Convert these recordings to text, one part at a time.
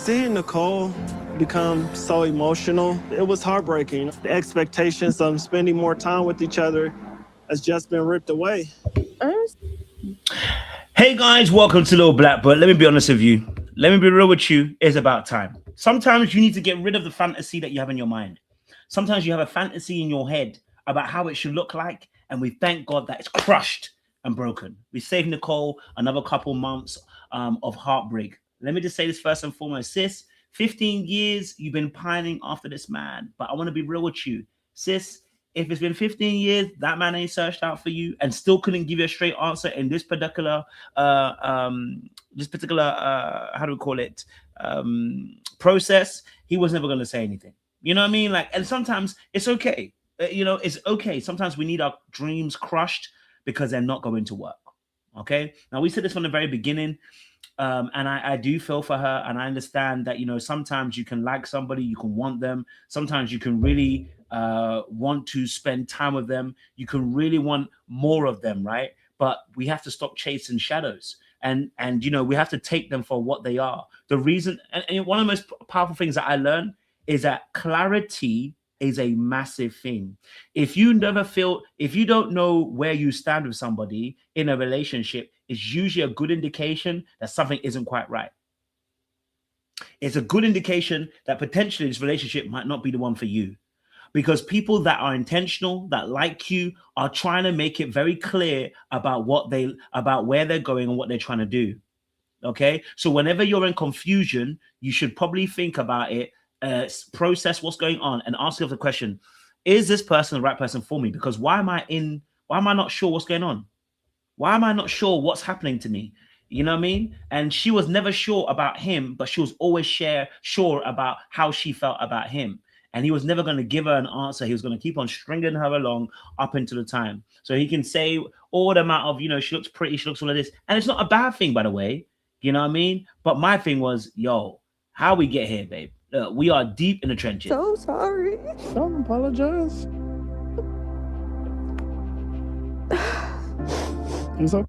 Seeing Nicole become so emotional, it was heartbreaking. The expectations of spending more time with each other has just been ripped away. Hey guys, welcome to Little Black Book. Let me be honest with you. Let me be real with you. It's about time. Sometimes you need to get rid of the fantasy that you have in your mind. Sometimes you have a fantasy in your head about how it should look like, and we thank God that it's crushed and broken. We saved Nicole another couple months of heartbreak. Let me just say this first and foremost, sis. 15 years you've been pining after this man, but I want to be real with you, sis. If it's been 15 years, that man ain't searched out for you and still couldn't give you a straight answer in this particular, how do we call it, process, he was never going to say anything. You know what I mean? Like, and sometimes it's okay. It's okay. Sometimes we need our dreams crushed because they're not going to work. Okay. Now, we said this from the very beginning. And I do feel for her, and I understand that, sometimes you can like somebody, you can want them. Sometimes you can really want to spend time with them. You can really want more of them, right? But we have to stop chasing shadows, and we have to take them for what they are. The reason, and one of the most powerful things that I learned is that clarity is a massive thing. If you don't know where you stand with somebody in a relationship, it's usually a good indication that something isn't quite right. It's a good indication that potentially this relationship might not be the one for you, because people that are intentional, that like you, are trying to make it very clear about where they're going and what they're trying to do. Okay, so whenever you're in confusion, you should probably think about it, process what's going on, and ask yourself the question: is this person the right person for me? Because why am I not sure what's going on? Why am I not sure what's happening to me? You know what I mean? And she was never sure about him, but she was always sure about how she felt about him. And he was never going to give her an answer. He was going to keep on stringing her along up until the time. So he can say all the amount of, she looks pretty, she looks all of this. And it's not a bad thing, by the way. You know what I mean? But my thing was, how we get here, babe? We are deep in the trenches. So sorry. Don't apologize.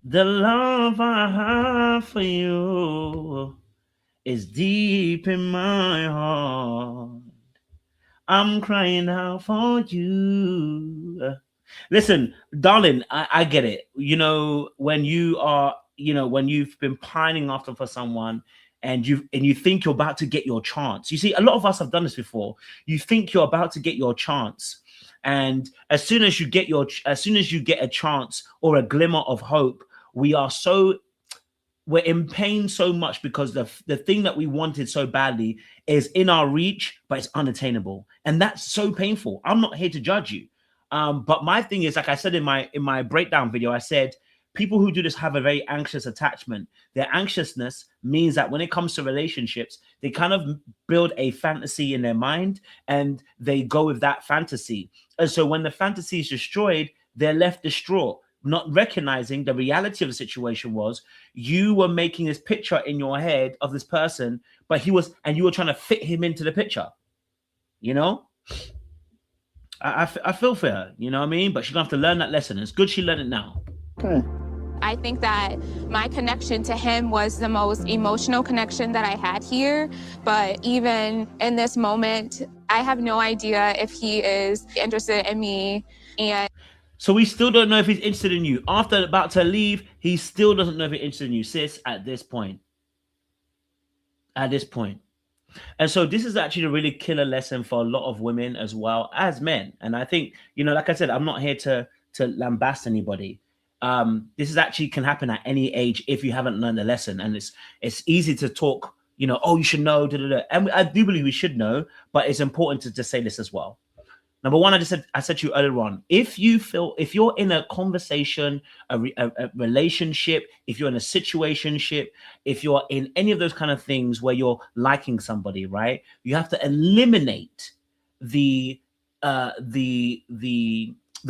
The love I have for you is deep in my heart. I'm crying out for you. Listen, darling, I get it. When you've been pining after for someone, and you think you're about to get your chance. You see, a lot of us have done this before. You think you're about to get your chance. And as soon as you get a chance or a glimmer of hope, we're in pain so much because the thing that we wanted so badly is in our reach, but it's unattainable. And that's so painful. I'm not here to judge you. But my thing is, like I said in my breakdown video, I said, people who do this have a very anxious attachment. Their anxiousness means that when it comes to relationships, they kind of build a fantasy in their mind and they go with that fantasy. And so when the fantasy is destroyed, they're left distraught, not recognizing the reality of the situation was you were making this picture in your head of this person, and you were trying to fit him into the picture. I feel for her, you know what I mean? But she's gonna have to learn that lesson. It's good she learned it now. Okay. I think that my connection to him was the most emotional connection that I had here. But even in this moment, I have no idea if he is interested in me. And so we still don't know if he's interested in you. After about to leave, he still doesn't know if he's interested in you, sis, at this point. And so this is actually a really killer lesson for a lot of women as well as men. And I think, like I said, I'm not here to lambast anybody. This is actually can happen at any age if you haven't learned the lesson. And it's easy to talk, you should know, and I do believe we should know, but it's important to just say this as well. Number one, I said to you earlier on, if you're in a conversation, a relationship, if you're in a situationship, if you're in any of those kind of things where you're liking somebody, right? You have to eliminate the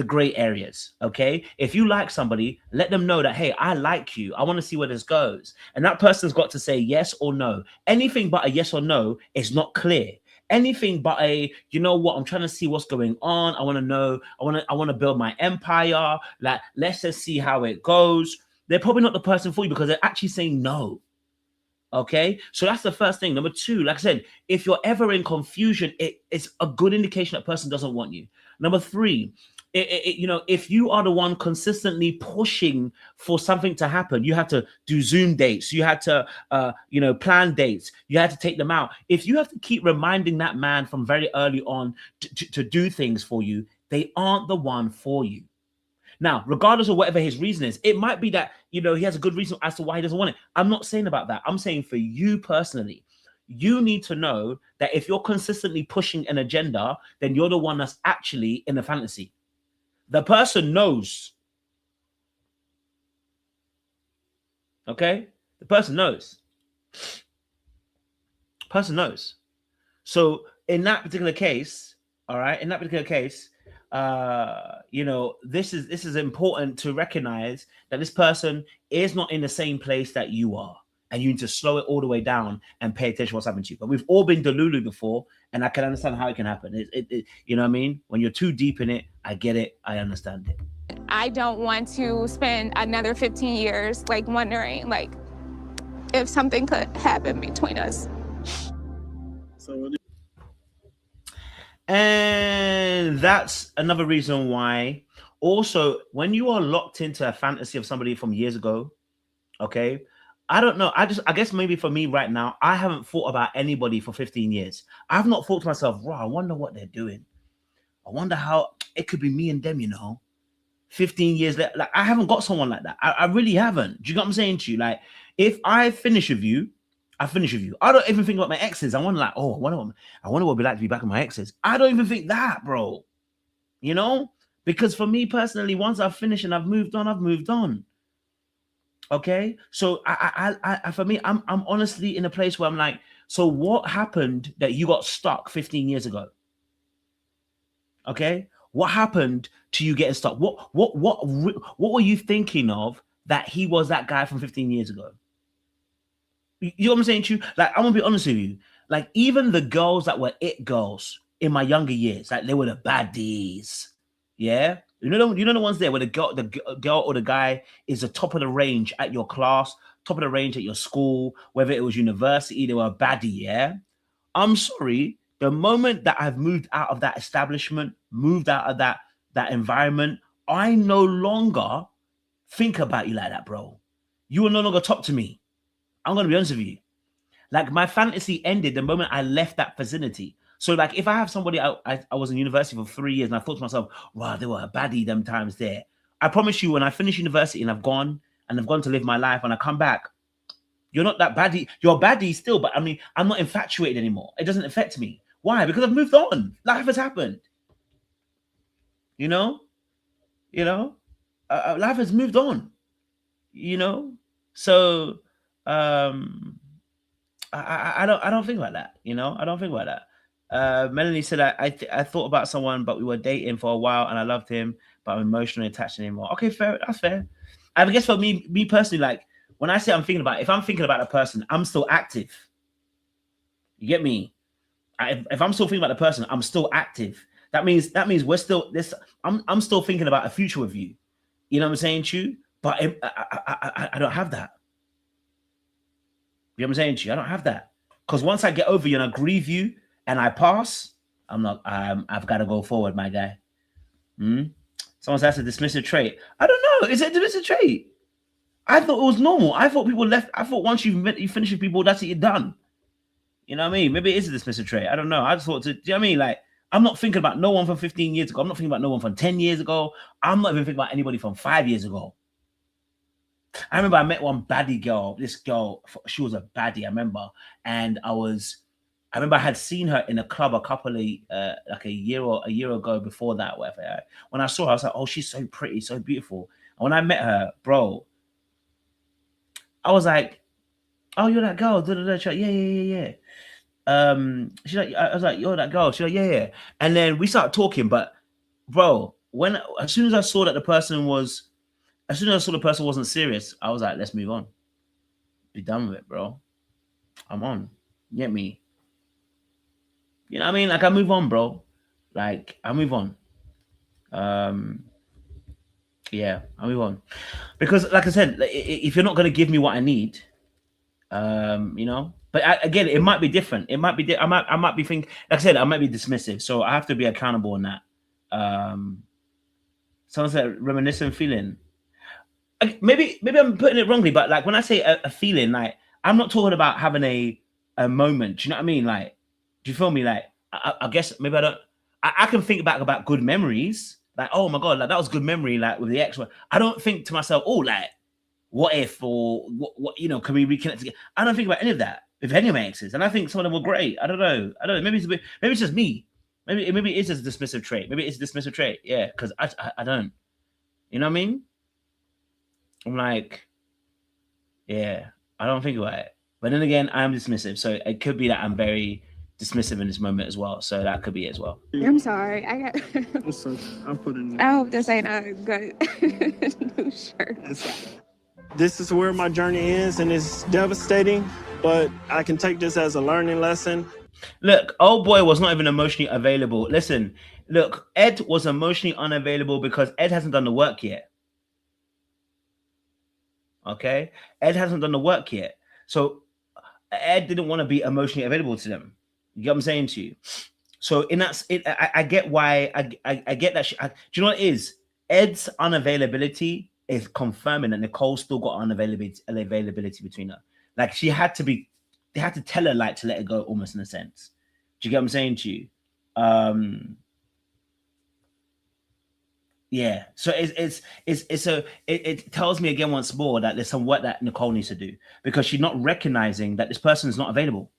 gray areas. Okay, if you like somebody, let them know that, hey, I like you, I want to see where this goes, and that person's got to say yes or no. Anything but a yes or no is not clear. Anything but a, I'm trying to see what's going on, I want to know, I want to build my empire, like, let's just see how it goes. They're probably not the person for you because they're actually saying no. Okay, so that's the first thing. Number two, like I said, if you're ever in confusion, it's a good indication that person doesn't want you. Number three, if you are the one consistently pushing for something to happen, you had to do Zoom dates, you had to, plan dates, you had to take them out. If you have to keep reminding that man from very early on to do things for you, they aren't the one for you. Now, regardless of whatever his reason is, it might be that, he has a good reason as to why he doesn't want it. I'm not saying about that. I'm saying for you personally, you need to know that if you're consistently pushing an agenda, then you're the one that's actually in the fantasy. The person knows. Okay? The person knows. Person knows. So in that particular case, all right, this is important to recognize that this person is not in the same place that you are, and you need to slow it all the way down and pay attention to what's happening to you. But we've all been delulu before, and I can understand how it can happen. You know what I mean? When you're too deep in it, I get it, I understand it. I don't want to spend another 15 years wondering if something could happen between us. So and that's another reason why also when you are locked into a fantasy of somebody from years ago, okay, I don't know, I guess maybe for me right now, I haven't thought about anybody for 15 years. I've not thought to myself, wow, I wonder what they're doing. I wonder how it could be me and them, 15 years later. Like, I haven't got someone like that. I really haven't. Do you know what I'm saying to you? Like, if I finish with you, I finish with you. I don't even think about my exes. I wonder, I wonder what it'd be like to be back with my exes. I don't even think that, bro. Because for me personally, once I've finished and I've moved on, I've moved on. Okay, so I for me, I'm honestly in a place where I'm like, so what happened that you got stuck 15 years ago? Okay, what happened to you getting stuck? What were you thinking of that he was that guy from 15 years ago? You know what I'm saying to you? Like, I'm gonna be honest with you. Like, even the girls that were it girls in my younger years, like, they were the baddies. Yeah, you know the ones there where the girl or the guy is the top of the range at your class, top of the range at your school, whether it was university, they were a baddie. Yeah, I'm sorry. The moment that I've moved out of that establishment, moved out of that environment, I no longer think about you like that, bro. You are no longer top to me. I'm going to be honest with you. Like, my fantasy ended the moment I left that vicinity. So, like, if I have somebody, I was in university for 3 years and I thought to myself, wow, they were a baddie them times there. I promise you, when I finish university and I've gone to live my life and I come back, you're not that baddie. You're a baddie still, but I mean, I'm not infatuated anymore. It doesn't affect me. Why? Because I've moved on. Life has happened. Life has moved on. So I don't think like that. I don't think like that. Melanie said, I thought about someone, but we were dating for a while and I loved him, but I'm emotionally attached to him more. Okay, fair. That's fair. I guess for me personally, like, when I say I'm thinking about, if I'm thinking about a person, I'm still active. You get me? If I'm still thinking about the person, I'm still active. That means we're still this. I'm still thinking about a future with you. You know what I'm saying to you? But I don't have that. You know what I'm saying to you? I don't have that. Because once I get over you and I grieve you and I pass, I've got to go forward, my guy. Someone says that's a dismissive trait. I don't know. Is it a dismissive trait? I thought it was normal. I thought people left. I thought once you finish with people, that's it, you're done. You know what I mean? Maybe it is a dismissive trait. I don't know. I just thought do you know what I mean? Like, I'm not thinking about no one from 15 years ago. I'm not thinking about no one from 10 years ago. I'm not even thinking about anybody from 5 years ago. I remember I met one baddie girl. This girl, she was a baddie, I remember. And I remember I had seen her in a club a couple of, like a year ago before that, whatever. When I saw her, I was like, oh, she's so pretty, so beautiful. And when I met her, bro, I was like, oh, you're that girl. She's like, yeah. She's like, I was like, you're that girl. She's like, yeah. And then we started talking, but bro, as soon as I saw the person wasn't serious, I was like, let's move on. Be done with it, bro. I'm on. You get me? You know what I mean? Like, I move on, bro. Like, I move on. Yeah, I move on. Because, like I said, if you're not going to give me what I need, You know, but again, it might be different. It might be, I might be thinking, like I said, I might be dismissive. So I have to be accountable on that. Someone said reminiscent feeling. Maybe I'm putting it wrongly, but like when I say a feeling, like I'm not talking about having a moment. Do you know what I mean? Like, do you feel me? Like, I guess maybe I don't. I can think back about good memories. Like, oh my god, like that was good memory. Like with the ex, I don't think to myself, oh, like what if or what you know, can we reconnect together? I don't think about any of that with any of my exes, and I think some of them were great. I don't know. Maybe it's maybe it's just me. Maybe it is just a dismissive trait. Maybe it's a dismissive trait. Yeah, because I don't. You know what I mean? I'm like, yeah, I don't think about it. But then again, I'm dismissive. So it could be that I'm very dismissive in this moment as well. So that could be it as well. I'm sorry. I got. I'll put it in. I hope this ain't a good new shirt. This is where my journey is, and it's devastating, but I can take this as a learning lesson. Look, old boy was not even emotionally available. Listen, look, Ed was emotionally unavailable because Ed hasn't done the work yet. Okay, Ed hasn't done the work yet, so Ed didn't want to be emotionally available to them. You get what I'm saying to you? So in that, I get why. I get that. Do you know what it is? Ed's unavailability is confirming that Nicole still got availability between her. Like she had to be, they had to tell her like to let it go, almost in a sense. Do you get what I'm saying to you? Yeah, so it tells me again once more that there's some work that Nicole needs to do, because she's not recognizing that this person is not available.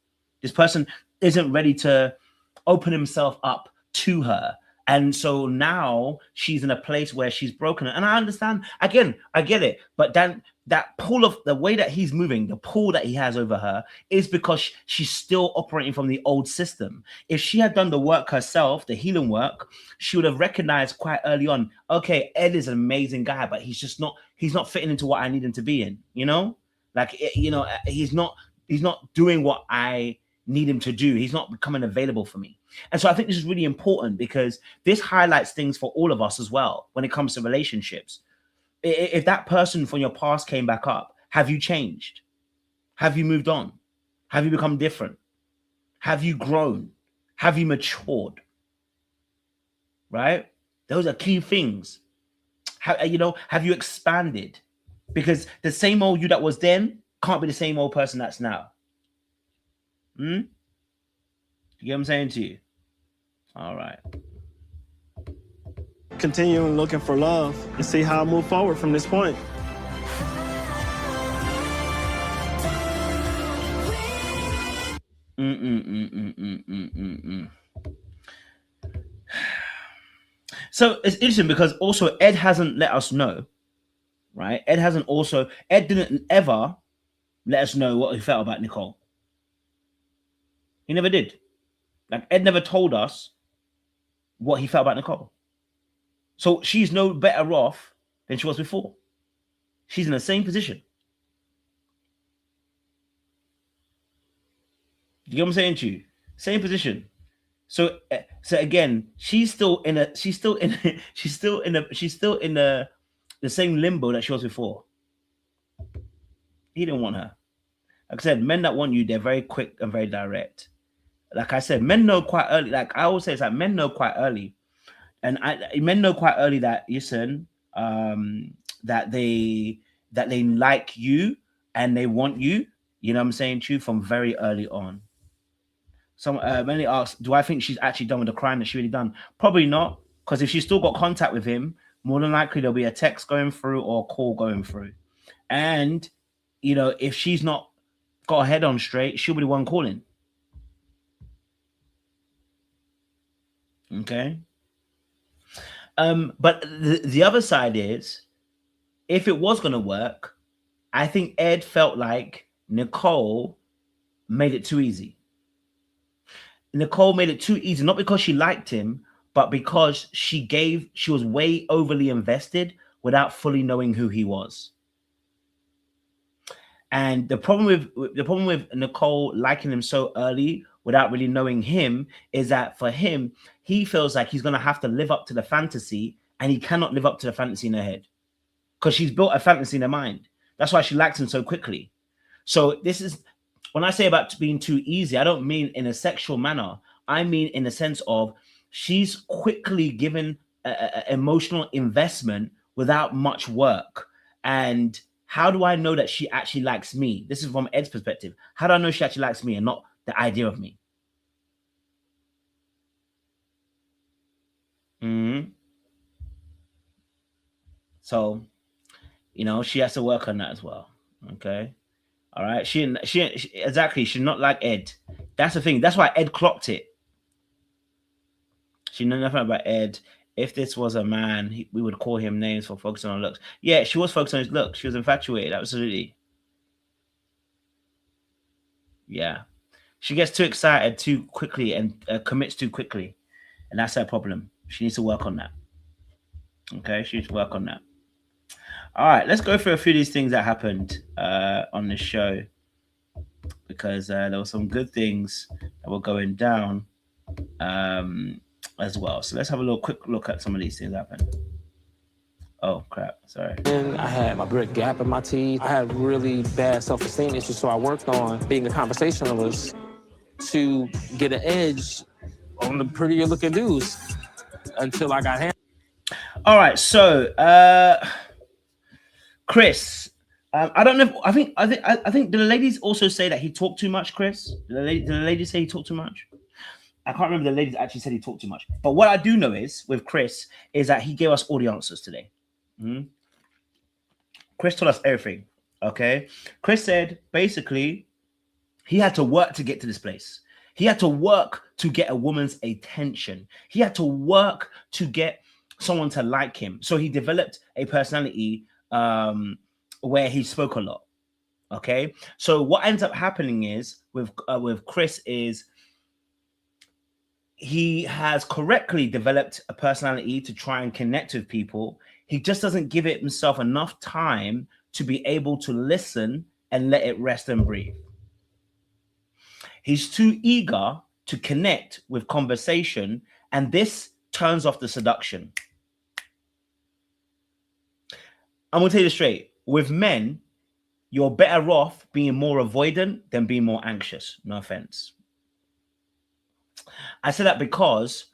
This person isn't ready to open himself up to her. And so now she's in a place where she's broken. And I understand, again, I get it. But then that pull of the way that he's moving, the pull that he has over her is because she's still operating from the old system. If she had done the work herself, the healing work, she would have recognized quite early on, okay, Ed is an amazing guy, but he's not fitting into what I need him to be in, you know? Like, you know, he's not doing what I need him to do. He's not becoming available for me. And so I think this is really important, because this highlights things for all of us as well when it comes to relationships. If that person from your past came back up, have you changed? Have you moved on? Have you become different? Have you grown? Have you matured? Right? Those are key things. Have you expanded? Because the same old you that was then can't be the same old person that's now. You get what I'm saying to you? All right. Continuing looking for love and see how I move forward from this point. So it's interesting because also Ed hasn't let us know, right? Ed didn't ever let us know what he felt about Nicole. He never did. Like Ed never told us what he felt about Nicole. So she's no better off than she was before. She's in the same position. You know what I'm saying to you? Same position. So again, she's still in the same limbo that she was before. He didn't want her. Like I said, men that want you, they're very quick and very direct. Like I said, men know quite early. Like I always say, it's like men know quite early. And men know quite early that, listen, that they like you and they want you. You know what I'm saying to you, from very early on. Many ask, do I think she's actually done with the crime that she really done? Probably not, because if she's still got contact with him, more than likely there'll be a text going through or a call going through. And, you know, if she's not got her head on straight, she'll be the one calling. Okay. But the other side is, if it was going to work, I think Ed felt like Nicole made it too easy. Nicole made it too easy, not because she liked him, but because she was way overly invested without fully knowing who he was. And the problem with Nicole liking him so early without really knowing him is that for him, he feels like he's going to have to live up to the fantasy, and he cannot live up to the fantasy in her head because she's built a fantasy in her mind. That's why she likes him so quickly. So this is, when I say about being too easy, I don't mean in a sexual manner. I mean in the sense of she's quickly given a emotional investment without much work. And how do I know that she actually likes me? This is from Ed's perspective. How do I know she actually likes me and not the idea of me? So, you know, she has to work on that as well. Okay. All right. She exactly. She's not like Ed. That's the thing. That's why Ed clocked it. She knew nothing about Ed. If this was a man, we would call him names for focusing on looks. Yeah, she was focused on his looks. She was infatuated. Absolutely. Yeah. She gets too excited too quickly and commits too quickly. And that's her problem. She needs to work on that. Okay. She needs to work on that. All right. Let's go through a few of these things that happened on this show, because there were some good things that were going down as well. So let's have a quick look at some of these things that happened. Oh, crap. Sorry. And I had my big gap in my teeth. I had really bad self-esteem issues, so I worked on being a conversationalist to get an edge on the prettier looking dudes until I got him. All right. So, Chris, I don't know. I think did the ladies also say that he talked too much, Chris? Did the ladies say he talked too much? I can't remember. The ladies actually said he talked too much. But what I do know is with Chris is that he gave us all the answers today. Chris told us everything. Okay. Chris said basically he had to work to get to this place. He had to work to get a woman's attention. He had to work to get someone to like him. So he developed a personality where he spoke a lot. Okay. So what ends up happening is with Chris is he has correctly developed a personality to try and connect with people. He just doesn't give it himself enough time to be able to listen and let it rest and breathe. He's too eager to connect with conversation, and this turns off the seduction. I'm going to tell you straight. With men, you're better off being more avoidant than being more anxious. No offense. I say that because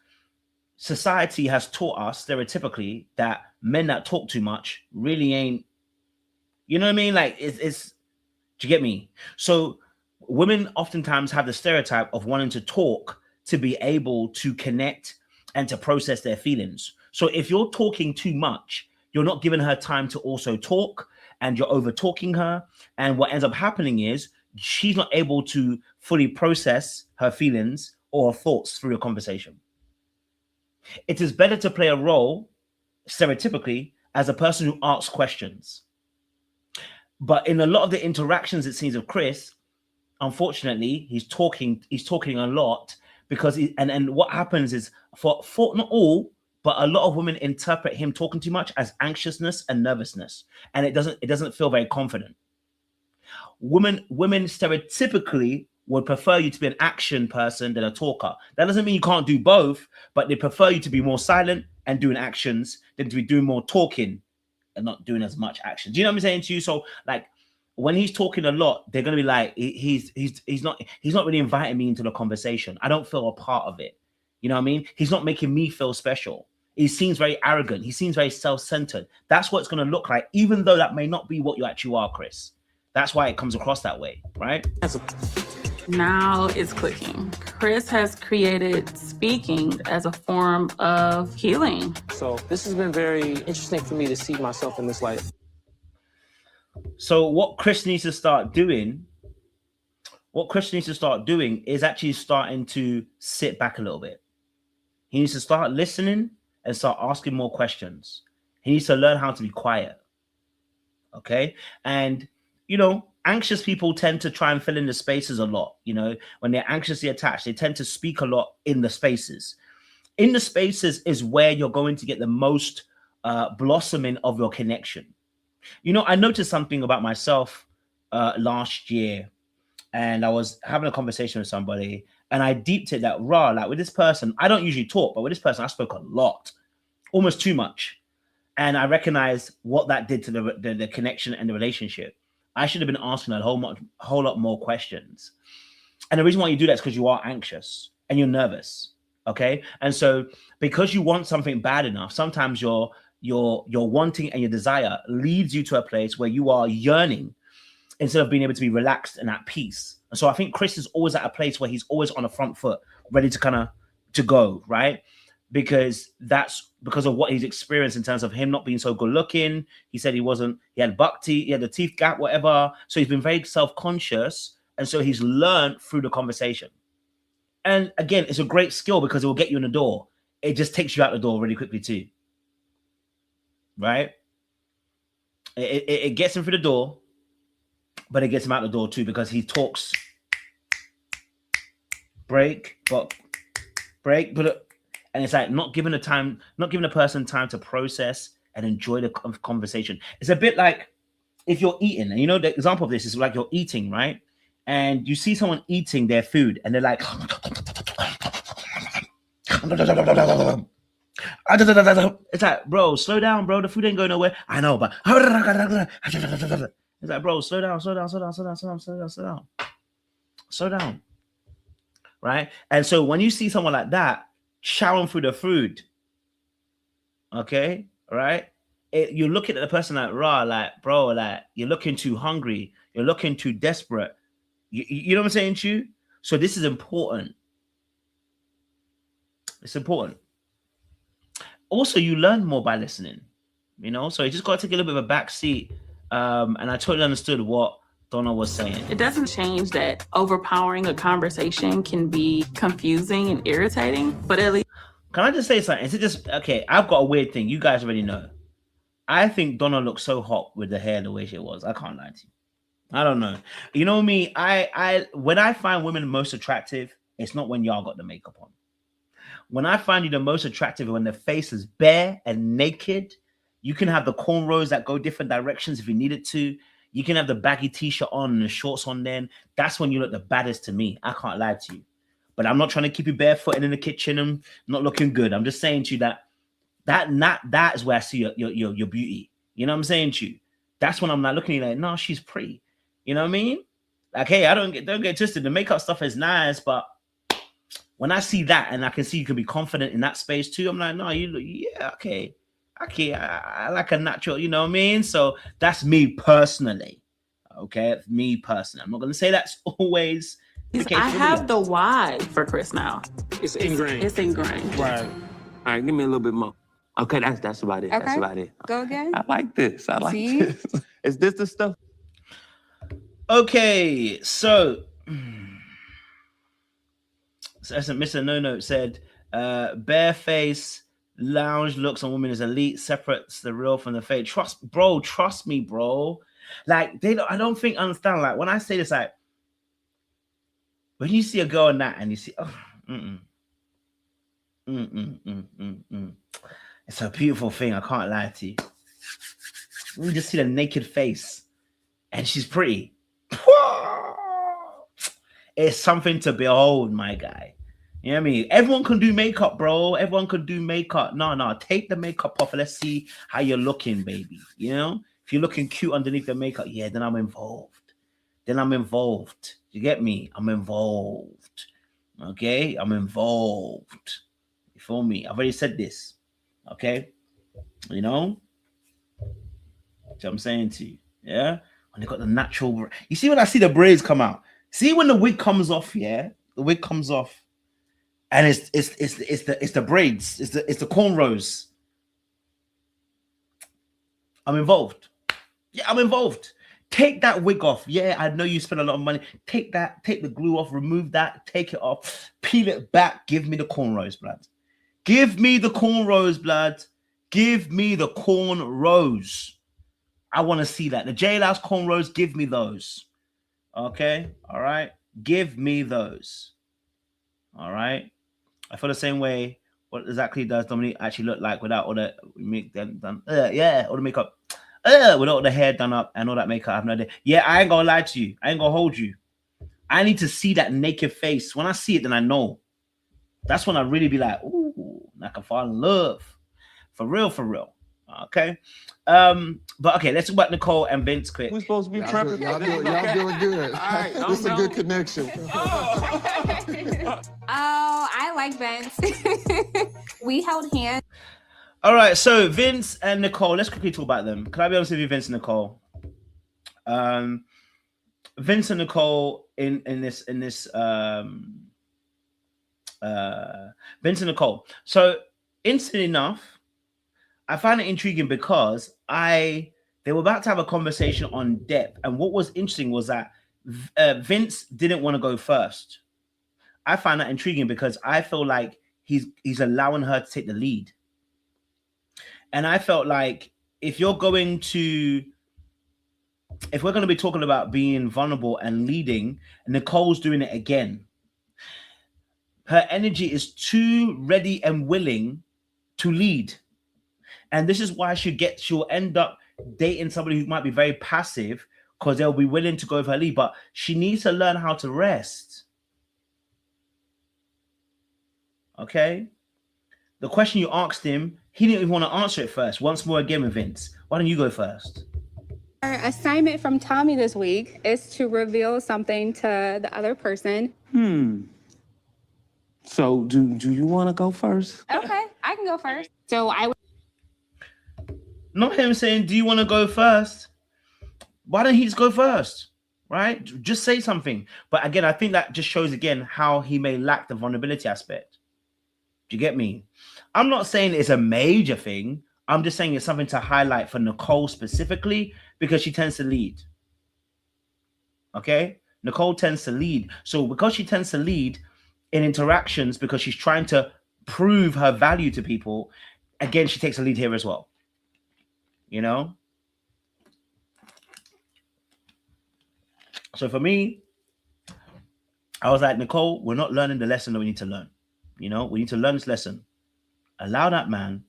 society has taught us stereotypically that men that talk too much really ain't, you know what I mean? Like, it's do you get me? So women oftentimes have the stereotype of wanting to talk to be able to connect and to process their feelings. So if you're talking too much, you're not giving her time to also talk, and you're over talking her. And what ends up happening is she's not able to fully process her feelings or thoughts through a conversation. It is better to play a role, stereotypically, as a person who asks questions. But in a lot of the interactions it seems of Chris, unfortunately, he's talking a lot because and what happens is for not all, but a lot of women interpret him talking too much as anxiousness and nervousness, and it doesn't feel very confident. Women stereotypically would prefer you to be an action person than a talker. That doesn't mean you can't do both, but they prefer you to be more silent and doing actions than to be doing more talking and not doing as much action. Do you know what I'm saying to you? So like when he's talking a lot, they're gonna be like, he's not really inviting me into the conversation. I don't feel a part of it. You know what I mean? He's not making me feel special. He seems very arrogant. He seems very self-centered. That's what it's going to look like, even though that may not be what you actually are, Chris. That's why it comes across that way, right? Now it's clicking. Chris has created speaking as a form of healing. So this has been very interesting for me to see myself in this light. So what Chris needs to start doing is actually starting to sit back a little bit. He needs to start listening and start asking more questions. He needs to learn how to be quiet. Okay? And, you know, anxious people tend to try and fill in the spaces a lot. You know, when they're anxiously attached, they tend to speak a lot in the spaces. In the spaces is where you're going to get the most blossoming of your connection. You know, I noticed something about myself last year, and I was having a conversation with somebody, and I deeped it that like with this person, I don't usually talk, but with this person, I spoke a lot, almost too much. And I recognized what that did to the connection and the relationship. I should have been asking a whole lot more questions. And the reason why you do that is because you are anxious and you're nervous. Okay. And so because you want something bad enough, sometimes your wanting and your desire leads you to a place where you are yearning instead of being able to be relaxed and at peace. And so I think Chris is always at a place where he's always on the front foot, ready to go, right? Because that's because of what he's experienced in terms of him not being so good looking. He said he had buck teeth, he had the teeth gap, whatever. So he's been very self-conscious. And so he's learned through the conversation. And again, it's a great skill because it will get you in the door. It just takes you out the door really quickly too. Right? It gets him through the door, but it gets him out the door too because he talks. Break, but and it's like not giving a person time to process and enjoy the conversation. It's a bit like if you're eating, and you know, the example of this is like you're eating, right? And you see someone eating their food and they're like, it's like, bro, slow down, bro. The food ain't going nowhere. I know, but it's like, bro, slow down. Right? And so when you see someone like that, chowing through the food, okay, right? You're looking at the person like, like, bro, like, you're looking too hungry. You're looking too desperate. You know what I'm saying to you? So this is important. It's important. Also, you learn more by listening, you know? So you just got to take a little bit of a back seat. And I totally understood what Donna was saying. It doesn't change that overpowering a conversation can be confusing and irritating, but at least... Can I just say something? Is it just, okay, I've got a weird thing. You guys already know. I think Donna looked so hot with the hair the way she was. I can't lie to you. I don't know. You know me, when I find women most attractive, it's not when y'all got the makeup on. When I find you the most attractive, when the face is bare and naked, you can have the cornrows that go different directions if you need it to. You can have the baggy t-shirt on and the shorts on then. That's when you look the baddest to me. I can't lie to you. But I'm not trying to keep you barefooted in the kitchen and not looking good. I'm just saying to you that is where I see your beauty. You know what I'm saying to you? That's when I'm not looking at you like, no, she's pretty. You know what I mean? Like, hey, don't get twisted. The makeup stuff is nice, but when I see that and I can see you can be confident in that space too, I'm like, no, you look, yeah, okay. I like a natural, you know what I mean? So that's me personally. Okay, me personally. I'm not gonna say that's always the case. I have the why for Chris now. It's ingrained. It's ingrained. Right. All right, give me a little bit more. Okay, that's about it. Okay. That's about it. Go again. I like this. See? This. Is this the stuff? Okay, so Mr. No Note said, bareface lounge looks on women is elite, separates the real from the fake. Trust me, bro. Like, I don't think understand. Like, when I say this, like, when you see a girl in that and you see, it's a beautiful thing. I can't lie to you. We just see the naked face and she's pretty. It's something to behold, my guy. You know what I mean? Everyone can do makeup, bro. Everyone can do makeup. No, take the makeup off and let's see how you're looking, baby. You know? If you're looking cute underneath the makeup, yeah, then I'm involved. You get me? I'm involved. Okay? I'm involved. You feel me? I've already said this. Okay? You know? That's what I'm saying to you. Yeah? When they got the natural... You see when I see the braids come out? See when the wig comes off, yeah? The wig comes off. And it's the braids. It's the cornrows. I'm involved. Yeah, I'm involved. Take that wig off. Yeah, I know you spend a lot of money. Take the glue off, remove that, take it off, peel it back. Give me the cornrows, blood. Give me the cornrows, blood. Give me the cornrows. I want to see that. The jailhouse cornrows, give me those. Okay? All right? Give me those. All right? I feel the same way. What exactly does Dominique actually look like without all the make done? All the makeup. With all the hair done up and all that makeup. I have no idea. Yeah, I ain't gonna lie to you. I ain't gonna hold you. I need to see that naked face. When I see it, then I know. That's when I really be like, ooh, I can fall in love. For real. Okay. But okay, let's talk about Nicole and Vince quick. We supposed to be Y'all prepping. doing good. All right, This is a good connection. Oh, I like Vince. We held hands. All right, so Vince and Nicole, let's quickly talk about them. Can I be honest with you, Vince and Nicole? Vince and Nicole Vince and Nicole. So instantly enough, I found it intriguing because they were about to have a conversation on depth, and what was interesting was that Vince didn't want to go first. I found that intriguing because I feel like he's allowing her to take the lead, and I felt like if we're going to be talking about being vulnerable and leading, Nicole's doing it again. Her energy is too ready and willing to lead. And this is why she'll end up dating somebody who might be very passive because they'll be willing to go with her lead, but she needs to learn how to rest. Okay? The question you asked him, he didn't even want to answer it first. Once more again with Vince. Why don't you go first? Our assignment from Tommy this week is to reveal something to the other person. So do you want to go first? Okay, I can go first. So I would. Not him saying, do you want to go first? Why don't he just go first? Right? Just say something. But again, I think that just shows again how he may lack the vulnerability aspect. Do you get me? I'm not saying it's a major thing. I'm just saying it's something to highlight for Nicole specifically because she tends to lead. Okay? Nicole tends to lead. So because she tends to lead in interactions because she's trying to prove her value to people, again, she takes a lead here as well. You know? So for me, I was like, Nicole, we're not learning the lesson that we need to learn. You know, we need to learn this lesson. Allow that man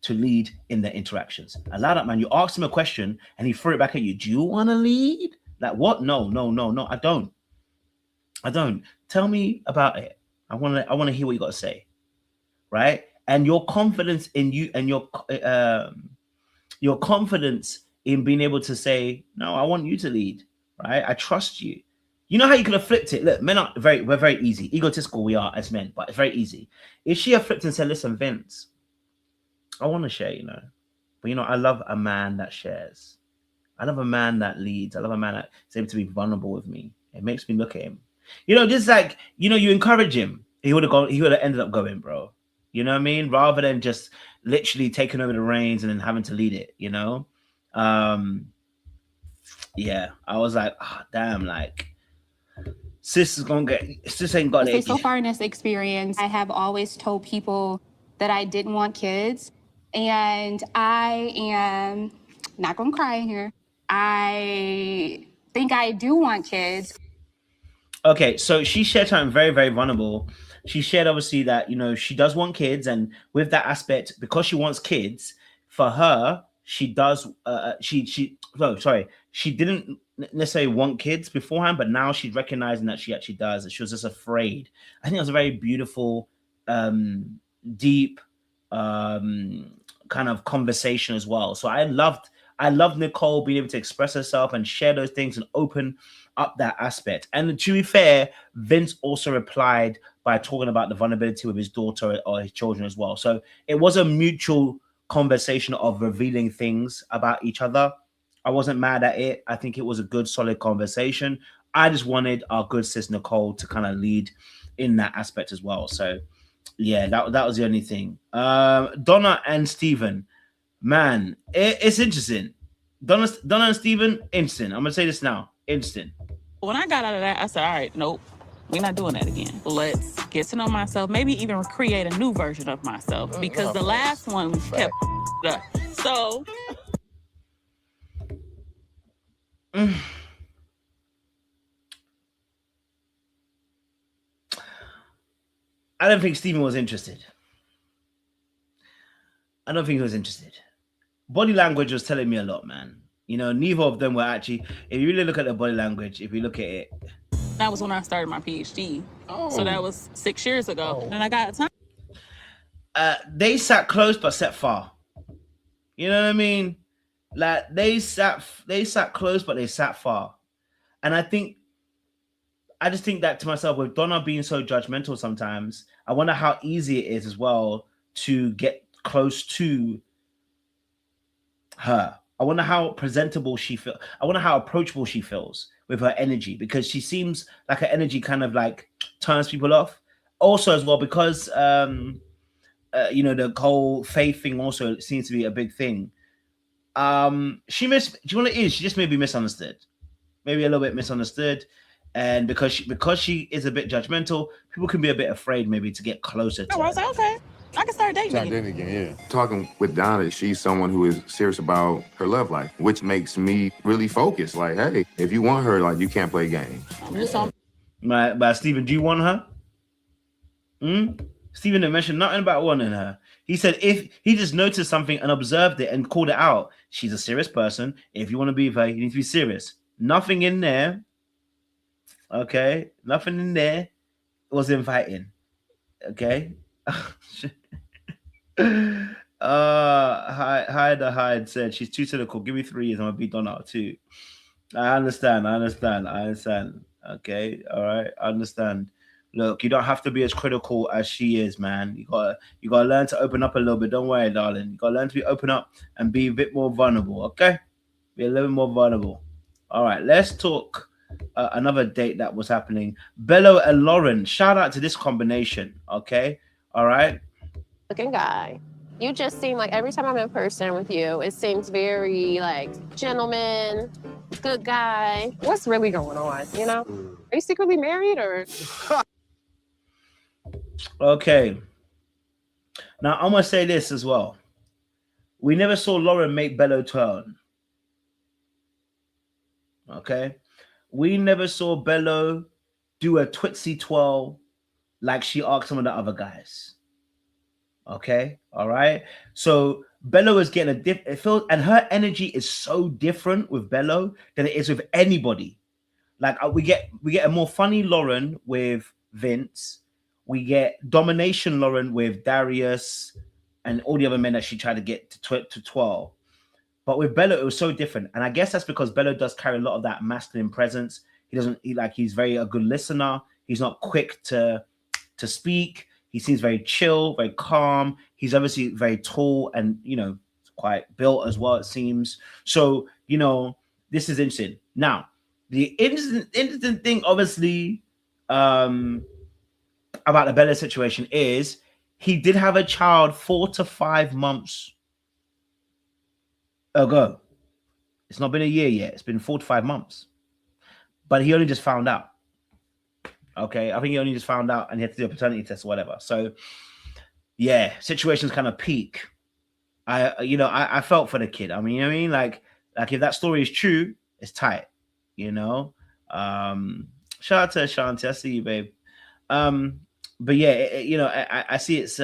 to lead in their interactions. Allow that man, you asked him a question and he threw it back at you. Do you want to lead? Like what? No, I don't. Tell me about it. I want to hear what you got to say. Right? And your confidence in you and your confidence in being able to say, no, I want you to lead. Right? I trust you. You know how you could have flipped it? Look, we're very easy. Egotistical we are as men, but it's very easy. If she had flipped and said, listen, Vince, I want to share, you know. But, you know, I love a man that shares. I love a man that leads. I love a man that is able to be vulnerable with me. It makes me look at him. You know, just like, you know, you encourage him. He would have ended up going, bro. You know what I mean? Rather than just literally taking over the reins and then having to lead it, you know? Yeah, I was like, damn, like, sis ain't got it. So far in this experience, I have always told people that I didn't want kids. And I am not going to cry in here. I think I do want kids. Okay, so she shared something very, very vulnerable. She shared obviously that, you know, she does want kids, and with that aspect, because she wants kids, for her, she does. She didn't necessarily want kids beforehand, but now she's recognizing that she actually does. That she was just afraid. I think it was a very beautiful, deep, kind of conversation as well. So I loved Nicole being able to express herself and share those things and open up that aspect. And to be fair, Vince also replied by talking about the vulnerability with his daughter or his children as well. So it was a mutual conversation of revealing things about each other. I wasn't mad at it. I think it was a good, solid conversation. I just wanted our good sis Nicole to kind of lead in that aspect as well. So yeah, that was the only thing. Donna and Steven, man, it's interesting. Donna and Steven, interesting. I'm gonna say this now, interesting. When I got out of that, I said, all right, nope, we're not doing that again. Let's get to know myself, maybe even create a new version of myself, because the last one kept up. So I don't think Steven was interested. I don't think he was interested. Body language was telling me a lot, man. You know, neither of them were actually, if you really look at the body language, if you look at it. that was when I started my PhD. So that was 6 years ago. And I got time. They sat close but sat far. You know what I mean? Like they sat close, but they sat far. And I just think that to myself, with Donna being so judgmental sometimes, I wonder how easy it is as well to get close to her. I wonder how presentable she feels. I wonder how approachable she feels with her energy, because she seems like her energy kind of like turns people off. Also, as well, because you know, the whole faith thing also seems to be a big thing. Do you know what it is? She just may be misunderstood, maybe a little bit misunderstood, and because she is a bit judgmental, people can be a bit afraid maybe to get closer to I was her. like, okay, I can start dating Start again. dating again, yeah. Talking with Donna, she's someone who is serious about her love life, which makes me really focus. Like, hey, if you want her, like, you can't play games. I'm just on. But Stephen, do you want her? Stephen didn't mention nothing about wanting her. He said if he just noticed something and observed it and called it out, she's a serious person. If you want to be with her, you need to be serious. Nothing in there. Okay, nothing in there was inviting. Okay. Hyde said she's too cynical. Give me 3 years, I'm gonna beat Donna too. I understand. Okay, all right, I understand. Look, you don't have to be as critical as she is, man. You gotta learn to open up a little bit. Don't worry, darling. You gotta learn to be open up and be a bit more vulnerable. Okay, be a little bit more vulnerable. All right, let's talk another date that was happening. Bello and Lauren. Shout out to this combination. Okay, all right. Looking guy. You just seem like every time I'm in person with you, it seems very like gentleman, good guy. What's really going on? You know, are you secretly married or? Okay. Now I'm gonna say this as well. We never saw Lauren make Bello turn. Okay, we never saw Bello do a twitsy twirl like she asked some of the other guys. Okay, all right. So Bello is getting a it feels, and her energy is so different with Bello than it is with anybody. Like we get a more funny Lauren with Vince. We get domination Lauren with Darius and all the other men that she tried to get to 12. But with Bello, it was so different. And I guess that's because Bello does carry a lot of that masculine presence. He's very a good listener. He's not quick to speak. He seems very chill, very calm. He's obviously very tall and, you know, quite built as well, it seems. So, you know, this is interesting. Now, the interesting thing, obviously, about the Bello situation is he did have a child 4 to 5 months ago. It's not been a year yet. It's been 4 to 5 months. But he only just found out. Okay, I think he only just found out and he had to do a paternity test or whatever. So, yeah, situations kind of peak. I felt for the kid. I mean, you know what I mean? Like if that story is true, it's tight. You know. Shout out to Ashanti. I see you, babe. But yeah, you know, I see it's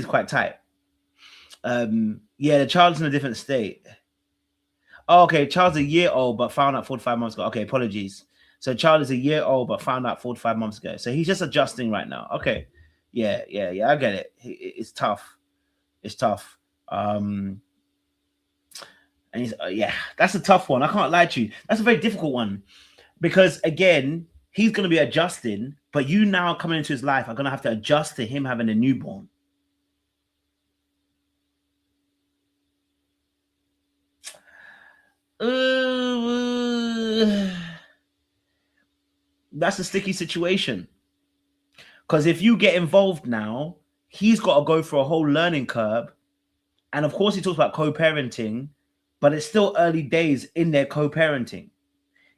quite tight. Yeah, the child's in a different state. Oh, okay, child's a year old but found out 4 to 5 months ago. Okay, apologies. So child is a year old but found out 4 to 5 months ago. So he's just adjusting right now. Okay, yeah, I get it. It's tough. It's tough. And he's yeah, that's a tough one. I can't lie to you. That's a very difficult one because again, he's going to be adjusting, but you now coming into his life are going to have to adjust to him having a newborn. That's a sticky situation. Because if you get involved now, he's got to go through a whole learning curve. And of course, he talks about co-parenting, but it's still early days in their co-parenting.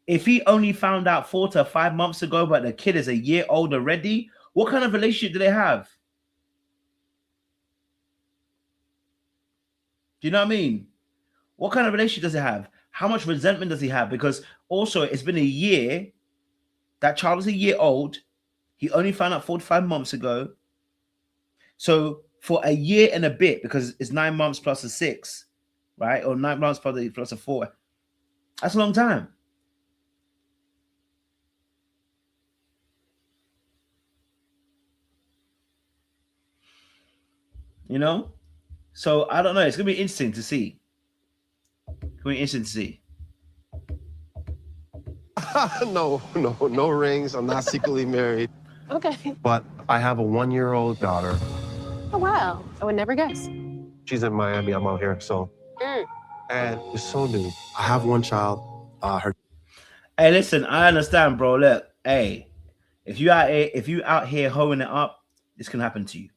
If he only found out 4 to 5 months ago, but the kid is a year old already, what kind of relationship do they have? Do you know what I mean? What kind of relationship does he have? How much resentment does he have? Because also, it's been a year. That child is a year old. He only found out 4 to 5 months ago. So for a year and a bit, because it's 9 months plus a 6, right? Or 9 months plus a 4. That's a long time. You know? So I don't know. It's gonna be interesting to see. It's gonna be interesting to see. No rings. I'm not secretly married. Okay. But I have a 1-year-old daughter. Oh, wow. I would never guess. She's in Miami. I'm out here, so. Mm. And it's so new. I have one child. Her. Hey, listen, I understand, bro. Look, hey, if you out here hoeing it up, this can happen to you.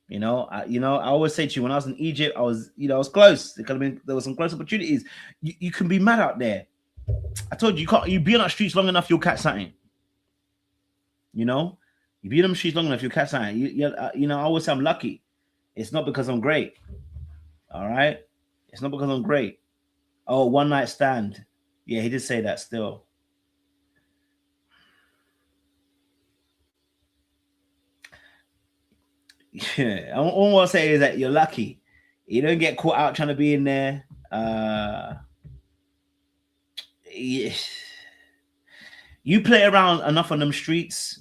You know, I always say to you, when I was in Egypt, I was close. There was some close opportunities. You can be mad out there. I told you, you be on the streets long enough, you'll catch something. You know, you be on the streets long enough, you'll catch something. I always say I'm lucky. It's not because I'm great. All right, it's not because I'm great. Oh, one night stand. Yeah, he did say that still. Yeah, all I want to say is that you're lucky. You don't get caught out trying to be in there. Yeah. You play around enough on them streets,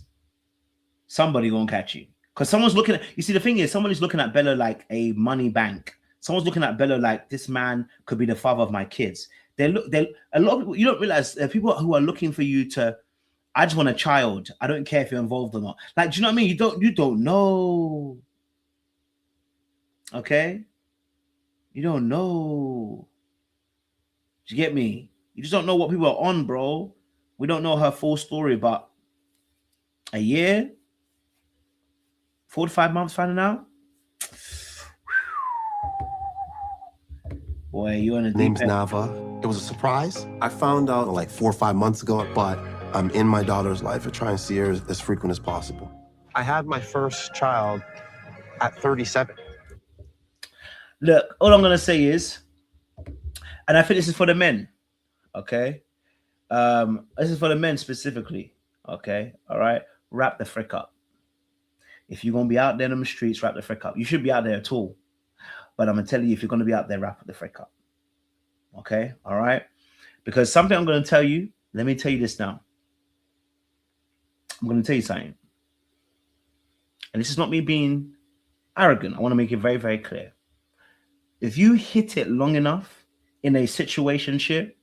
somebody gonna catch you. Because someone's looking at, you see, the thing is, somebody's looking at Bello like a money bank. Someone's looking at Bello like, this man could be the father of my kids. A lot of people, you don't realize there are people who are looking for you to, I just want a child. I don't care if you're involved or not. Like, do you know what I mean? You don't know. Okay? You don't know. Do you get me? You just don't know what people are on, bro. We don't know her full story, but a year, 4 to 5 months finding out. Boy, you on a Name's Nava. It was a surprise. I found out like 4 or 5 months ago, but I'm in my daughter's life and trying to see her as frequent as possible. I had my first child at 37. Look, all I'm gonna say is, and I think this is for the men, okay? This is for the men specifically, okay? All right, wrap the frick up. If you're gonna be out there on the streets, wrap the frick up. You should be out there at all, but I'm gonna tell you, if you're gonna be out there, wrap the frick up. Okay, all right? Because something I'm gonna tell you. Let me tell you this now. I'm gonna tell you something, and this is not me being arrogant. I want to make it very, very clear. If you hit it long enough in a situationship,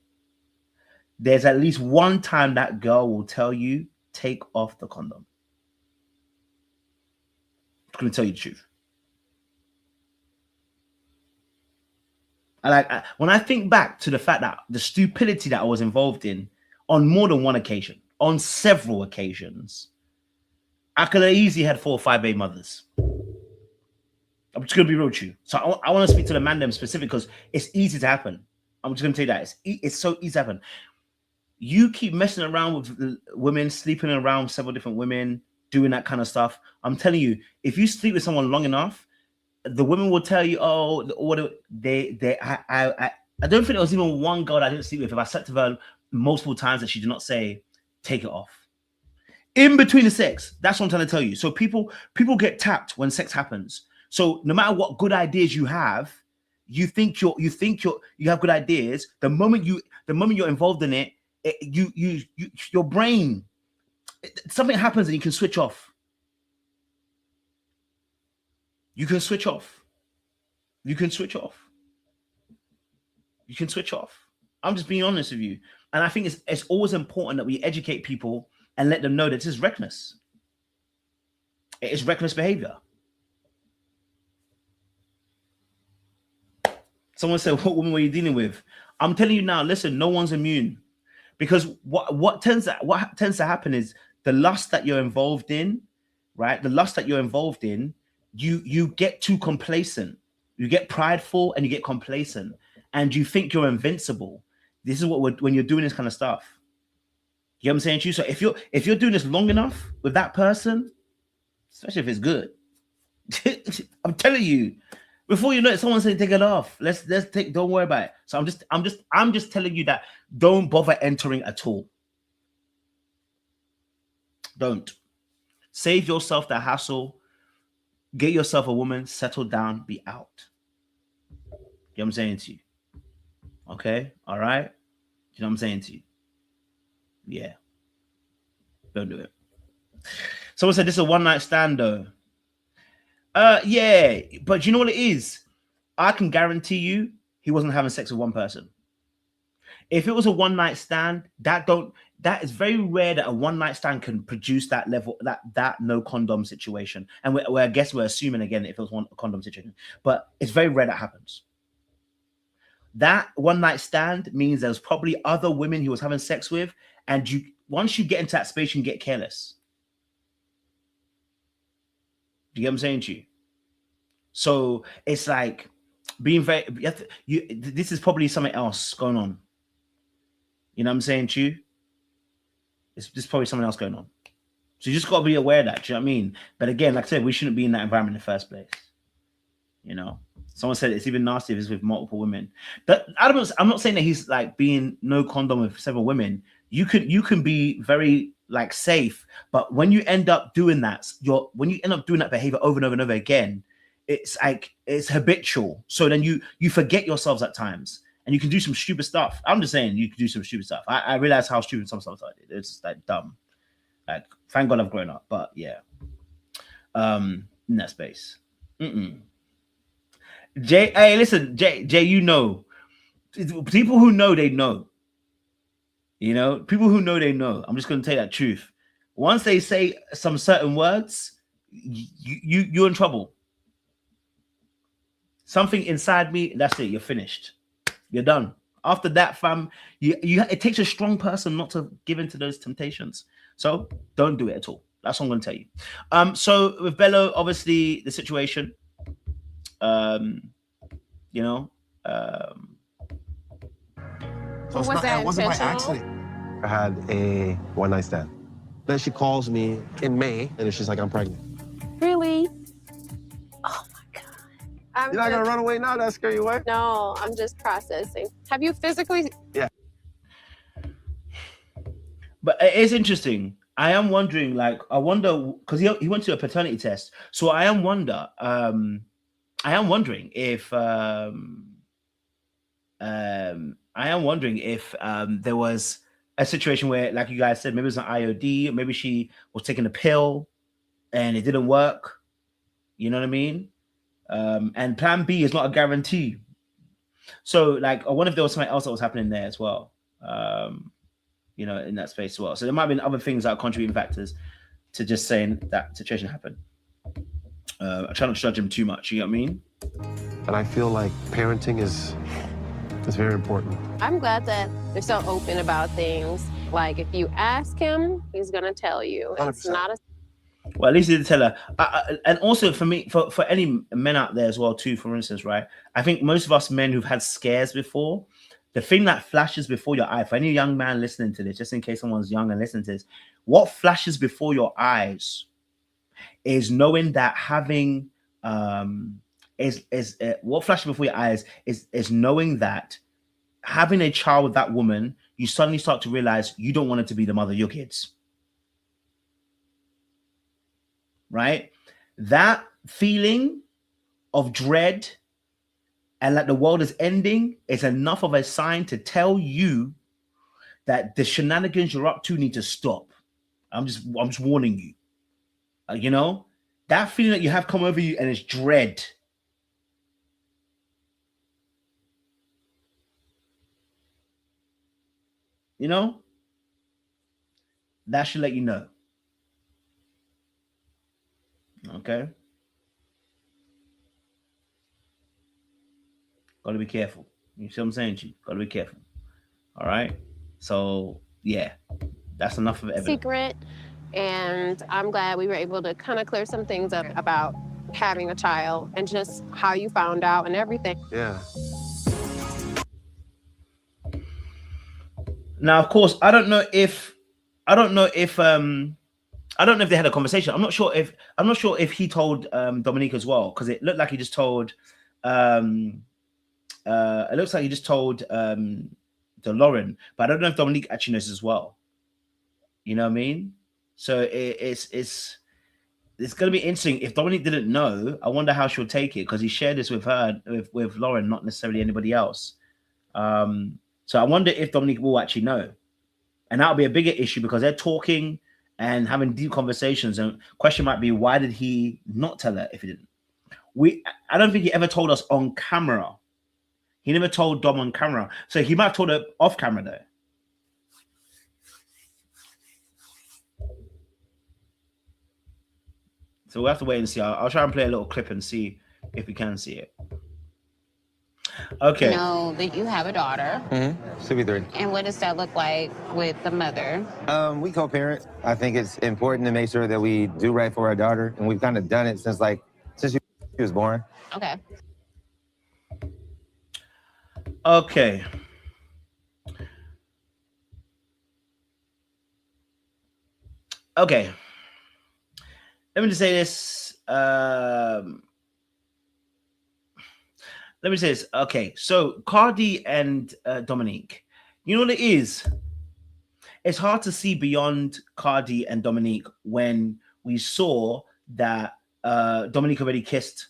there's at least one time that girl will tell you, take off the condom. I'm going to tell you the truth. When I think back to the fact that the stupidity that I was involved in on more than one occasion, on several occasions, I could have easily had 4 or 5 baby mothers. I'm just going to be real with you. So I want to speak to the man them specific because it's easy to happen. I'm just going to tell you that. It's so easy to happen. You keep messing around with women, sleeping around with several different women, doing that kind of stuff. I'm telling you, if you sleep with someone long enough, the women will tell you, oh, I don't think there was even one girl that I didn't sleep with. If I slept with her multiple times, that she did not say, take it off. In between the sex, that's what I'm trying to tell you. So people get tapped when sex happens. So no matter what good ideas you have, you think you have good ideas. The moment you're involved in it, your brain, something happens and you can switch off. You can switch off. You can switch off. You can switch off. I'm just being honest with you. And I think it's always important that we educate people and let them know that this is reckless. It is reckless behavior. Someone said, what woman were you dealing with? I'm telling you now, listen, no one's immune. Because what tends to happen is the lust that you're involved in, right? The lust that you're involved in, you get too complacent. You get prideful and you get complacent. And you think you're invincible. This is when you're doing this kind of stuff. You know what I'm saying to you? So if you're doing this long enough with that person, especially if it's good, I'm telling you, before you know it, someone saying take it off. Don't worry about it. So I'm just telling you that don't bother entering at all. Don't. Save yourself the hassle. Get yourself a woman, settle down, be out. You know what I'm saying to you? Okay? All right? You know what I'm saying to you? Yeah. Don't do it. Someone said this is a one-night stand though. Yeah, but you know what it is? I can guarantee you he wasn't having sex with one person. If it was a one-night stand, that is very rare that a one-night stand can produce that level, that no condom situation. And I guess we're assuming again if it was a condom situation, but it's very rare that happens. That one-night stand means there's probably other women he was having sex with, and once you get into that space, you can get careless. Do you get what I'm saying to you? So it's like being very. This is probably something else going on. You know what I'm saying to you? There's probably something else going on. So you just got to be aware of that. Do you know what I mean? But again, like I said, we shouldn't be in that environment in the first place. You know, someone said it's even nasty if it's with multiple women. But I'm not saying that he's like being no condom with several women. You can be very like safe, but when you end up doing that, behavior over and over and over again, it's like it's habitual. So then you forget yourselves at times. And you can do some stupid stuff. I'm just saying you can do some stupid stuff. I realize how stupid some stuff I did. It's like dumb. Like, thank God I've grown up. But yeah. In that space. Jay, hey, listen, Jay, you know. People who know, they know. You know, people who know, they know. I'm just gonna tell you that truth. Once they say some certain words, you're in trouble. Something inside me, that's it, you're finished. You're done. After that, fam, it takes a strong person not to give into those temptations. So don't do it at all. That's what I'm going to tell you. So with Bello, obviously the situation, you know. So it wasn't by accident. I had a one-night stand. Then she calls me in May, and she's like, I'm pregnant. Really? Oh my God. You're not going to run away now? That scare you away? No, I'm just processing. Have you physically? Yeah. But it's interesting. I am wondering, like, I wonder, because he went to a paternity test. So I am wondering if there was a situation where, like you guys said, maybe it was an IOD, maybe she was taking a pill and it didn't work. You know what I mean? And plan B is not a guarantee. So, like, I wonder if there was something else that was happening there as well. You know, in that space as well. So there might have been other things that are contributing factors to just saying that situation happened. I try not to judge him too much, you know what I mean? And I feel like parenting is very important. I'm glad that they're so open about things. Like, if you ask him, he's gonna tell you. 100%. It's not a... Well, at least he did tell her. And also for me, for any men out there as well too, for instance, right? I think most of us men who've had scares before, the thing that flashes before your eye, for any young man listening to this, just in case someone's young and listening to this, what flashes before your eyes is knowing that having what flashes before your eyes is knowing that having a child with that woman, you suddenly start to realize you don't want it to be the mother of your kids. Right? That feeling of dread and that the world is ending is enough of a sign to tell you that the shenanigans you're up to need to stop. I'm just warning you. You know, that feeling that you have come over you and it's dread. You know, that should let you know. Okay. Got to be careful. You see what I'm saying to you? Got to be careful. All right. So yeah, that's enough of evidence. Secret. And I'm glad we were able to kind of clear some things up about having a child and just how you found out and everything. Yeah. Now, of course, I don't know if they had a conversation. I'm not sure if he told Dominique as well, because it looked like he just told to Lauren, but I don't know if Dominique actually knows as well. You know what I mean? So it's going to be interesting. If Dominique didn't know, I wonder how she'll take it, because he shared this with her, with Lauren, not necessarily anybody else. So I wonder if Dominique will actually know. And that'll be a bigger issue because they're talking and having deep conversations. And question might be, why did he not tell her if he didn't? I don't think he ever told us on camera. He never told Dom on camera. So he might have told her off camera though. So we'll have to wait and see. I'll try and play a little clip and see if we can see it. Okay. You know that you have a daughter. Should be 3. And what does that look like with the mother? We co-parent. I think it's important to make sure that we do right for our daughter, and we've kind of done it since she was born. Okay. Okay. Okay. Let me just say this. Let me say this. Okay, so Cardi and Dominique, you know what it is? It's hard to see beyond Cardi and Dominique when we saw that Dominique already kissed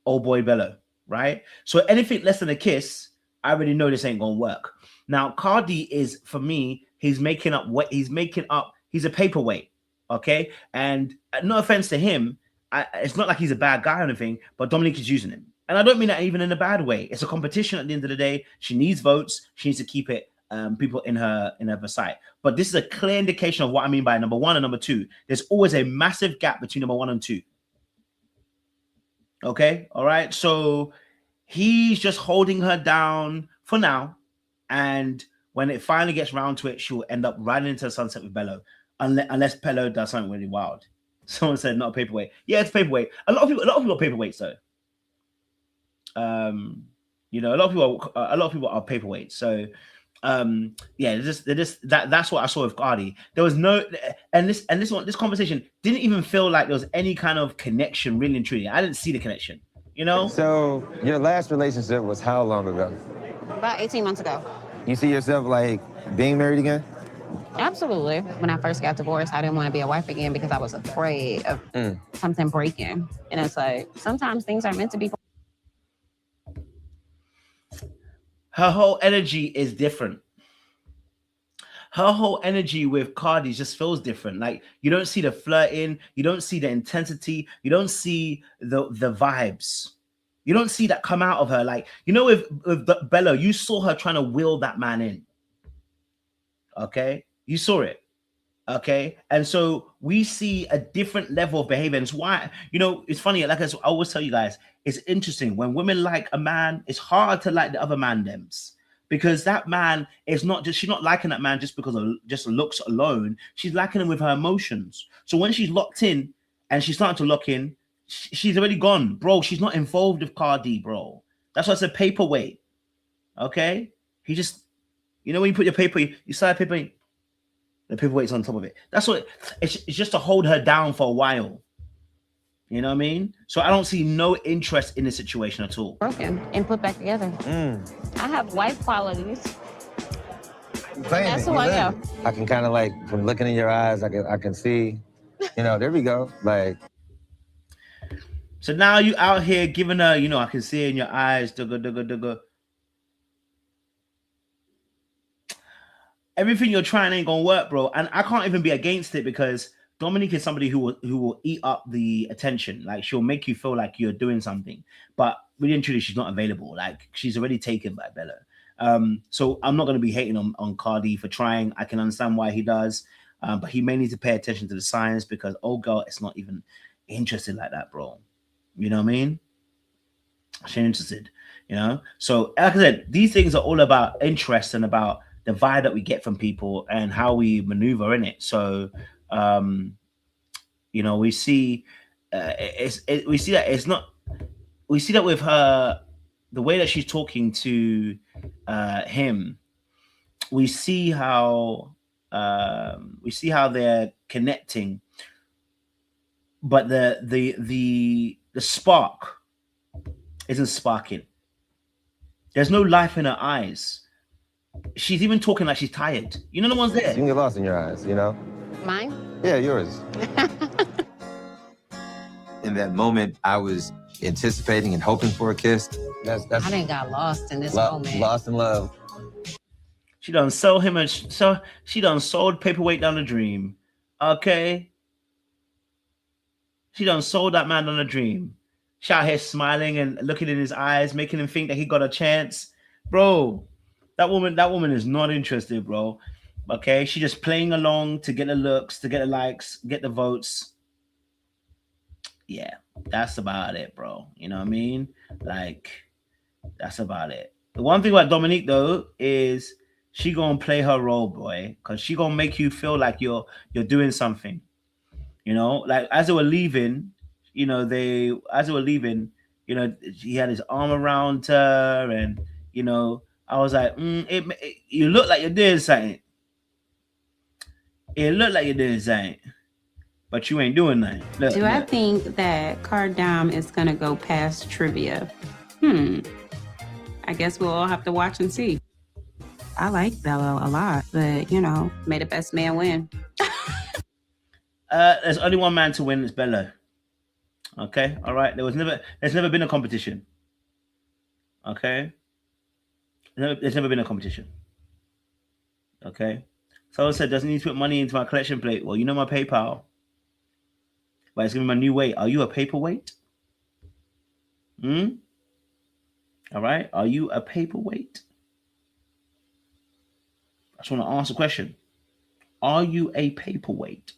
old boy Bello, right? So anything less than a kiss, I already know this ain't gonna work. Now, Cardi is, for me, he's making up. He's a paperweight, okay? And no offense to him, it's not like he's a bad guy or anything, but Dominique is using him. And I don't mean that even in a bad way. It's a competition at the end of the day. She needs votes. She needs to keep it people in her sight. But this is a clear indication of what I mean by number 1 and number 2. There's always a massive gap between number 1 and 2. Okay, all right. So he's just holding her down for now, and when it finally gets round to it, she'll end up riding into the sunset with Bello, unless Bello does something really wild. Someone said not a paperweight. Yeah, it's a paperweight. A lot of people are paperweights though. You know, a lot of people are paperweights. So yeah, that's what I saw with Cardi. There was no, and this conversation didn't even feel like there was any kind of connection, really and truly. I didn't see the connection, you know. So your last relationship was how long ago? About 18 months ago. You see yourself like being married again? Absolutely. When I first got divorced, I didn't want to be a wife again because I was afraid of something breaking. And it's like, sometimes things are meant to be. Her whole energy is different. Her whole energy with Cardi just feels different. Like, you don't see the flirting, you don't see the intensity, you don't see the vibes. You don't see that come out of her. Like, you know, with Bello, you saw her trying to will that man in. Okay? You saw it. Okay? And so we see a different level of behavior. And it's why, you know, it's funny. Like I always tell you guys, it's interesting. When women like a man, it's hard to like the other man thems. Because that man is not just, she's not liking that man just because of just looks alone. She's liking him with her emotions. So when she's locked in and she's starting to lock in, she's already gone. Bro, she's not involved with Cardi, bro. That's why it's a paperweight. Okay? He just, you know, when you put your paper, you slide paper, the paperweight's on top of it. That's what, it's just to hold her down for a while. You know what I mean? So I don't see no interest in the situation at all. Broken and put back together. I have wife qualities. That's who I am. I can kind of like, from looking in your eyes, I can see, you know, there we go. Like. So now you out here giving her, you know, I can see it in your eyes. Everything you're trying ain't gonna work, bro. And I can't even be against it because Dominique is somebody who will eat up the attention. Like, she'll make you feel like you're doing something, but really and truly, she's not available. Like, she's already taken by Bello. So I'm not going to be hating on Cardi for trying. I can understand why he does, but he may need to pay attention to the signs because, oh girl, it's not even interested like that, bro. You know what I mean? She's interested, you know? So like I said, these things are all about interest and about the vibe that we get from people and how we maneuver in it. So, you know, we see we see that with her, the way that she's talking to him. We see how they're connecting, but the spark isn't sparking. There's no life in her eyes. She's even talking like she's tired. You know, the one's there. You can get lost in your eyes, you know? Mine? Yeah, yours. In that moment, I was anticipating and hoping for a kiss. I done got lost in this moment. Lost in love. She done sold him, so she done sold paperweight down the dream. Okay? She done sold that man on a dream. She out here smiling and looking in his eyes, making him think that he got a chance. Bro, that woman is not interested, bro. Okay, she just playing along to get the looks, to get the likes, get the votes. Yeah, that's about it, bro. You know what I mean? Like, that's about it. The one thing about Dominique though is she gonna play her role, boy, because she gonna make you feel like you're doing something. You know, like as they were leaving, you know, he had his arm around her, and you know, I was like, you look like you're doing something. It looked like you're doing something, but you ain't doing nothing. Look, Do I think that Cardam is gonna go past trivia? I guess we'll all have to watch and see. I like Bello a lot, but you know, may the best man win. There's only one man to win. It's Bello. Okay, all right. There's never been a competition. Okay, there's never been a competition. Okay, someone said doesn't need to put money into my collection plate. Well, you know my PayPal, but it's gonna be my new weight. Are you a paperweight? All right. Are you a paperweight? I just want to ask a question. Are you a paperweight?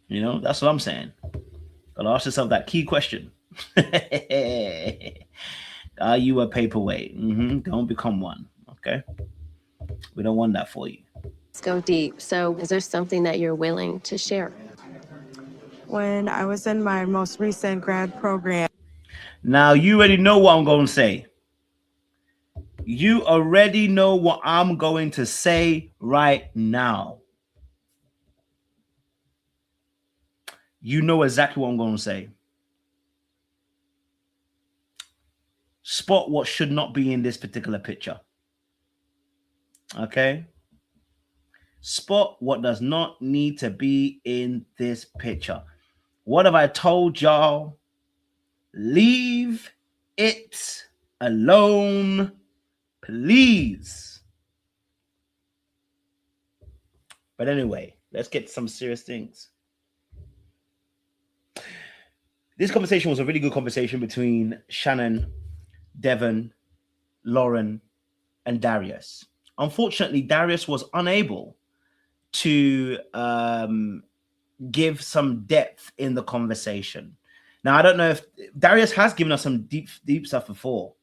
You know, that's what I'm saying. Gotta ask yourself that key question. Are you a paperweight? Don't become one. Okay. We don't want that for you. Let's go deep. So is there something that you're willing to share? When I was in my most recent grad program. Now, you already know what I'm going to say. You already know what I'm going to say right now. You know exactly what I'm going to say. Spot what should not be in this particular picture. Okay? Spot what does not need to be in this picture. What have I told y'all? Leave it alone, please. But anyway, let's get to some serious things. This conversation was a really good conversation between Shannon, Devon, Lauren, and Darius. Unfortunately, Darius was unable to give some depth in the conversation. Now, I don't know if Darius has given us some deep stuff before.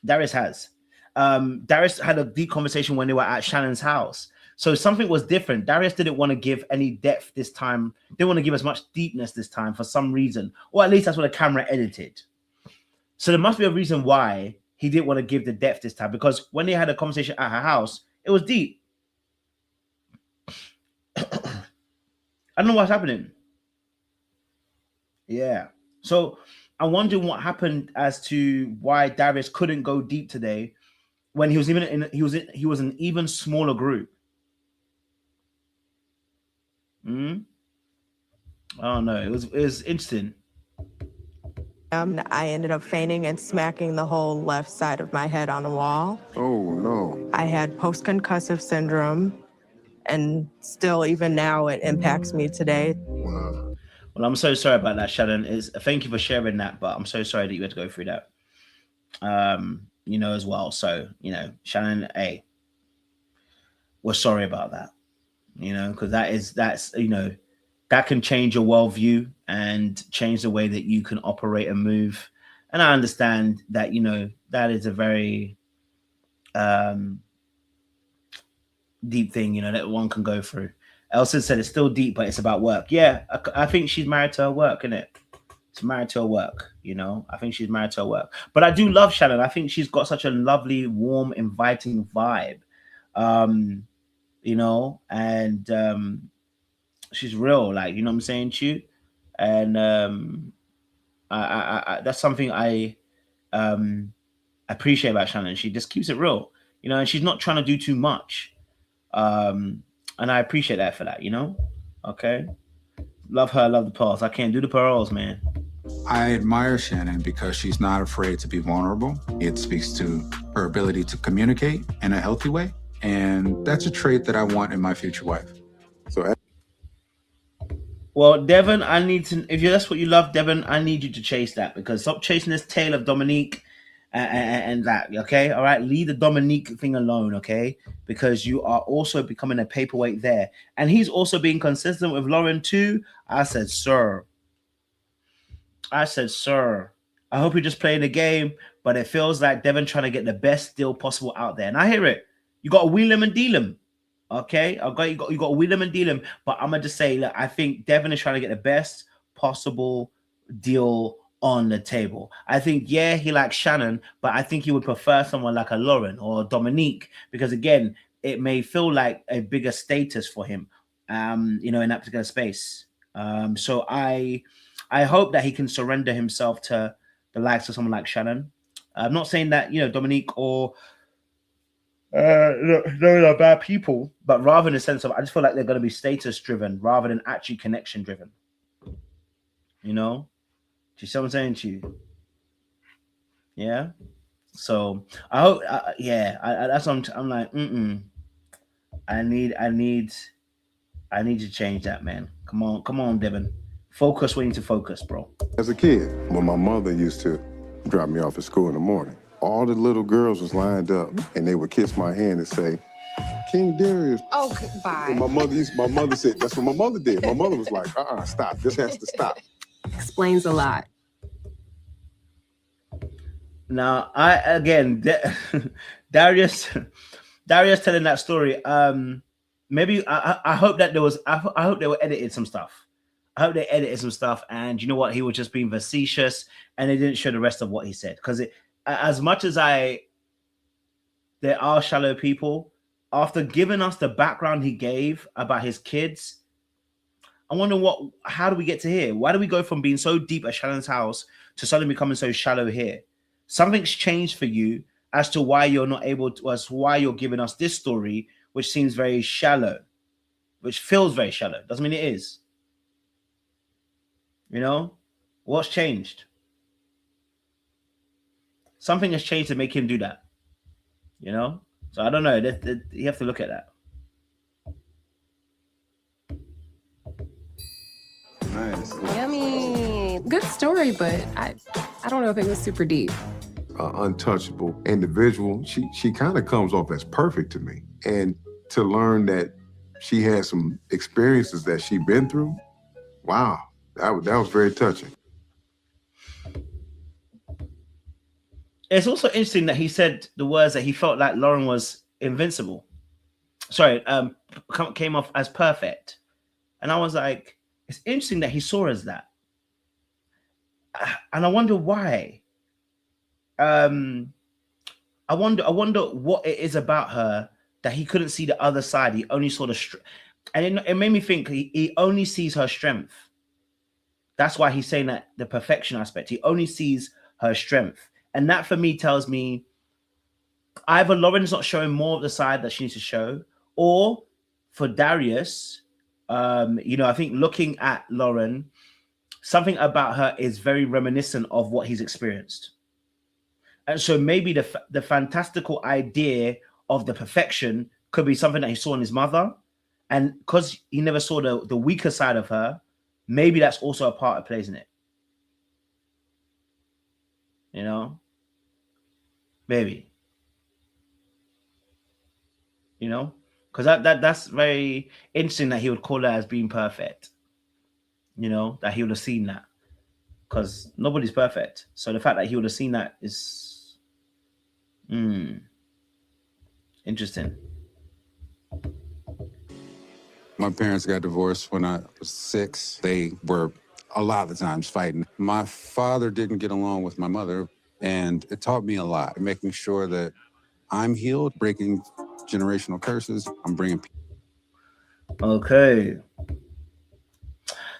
Darius has. Darius had a deep conversation when they were at Shannon's house. So something was different. Darius didn't want to give any depth this time. Didn't want to give as much deepness this time for some reason. Or at least that's what the camera edited. So there must be a reason why he didn't want to give the depth this time. Because when they had a conversation at her house, it was deep. I don't know what's happening. Yeah. So I'm wondering what happened as to why Darius couldn't go deep today when he was an even smaller group. I don't know. It was interesting. I ended up fainting and smacking the whole left side of my head on the wall. Oh, no. I had post-concussive syndrome, and still, even now, it impacts me today. Wow. Well, I'm so sorry about that, Shannon. Thank you for sharing that, but I'm so sorry that you had to go through that. You know, as well. So, you know, Shannon, hey, we're sorry about that. You know, because that's you know, that can change your worldview and change the way that you can operate and move. And I understand that, you know, that is a very deep thing, you know, that one can go through. Elsa said it's still deep, but it's about work. Yeah, I think she's married to her work, isn't it? She's married to her work, you know. I think she's married to her work. But I do love Shannon. I think she's got such a lovely, warm, inviting vibe. You know, and she's real, like, you know what I'm saying to you? And I that's something I appreciate about Shannon. She just keeps it real, you know, and she's not trying to do too much. And I appreciate that for that, you know? Okay. Love her, love the pearls. I can't do the pearls, man. I admire Shannon because she's not afraid to be vulnerable. It speaks to her ability to communicate in a healthy way. And that's a trait that I want in my future wife. So Well, Devon, I need to. If that's what you love, Devon, I need you to chase that, because stop chasing this tail of Dominique and that. Okay, all right. Leave the Dominique thing alone, okay? Because you are also becoming a paperweight there, and he's also being consistent with Lauren too. I said, sir. I said, sir. I hope you're just playing the game, but it feels like Devon trying to get the best deal possible out there, and I hear it. You got to wheel him and deal him. Okay, you got to wheel him and deal him. But I'm gonna just say, look, I think Devon is trying to get the best possible deal on the table. I think, yeah, he likes Shannon, but I think he would prefer someone like a Lauren or Dominique, because again, it may feel like a bigger status for him, you know, in that particular space. So I hope that he can surrender himself to the likes of someone like Shannon. I'm not saying that, you know, Dominique or they're bad people, but rather in the sense of, I just feel like they're going to be status driven rather than actually connection driven. You know, do you see what I'm saying to you? Yeah. So I hope, that's what I'm like, I need to change that, man. Come on, Devon. Focus where you need to focus, bro. As a kid, when my mother used to drop me off at school in the morning, all the little girls was lined up and they would kiss my hand and say, King Darius. Oh, bye. My mother said, that's what my mother did. My mother was like, stop. This has to stop. Explains a lot. Now, Darius telling that story. Maybe I hope that I hope they were edited some stuff. I hope they edited some stuff, and you know what? He was just being facetious, and they didn't show the rest of what he said. Because as much as there are shallow people, after giving us the background he gave about his kids, I wonder how do we get to here? Why do we go from being so deep at Shannon's house to suddenly becoming so shallow here? Something's changed for you as to why you're not able to, as why you're giving us this story, which seems very shallow, which feels very shallow. Doesn't mean it is. You know, what's changed? Something has changed to make him do that. You know, so I don't know. You have to look at that. Nice. Yummy. Good story, but I don't know if it was super deep. Untouchable individual. She kind of comes off as perfect to me. And to learn that she had some experiences that she'd been through, wow, that was very touching. It's also interesting that he said the words that he felt like Lauren was invincible. Sorry, came off as perfect. And I was like, it's interesting that he saw as that. And I wonder why. I wonder what it is about her that he couldn't see the other side. He only saw and it made me think he only sees her strength. That's why he's saying that the perfection aspect. He only sees her strength. And that for me tells me either Lauren's not showing more of the side that she needs to show, or for Darius, you know, I think looking at Lauren, something about her is very reminiscent of what he's experienced. And so maybe the fantastical idea of the perfection could be something that he saw in his mother. And because he never saw the weaker side of her, maybe that's also a part of plays in it. You know? Maybe. You know? Because that's very interesting that he would call her as being perfect. You know? That he would have seen that. Because nobody's perfect. So the fact that he would have seen that is interesting. My parents got divorced when I was 6. They were a lot of the times fighting. My father didn't get along with my mother, and it taught me a lot, making sure that I'm healed, breaking generational curses. I'm bringing. Okay.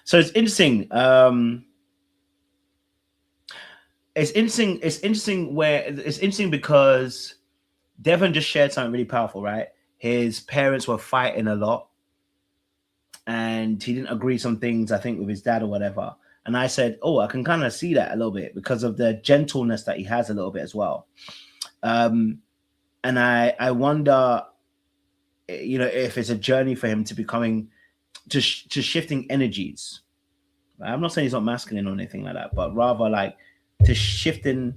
So it's interesting. It's interesting because Devon just shared something really powerful, right? His parents were fighting a lot, and he didn't agree some things, I think, with his dad or whatever. And I said, oh, I can kind of see that a little bit because of the gentleness that he has a little bit as well. And I wonder, you know, if it's a journey for him to becoming to shifting energies, I'm not saying he's not masculine or anything like that, but rather like to shifting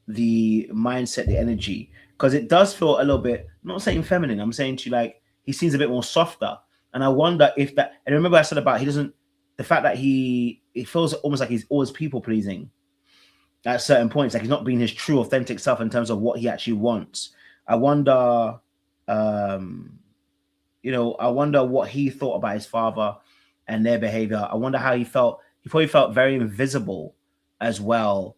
the mindset, the energy, because it does feel a little bit, I'm not saying feminine, I'm saying to like, he seems a bit more softer. And I wonder if that, and remember I said about the fact that it feels almost like he's always people pleasing at certain points, like he's not being his true authentic self in terms of what he actually wants. I wonder, I wonder what he thought about his father and their behavior. I wonder how he felt. He probably felt very invisible as well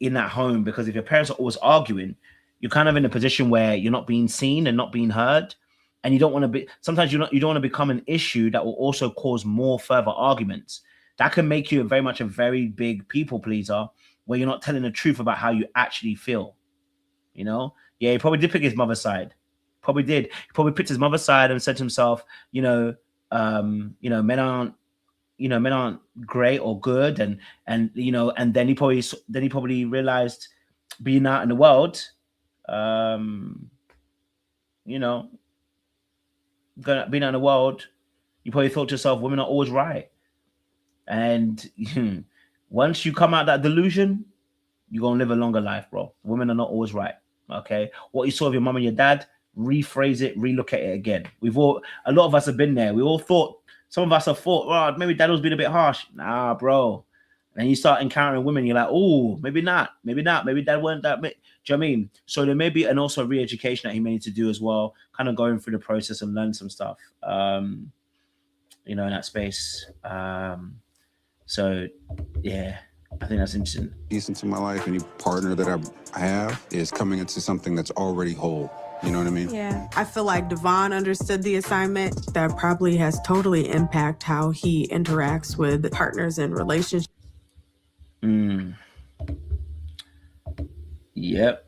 in that home, because if your parents are always arguing, you're kind of in a position where you're not being seen and not being heard, and you don't want to be. Sometimes you don't want to become an issue that will also cause more further arguments. That can make you very much a very big people pleaser, where you're not telling the truth about how you actually feel. Yeah, he probably did pick his mother's side. Probably did. He probably picked his mother's side and said to himself, men aren't great or good, and then he probably realized, being out in the world, being out in the world, you probably thought to yourself, women are always right. And once you come out that delusion, you're gonna live a longer life, bro. Women are not always right. Okay, what you saw of your mom and your dad, rephrase it, relook at it again. A lot of us have been there. We all thought, some of us have thought, well, maybe dad was being a bit harsh. Nah, bro. And you start encountering women, you're like, oh, maybe not. Maybe dad weren't that. Do you know what I mean? So there may be, and also re-education that he may need to do as well, kind of going through the process and learn some stuff, in that space. So, yeah, I think that's interesting. Piece into my life, any partner that I have is coming into something that's already whole. You know what I mean? Yeah. I feel like Devon understood the assignment. That probably has totally impacted how he interacts with partners and relationships. Yep.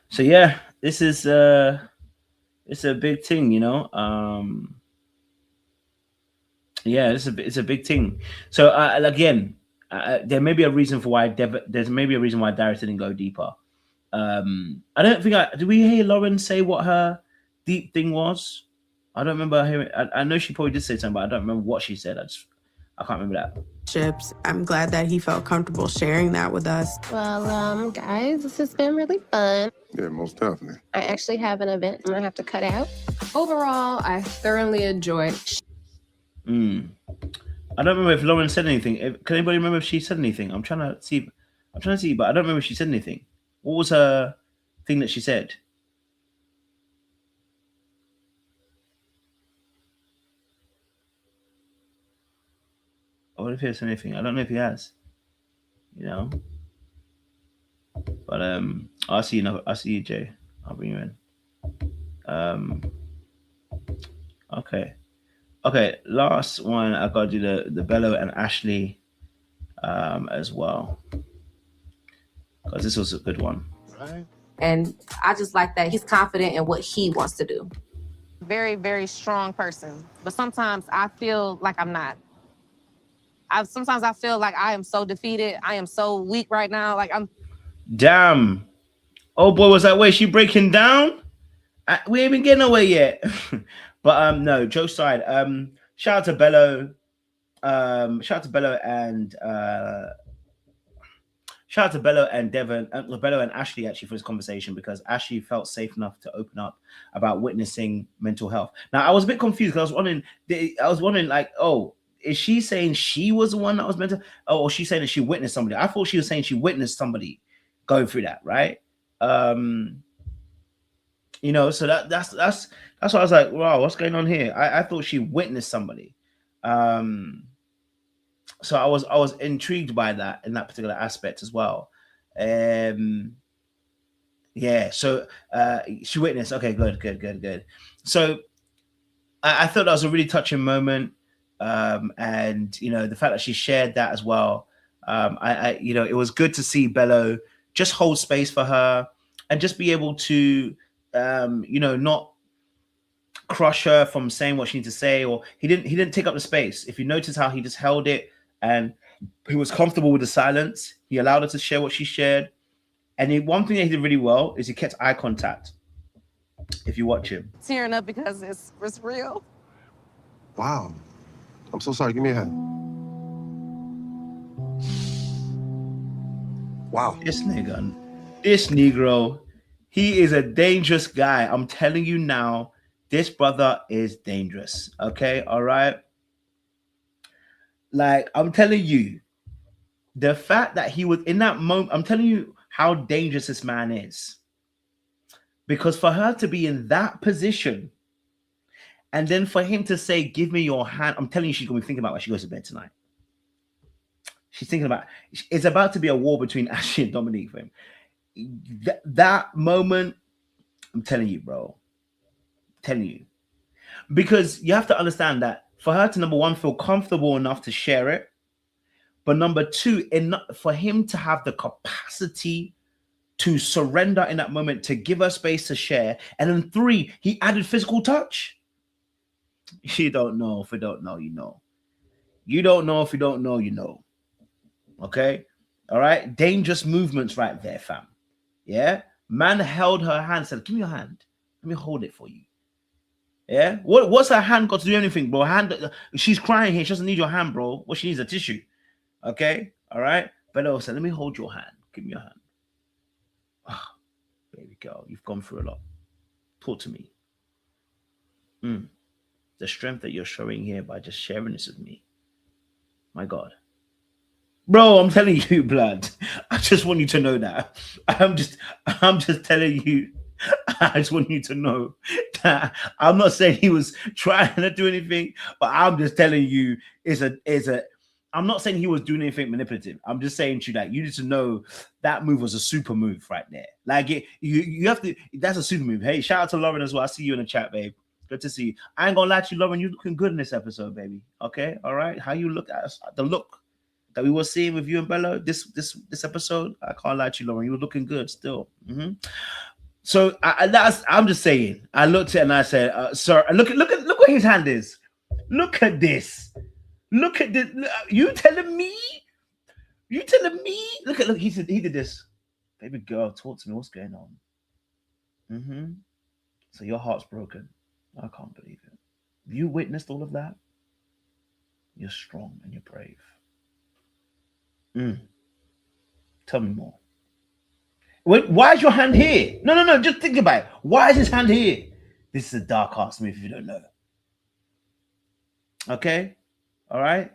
So yeah, this is it's a big thing, yeah, it's a big thing. So again, there may be a reason for why Darius didn't go deeper. I don't think did we hear Lauren say what her deep thing was? I don't remember hearing. I know she probably did say something, but I don't remember what she said. I can't remember that. I'm glad that he felt comfortable sharing that with us. Well, guys, this has been really fun. Yeah, most definitely. I actually have an event I'm gonna have to cut out. Overall, I thoroughly enjoyed. I don't remember if Lauren said anything. Can anybody remember if she said anything? I'm trying to see, but I don't remember if she said anything. What was her thing that she said? I wonder if he has anything. I don't know if he has. But I'll see you. I'll see you, Jay. I'll bring you in. Okay. Last one. I gotta do the Bello and Ashley as well, because this was a good one. Right. And I just like that he's confident in what he wants to do. Very, very strong person, but sometimes I feel like I'm not. Sometimes I feel like I am so defeated. I am so weak right now. Like I'm. Damn. Oh boy, was that way she breaking down? We ain't been getting away yet. But no, joke aside. Shout out to Bello. Shout out to Bello and Devon, Bello and Ashley actually for this conversation, because Ashley felt safe enough to open up about witnessing mental health. Now I was a bit confused because I was wondering like, oh, is she saying she was the one that was mental? Oh, or she's saying that she witnessed somebody? I thought she was saying she witnessed somebody going through that, right? So that's why I was like, wow, what's going on here? I thought she witnessed somebody. So I was intrigued by that in that particular aspect as well. Yeah, so she witnessed. Okay, good. So I thought that was a really touching moment. And the fact that she shared that as well. It was good to see Bello just hold space for her and just be able to not crush her from saying what she needs to say, or he didn't take up the space. If you notice how he just held it and he was comfortable with the silence, he allowed her to share what she shared. And one thing that he did really well is he kept eye contact. If you watch him, tearing up because it's real. Wow. I'm so sorry. Give me a hand. Wow. This nigga, this Negro, he is a dangerous guy. I'm telling you now, this brother is dangerous. Okay, all right? Like, I'm telling you, the fact that he was in that moment, I'm telling you how dangerous this man is. Because for her to be in that position, and then for him to say, give me your hand, I'm telling you, she's going to be thinking about when she goes to bed tonight. She's thinking about, it's about to be a war between Ashley and Dominique for him. That moment, I'm telling you, bro. I'm telling you. Because you have to understand that for her to, number one, feel comfortable enough to share it, but number two, for him to have the capacity to surrender in that moment, to give her space to share, and then three, he added physical touch. You don't know. If you don't know, you know. You don't know. If you don't know, you know. Okay? All right? Dangerous movements right there, fam. Yeah? Man held her hand, said, give me your hand. Let me hold it for you. Yeah? What's her hand got to do anything, bro? She's crying here. She doesn't need your hand, bro. What she needs is a tissue. Okay? All right? Bello said, let me hold your hand. Give me your hand. Oh, baby girl, you've gone through a lot. Talk to me. The strength that you're showing here by just sharing this with me. My God. Bro, I'm telling you, blood. I just want you to know that. I'm just telling you. I just want you to know that I'm not saying he was trying to do anything, but I'm just telling you I'm not saying he was doing anything manipulative. I'm just saying to you that you need to know that move was a super move right there. Like you have to, that's a super move. Hey, shout out to Lauren as well. I see you in the chat, babe. Good to see you. I ain't gonna lie to you, Lauren. You looking good in this episode, baby. Okay, all right. How you look at us, the look that we were seeing with you and Bello this episode. I can't lie to you, Lauren. You were looking good still. So I'm just saying. I looked at it and I said, "Sir, look what his hand is. Look at this. Look at this. You telling me? You telling me? Look. He did this. Baby girl, talk to me. What's going on? So your heart's broken. I can't believe it. You witnessed all of that. You're strong and you're brave. Tell me more. Wait, why is your hand here? No. Just think about it. Why is his hand here? This is a dark ass move if you don't know. Okay? All right?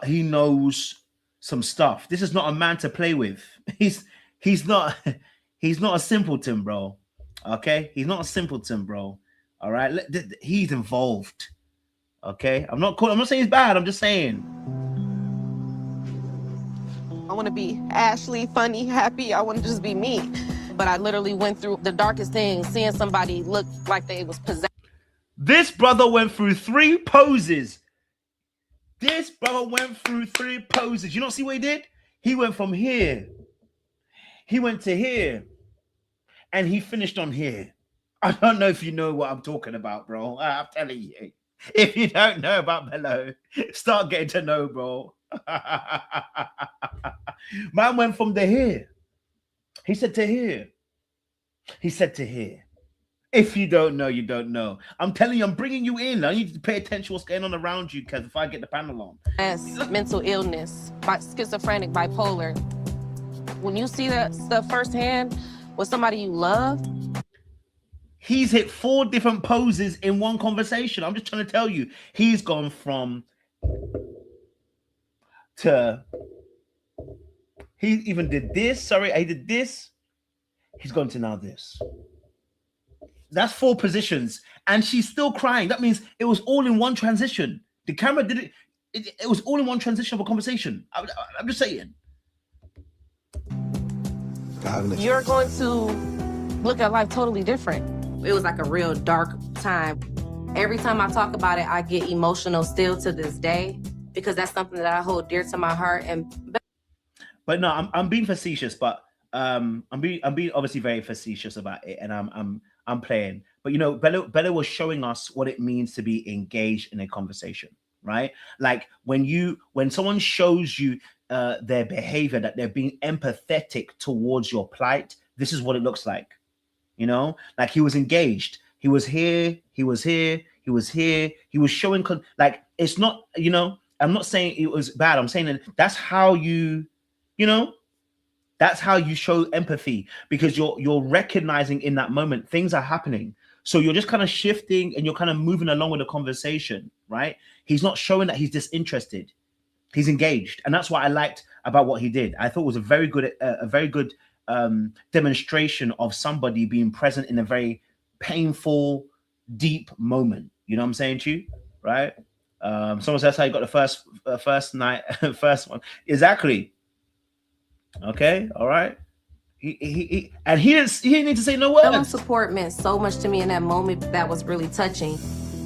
He knows some stuff. This is not a man to play with. He's not a simpleton, bro. Okay? He's not a simpleton, bro. All right? He's involved. Okay? I'm not saying he's bad. I'm just saying. I want to be Ashley, funny, happy. I want to just be me. But I literally went through the darkest thing, seeing somebody look like they was possessed. This brother went through 3 poses. This brother went through 3 poses. You don't see what he did? He went from here. He went to here. And he finished on here. I don't know if you know what I'm talking about, bro. I'm telling you. If you don't know about Bello, start getting to know, bro. Man went from the here. He said to here. He said to here. If you don't know, you don't know. I'm telling you, I'm bringing you in. I need you to pay attention to what's going on around you, because if I get the panel on. As mental illness, schizophrenic, bipolar. When you see that stuff firsthand with somebody you love. He's hit 4 different poses in one conversation. I'm just trying to tell you. He's gone from to, he even did this. Sorry, he did this. He's gone to now this. That's 4 positions. And she's still crying. That means it was all in one transition. The camera did it. It was all in one transition of a conversation. I'm just saying. You're going to look at life totally different. It was like a real dark time. Every time I talk about it, I get emotional still to this day, because that's something that I hold dear to my heart. But no, I'm being facetious, but I'm being obviously very facetious about it, and I'm playing. But you know, Bello was showing us what it means to be engaged in a conversation, right? Like when someone shows you their behavior, that they're being empathetic towards your plight, this is what it looks like. You know, like he was engaged. He was here. He was here. He was here. He was showing like it's not, you know, I'm not saying it was bad. I'm saying that that's how you know, that's how you show empathy, because you're recognizing in that moment things are happening. So you're just kind of shifting and you're kind of moving along with the conversation, right? He's not showing that he's disinterested. He's engaged, and that's what I liked about what he did. I thought it was a very good demonstration of somebody being present in a very painful, deep moment. You know what I'm saying to you, right? Someone says how you got the first night, first one. Exactly. Okay, all right. He didn't need to say no words. Feeling support meant so much to me in that moment. That was really touching.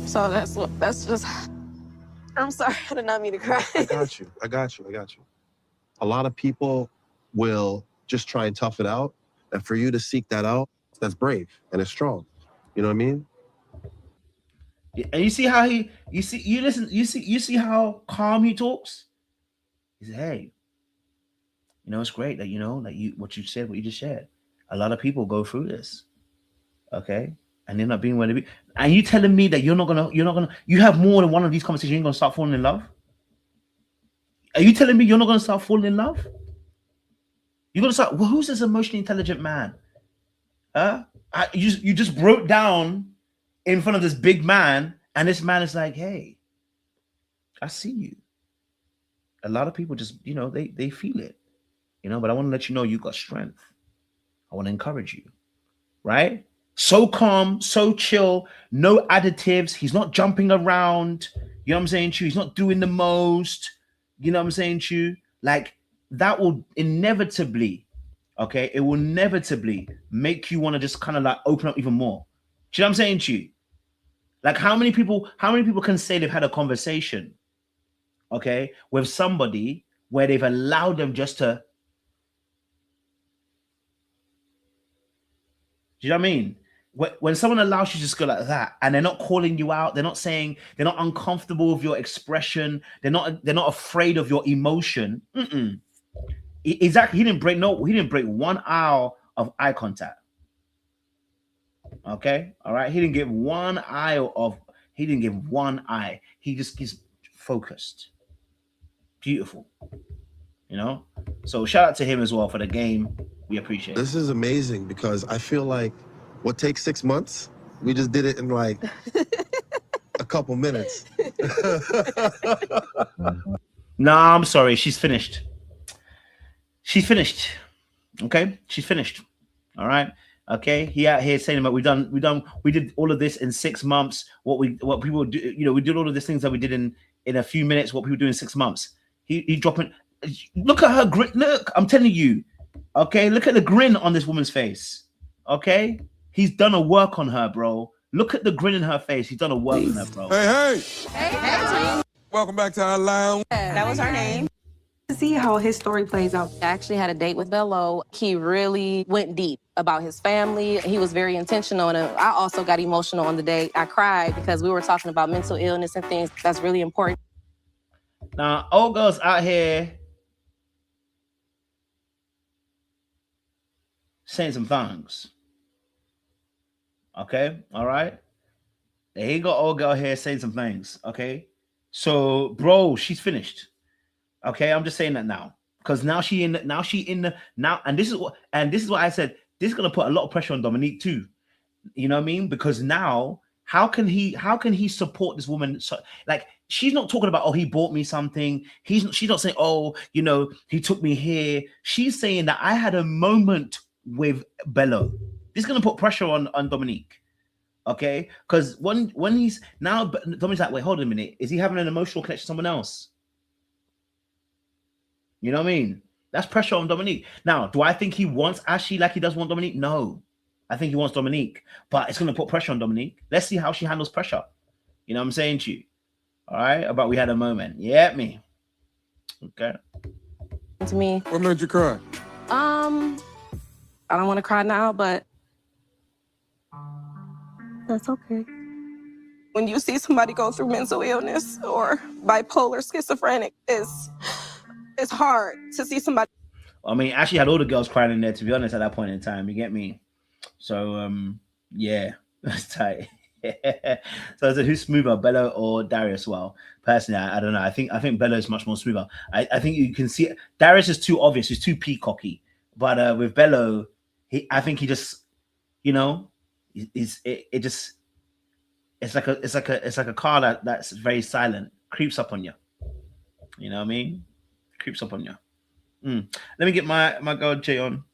So that's just. I'm sorry, I did not mean to cry. I got you. A lot of people will just try and tough it out. And for you to seek that out, that's brave and it's strong. You know what I mean? And you see how you see how calm he talks? He said, hey, you know, it's great that, you know, like what you just shared. A lot of people go through this. Okay. And they're not being where they be. And you telling me that you have more than one of these conversations, you're gonna start falling in love? Are you telling me you're not gonna start falling in love? You're gonna start, well, who's this emotionally intelligent man? You just broke down in front of this big man, and this man is like, hey, I see you. A lot of people just, you know, they feel it, you know, but I want to let you know you got strength. I want to encourage you, right? So calm, so chill, no additives. He's not jumping around. You know what I'm saying to you? He's not doing the most. You know what I'm saying to you? Like, that will inevitably, okay, it will inevitably make you want to just kind of like open up even more. Do you know what I'm saying to you? Like, how many people can say they've had a conversation, okay, with somebody where they've allowed them just to, do you know what I mean? When someone allows you to just go like that, and they're not calling you out, they're not saying, they're not uncomfortable with your expression, they're not afraid of your emotion. Exactly. He didn't break 1 hour of eye contact. Okay, all right. He didn't give one eye. He just gets focused. Beautiful. You know. So shout out to him as well for the game. We appreciate it. This is amazing because I feel like what takes 6 months, we just did it in like a couple minutes. Nah, I'm sorry. She's finished. She's finished. Okay, she's finished. All right. Okay, he out here saying about we did all of this in 6 months. What people do, you know, we did all of these things that we did in a few minutes. What people do in 6 months. He dropping. Look at her grin. Look, I'm telling you. Okay, look at the grin on this woman's face. Okay, he's done a work on her, bro. Look at the grin in her face. He's done a work on her, bro. Hey. Welcome back to our lounge. That was our name. To see how his story plays out. I actually had a date with Bello. He really went deep about his family. He was very intentional, and I also got emotional on the date. I cried because we were talking about mental illness and things. That's really important. Now, old girls out here saying some things. Okay, all right. They got old girl here saying some things. Okay, so bro, she's finished. Okay, I'm just saying that now because and this is what I said. This is gonna put a lot of pressure on Dominique too. You know what I mean? Because now, how can he support this woman? So, like, she's not talking about, oh, he bought me something. She's not saying, oh, you know, he took me here. She's saying that I had a moment with Bello. This is gonna put pressure on Dominique. Okay, because when he's now, Dominique's like, wait, hold on a minute. Is he having an emotional connection to someone else? You know what I mean? That's pressure on Dominique. Now, do I think he wants Ashley like he does want Dominique? No. I think he wants Dominique, but it's going to put pressure on Dominique. Let's see how she handles pressure. You know what I'm saying to you? All right? About we had a moment. Yeah, me. Okay. To me. What made you cry? I don't want to cry now, but that's okay. When you see somebody go through mental illness or bipolar, schizophrenic, it's hard to see somebody. I mean, Ashley had all the girls crying in there, to be honest, at that point in time. You get me? So, yeah, that's tight. So I said, who's smoother, Bello or Darius? Well, personally, I don't know. I think Bello is much more smoother. I think you can see Darius is too obvious. He's too peacocky. But with Bello, I think he just, you know, it's like a car that's very silent, creeps up on you. You know what I mean? Creeps up on you. Let me get my girl Jay on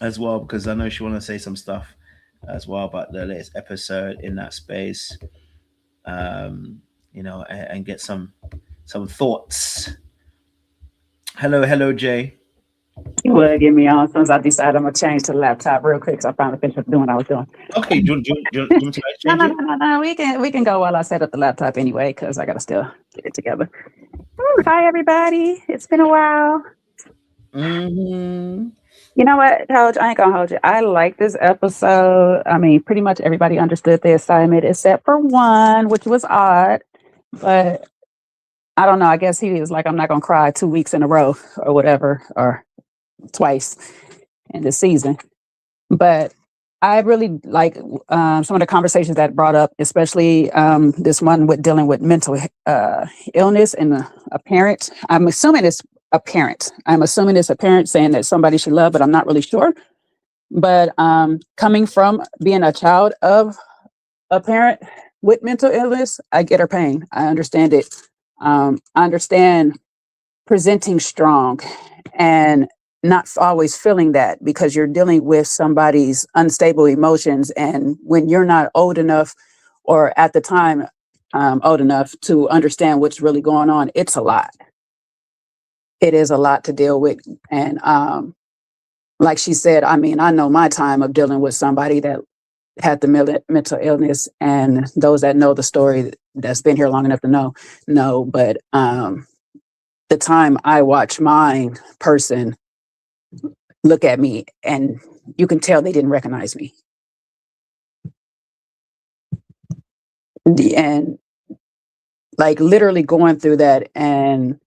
as well, because I know she want to say some stuff as well about the latest episode in that space. You know, and get some thoughts. Hello, Jay. You would get me on as soon as I decide I'm gonna change to the laptop real quick, so I finally finished doing what I was doing. Okay, do you want to change it? No. We can go while I set up the laptop anyway, because I gotta still get it together. Hi everybody, it's been a while. You know what, Coach? I ain't gonna hold you. I like this episode. I mean, pretty much everybody understood the assignment except for one, which was odd. But I don't know. I guess he was like, I'm not gonna cry 2 weeks in a row or whatever, or twice in the season. But I really like some of the conversations that brought up, especially this one with dealing with mental illness and a parent. I'm assuming it's a parent saying that somebody should love, but I'm not really sure. But coming from being a child of a parent with mental illness, I get her pain. I understand it. I understand presenting strong and not always feeling that, because you're dealing with somebody's unstable emotions. And when you're not old enough, or at the time old enough to understand what's really going on, it's a lot. It is a lot to deal with. And like she said, I mean, I know my time of dealing with somebody that had the mental illness, and those that know the story that's been here long enough to know. But the time I watch my person look at me, and you can tell they didn't recognize me. And like literally going through that and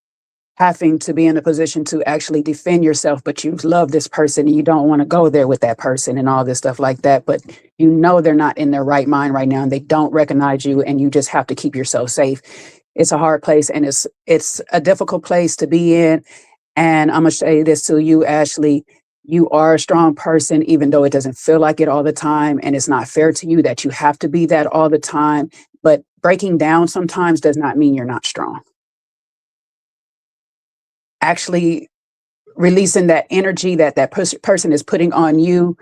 having to be in a position to actually defend yourself, but you love this person and you don't want to go there with that person and all this stuff like that. But you know they're not in their right mind right now and they don't recognize you, and you just have to keep yourself safe. It's a hard place, and it's a difficult place to be in. And I'm going to say this to you, Ashley. You are a strong person, even though it doesn't feel like it all the time. And it's not fair to you that you have to be that all the time. But breaking down sometimes does not mean you're not strong. Actually releasing that energy that person is putting on you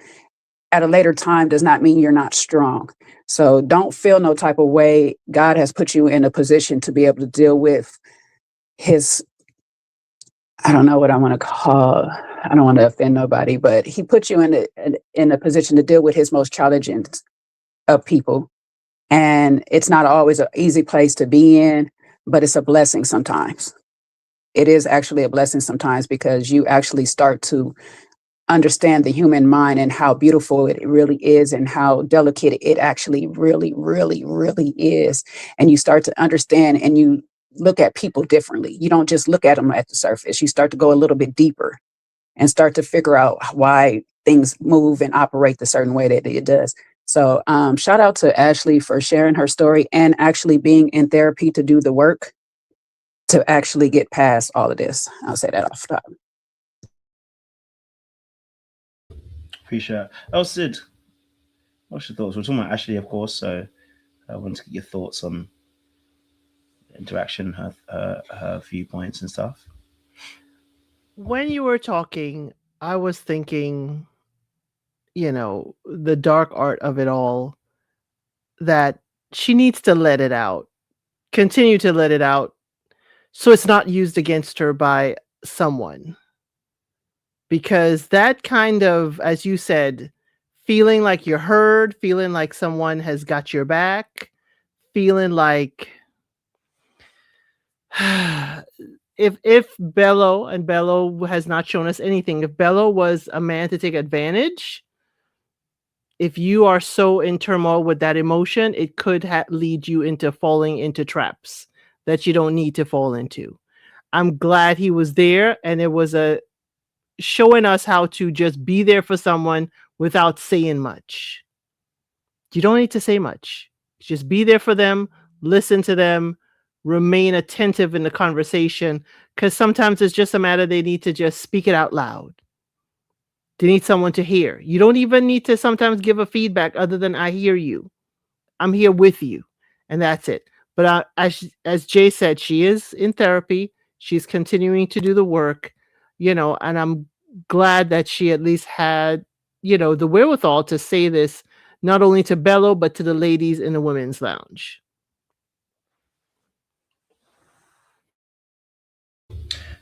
at a later time does not mean you're not strong. So don't feel no type of way. God has put you in a position to be able to deal with his, I don't know what I want to call, I don't want to offend nobody, but he put you in a position to deal with his most challenging of people. And it's not always an easy place to be in, but it's a blessing sometimes. It is actually a blessing sometimes, because you actually start to understand the human mind and how beautiful it really is and how delicate it actually really, really, really is. And you start to understand, and you look at people differently. You don't just look at them at the surface. You start to go a little bit deeper and start to figure out why things move and operate the certain way that it does. So shout out to Ashley for sharing her story and actually being in therapy to do the work to actually get past all of this. I'll say that off the top. Appreciate it. Oh, Sid, what's your thoughts? We're talking about Ashley, of course, so I want to get your thoughts on interaction, her viewpoints and stuff. When you were talking, I was thinking, you know, the dark art of it all, that she needs to let it out, continue to let it out, so it's not used against her by someone. Because that kind of, as you said, feeling like you're heard, feeling like someone has got your back, feeling like if Bello, and Bello has not shown us anything, if Bello was a man to take advantage, if you are so in turmoil with that emotion, it could lead you into falling into traps that you don't need to fall into. I'm glad he was there, and it was showing us how to just be there for someone without saying much. You don't need to say much. Just be there for them, listen to them, remain attentive in the conversation, because sometimes it's just a matter they need to just speak it out loud. They need someone to hear. You don't even need to sometimes give a feedback other than I hear you. I'm here with you. And that's it. But as Jay said, she is in therapy. She's continuing to do the work, and I'm glad that she at least had, the wherewithal to say this, not only to Bello, but to the ladies in the women's lounge.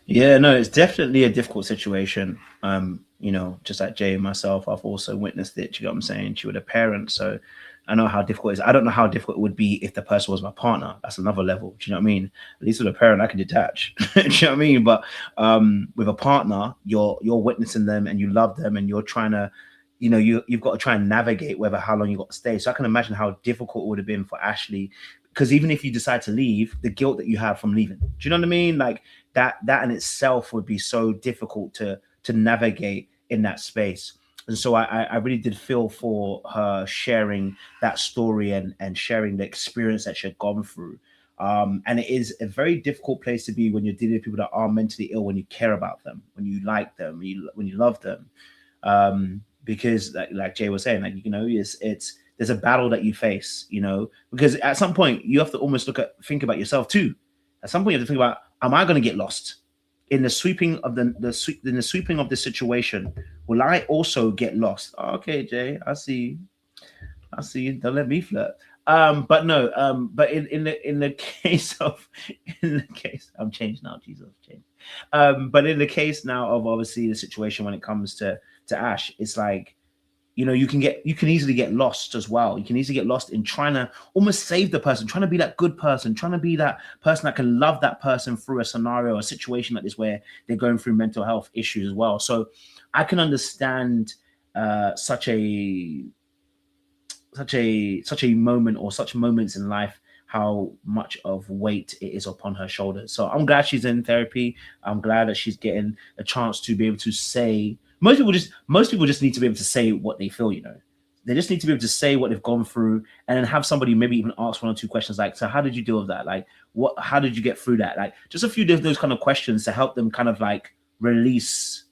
Yeah, no, it's definitely a difficult situation. Just like Jay and myself, I've also witnessed it. You know what I'm saying? She was a parent, so I know how difficult it is. I don't know how difficult it would be if the person was my partner. That's another level. Do you know what I mean? At least with a parent, I can detach. Do you know what I mean? But with a partner, you're witnessing them and you love them and you're trying to, you've got to try and navigate how long you got to stay. So I can imagine how difficult it would have been for Ashley, because even if you decide to leave, the guilt that you have from leaving. Do you know what I mean? Like that in itself would be so difficult to navigate in that space. And so I really did feel for her sharing that story and sharing the experience that she had gone through. And it is a very difficult place to be when you're dealing with people that are mentally ill, when you care about them, when you like them, when you love them. Because like Jay was saying, it's there's a battle that you face, because at some point you have to almost think about yourself too. At some point you have to think about, am I going to get lost in the sweeping of the situation? Will I also get lost? Oh, okay, Jay, I see you. Don't let me flirt. But no, but in the case, I'm changed now. Jesus, changed. But in the case now of obviously the situation when it comes to Ash, it's like, you can easily get lost as well. You can easily get lost in trying to almost save the person, trying to be that good person, trying to be that person that can love that person through a scenario, a situation like this where they're going through mental health issues as well. So I can understand such a moment, or such moments in life, how much of weight it is upon her shoulders. So I'm glad she's in therapy. I'm glad that she's getting a chance to be able to say. Most people just need to be able to say what they feel. They just need to be able to say what they've gone through, and then have somebody maybe even ask one or two questions like, so how did you deal with that? Like, how did you get through that? Like, just a few of those kind of questions to help them kind of like release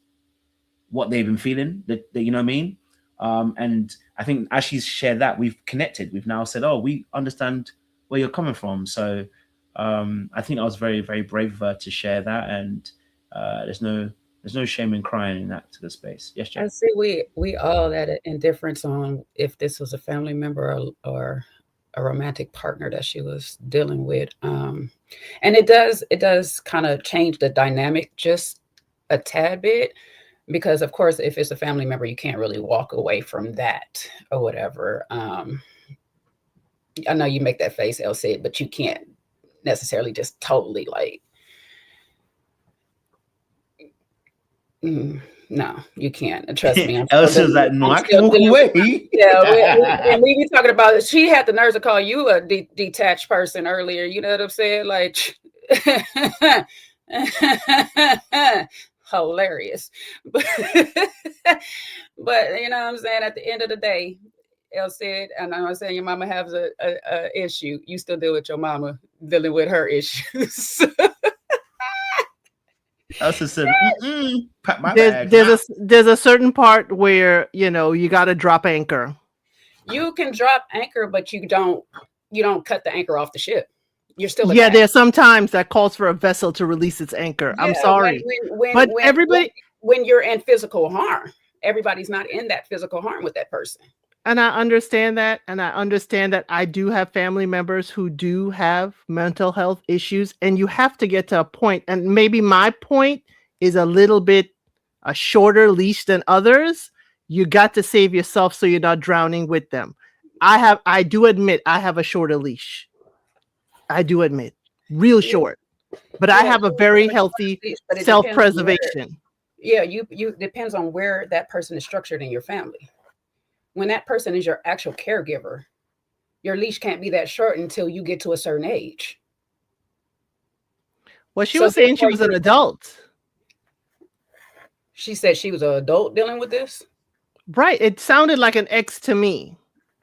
what they've been feeling. That you know what I mean? And I think as she's shared that, we've connected. We've now said, oh, we understand where you're coming from. So I think I was very, very brave of her to share that. And there's no shame in crying in that to the space. Yes, Jay. I see we all had an indifference on if this was a family member or a romantic partner that she was dealing with. And it does kind of change the dynamic just a tad bit, because of course, if it's a family member, you can't really walk away from that or whatever. I know you make that face, Elsie, but you can't necessarily just totally like, no, you can't. Trust me. Elsie's like, no, I can walk away. Yeah, and we be talking about it. She had the nerve to call you a detached person earlier. You know what I'm saying? Like, hilarious. But you know what I'm saying? At the end of the day, Elle said, and I'm saying your mama has a issue. You still deal with your mama dealing with her issues. Elsa said, pack my bag. There's a certain part where you got to drop anchor. You can drop anchor, but you don't cut the anchor off the ship. You're still there's sometimes that calls for a vessel to release its anchor. Yeah, I'm sorry, but when you're in physical harm, everybody's not in that physical harm with that person. And I understand that. And I understand that I do have family members who do have mental health issues. And you have to get to a point. And maybe my point is a little bit a shorter leash than others. You got to save yourself so you're not drowning with them. I do admit I have a shorter leash. I do admit, real short. But I have a very healthy self-preservation. You depends on where that person is structured in your family. When that person is your actual caregiver, your leash can't be that short until you get to a certain age. Well, she was saying she was an adult. She said she was an adult dealing with this? Right. It sounded like an ex to me.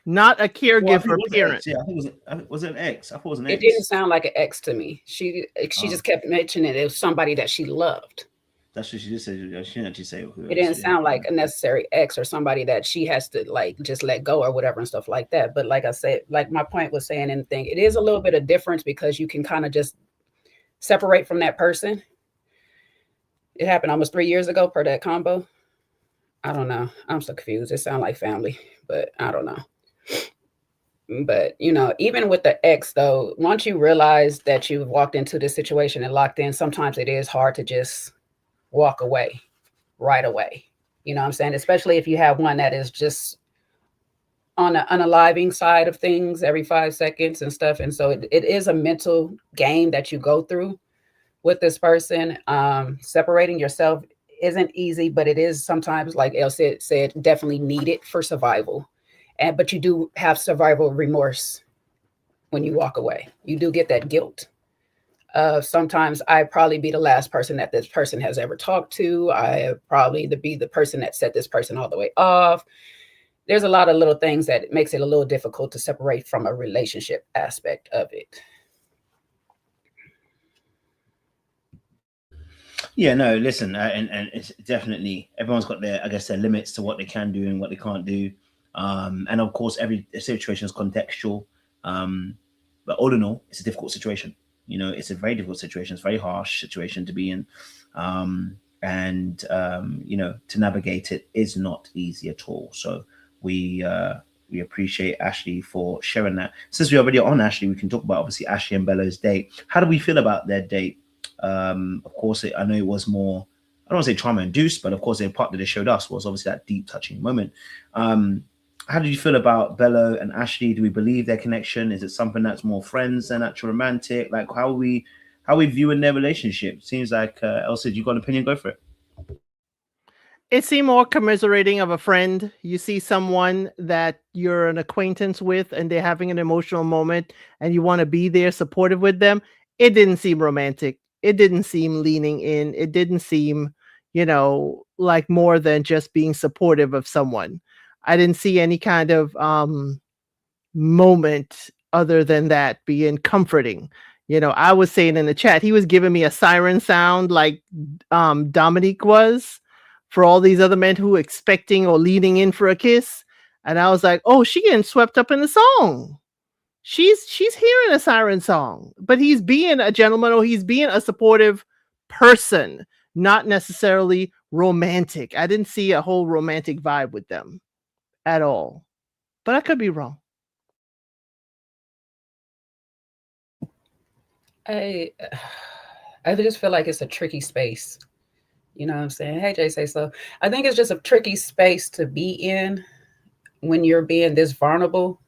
not a Well, I think caregiver it was an parent. ex. Yeah, I think it was an ex. I thought it was an It ex. didn't sound like an ex to me. She Oh. just kept mentioning it was somebody that she loved. That's what she just said. She didn't actually say who It else. didn't Yeah. sound like a necessary ex or somebody that she has to like just let go or whatever and stuff like that. But like I said, like my point was saying anything, it is a little bit of difference because you can kind of just separate from that person. It happened almost 3 years ago per that combo. I don't know. I'm so confused. It sounds like family, but I don't know. But, you know, even with the ex, though, once you realize that you've walked into this situation and locked in, sometimes it is hard to just walk away right away. You know what I'm saying? Especially if you have one that is just on the unaliving side of things every 5 seconds and stuff. And so it is a mental game that you go through with this person. Separating yourself isn't easy, but it is sometimes, like El said, definitely needed for survival. But you do have survival remorse when you walk away. You do get that guilt. Sometimes I'd probably be the last person that this person has ever talked to. I probably be the person that set this person all the way off. There's a lot of little things that makes it a little difficult to separate from a relationship aspect of it. Yeah, no, listen, and it's definitely everyone's got their, I guess, their limits to what they can do and what they can't do. And of course, every situation is contextual. But all in all, it's a difficult situation. You know, it's a very difficult situation. It's a very harsh situation to be in. You know, to navigate it is not easy at all. So we appreciate Ashley for sharing that. Since we're already on Ashley, we can talk about obviously Ashley and Bella's date. How do we feel about their date? Of course, I know it was more, I don't want to say trauma induced, but of course, the part that they showed us was obviously that deep touching moment. How did you feel about Bella and Ashley? Do we believe their connection? Is it something that's more friends than actual romantic? Like how are we viewing their relationship? Seems like Elsa, you got an opinion? Go for it. It seemed more commiserating of a friend. You see someone that you're an acquaintance with and they're having an emotional moment and you want to be there supportive with them. It didn't seem romantic. It didn't seem leaning in. It didn't seem, you know, like more than just being supportive of someone. I didn't see any kind of moment other than that being comforting. You know, I was saying in the chat, he was giving me a siren sound like Dominique was for all these other men who were expecting or leaning in for a kiss. And I was like, oh, she getting swept up in the song. She's hearing a siren song, but he's being a gentleman or he's being a supportive person, not necessarily romantic. I didn't see a whole romantic vibe with them at all, but I could be wrong. I just feel like it's a tricky space. You know what I'm saying? Hey, Jay, say so. I think it's just a tricky space to be in when you're being this vulnerable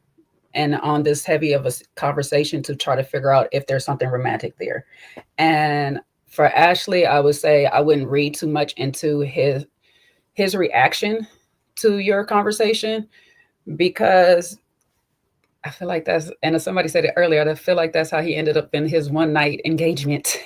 and on this heavy of a conversation to try to figure out if there's something romantic there. And for Ashley, I would say I wouldn't read too much into his reaction to your conversation, because I feel like that's, and as somebody said it earlier, I feel like that's how he ended up in his one night entanglement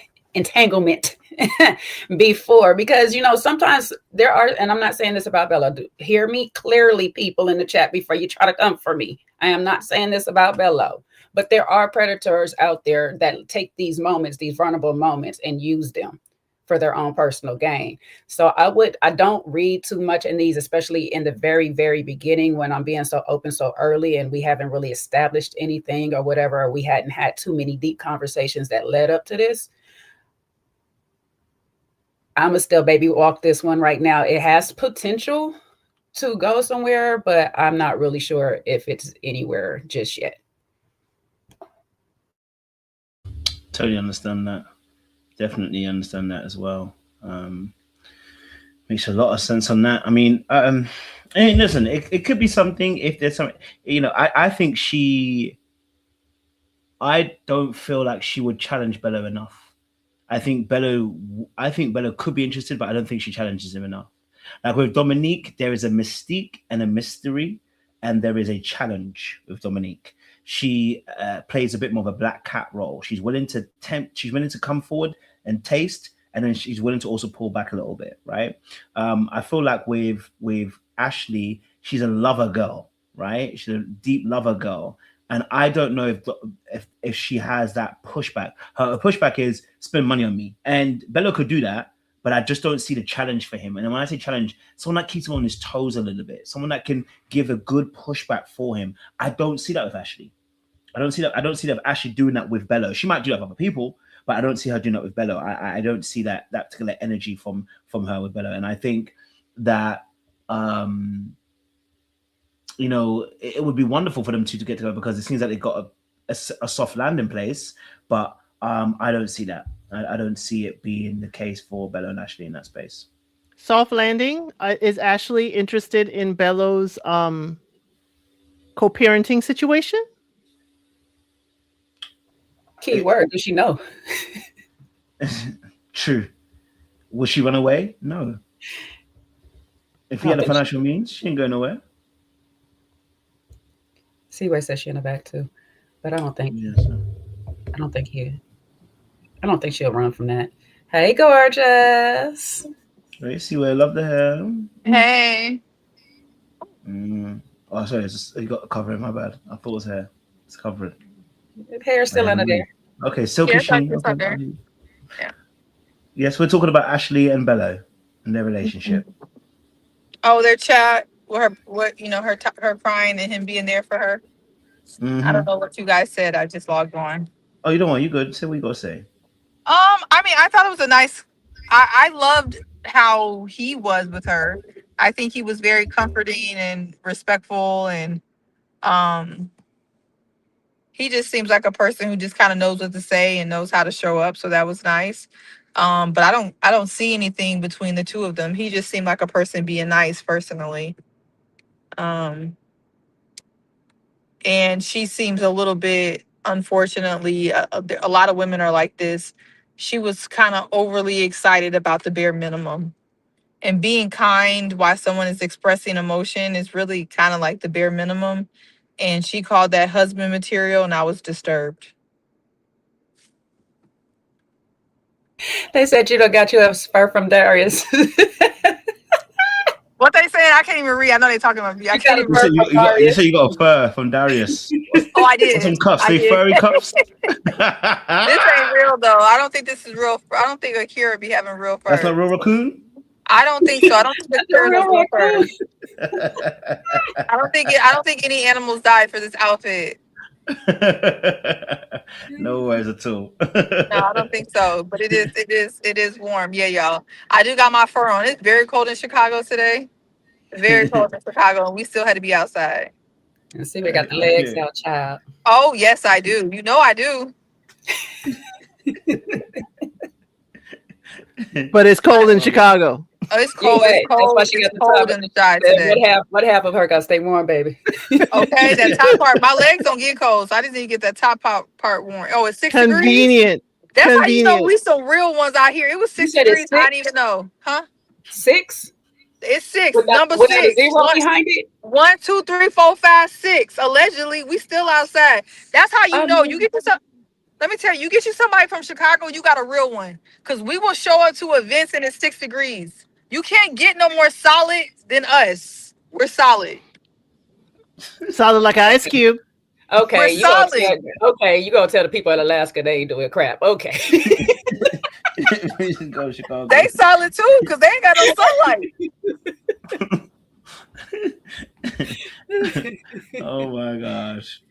before. Because, you know, sometimes there are, and I'm not saying this about Bella, hear me clearly, people in the chat, before you try to come for me. I am not saying this about Bella, but there are predators out there that take these moments, these vulnerable moments, and use them for their own personal gain. So I don't read too much in these, especially in the very, very beginning when I'm being so open so early and we haven't really established anything or whatever, or we hadn't had too many deep conversations that led up to this. I'ma still baby walk this one right now. It has potential to go somewhere, but I'm not really sure if it's anywhere just yet. Totally understand that. Definitely understand that as well. Makes a lot of sense on that. I mean, listen, it could be something if there's something, you know, I don't feel like she would challenge Bella enough. I think Bella could be interested, but I don't think she challenges him enough. Like with Dominique, there is a mystique and a mystery, and there is a challenge with Dominique. She plays a bit more of a black cat role. She's willing to tempt, she's willing to come forward and taste, and then she's willing to also pull back a little bit, right? I feel like with Ashley, she's a lover girl, right? She's a deep lover girl. And I don't know if she has that pushback. Her pushback is spend money on me. And Bello could do that, but I just don't see the challenge for him. And when I say challenge, someone that keeps him on his toes a little bit, someone that can give a good pushback for him. I don't see that with Ashley. I don't see that Ashley doing that with Bello. She might do that with other people, but I don't see her doing that with Bello. I don't see that particular energy from her with Bello. And I think that you know, it would be wonderful for them to get together because it seems like they've got a soft landing place. But I don't see that. I don't see it being the case for Bello and Ashley in that space. Soft landing. Is Ashley interested in Bello's co-parenting situation? Key word. Does she know? True. Will she run away? No. If he had the financial means, she ain't going nowhere. Seaway says she in the back too, but I don't think. Yes, I don't think she'll run from that. Hey, gorgeous. Hey, Seaway, love the hair. Hey. Oh, sorry, you got a cover in. My bad. I thought it was hair. It's covered. The hair's still under there. Okay, Silky Sheen. Okay. Yeah. Yes, we're talking about Ashley and Bello and their relationship. Oh, their chat. Her crying and him being there for her. I don't know what you guys said. I just logged on. Oh, you don't want you good. Say what you gotta say. I mean, I thought it was a nice. I loved how he was with her. I think he was very comforting and respectful, and he just seems like a person who just kind of knows what to say and knows how to show up. So that was nice. But I don't see anything between the two of them. He just seemed like a person being nice personally. And she seems a little bit, unfortunately, a lot of women are like this. She was kind of overly excited about the bare minimum. And being kind while someone is expressing emotion is really kind of like the bare minimum. And she called that husband material, and I was disturbed. They said you don't got you a spur from Darius. What they saying? I can't even read. I know they talking about me. I can't even You said you got a fur from Darius. Oh, I did. Some cuffs. I They did. furry cuffs. This ain't real though. I don't think this is real. I don't think Akira be having real fur. That's not real raccoon. I don't think so. I don't think Akira has real fur. I don't think any animals died for this outfit. No worries at all. No, I don't think so. But it is warm. Yeah, y'all. I do got my fur on. It's very cold in Chicago today. Very cold in Chicago, and we still had to be outside. And see, we got the legs out, child. Oh, yes, I do. You know I do. But it's cold in Chicago. Oh, it's cold. It's cold. That's why she got the cold in the side today. What half of her got to stay warm, baby? Okay, that top part. My legs don't get cold, so I just need to get that top part warm. Oh, it's 6 degrees. Convenient. That's how you know we some real ones out here. It was 6 degrees. I didn't even know. Huh? 6? It's 6. With Number with 6. a zero behind it? 1, 2, 3, 4, 5, 6. Allegedly, we still outside. That's how you know. You get to some. Let me tell you, you get you somebody from Chicago, you got a real one. Because we will show up to events and it's 6 degrees. You can't get no more solid than us. We're solid. Solid like an ice cube. Okay, We're you solid. gonna tell the people in Alaska they ain't doing crap. Okay. Go Chicago. They solid too, because they ain't got no sunlight. Oh my gosh.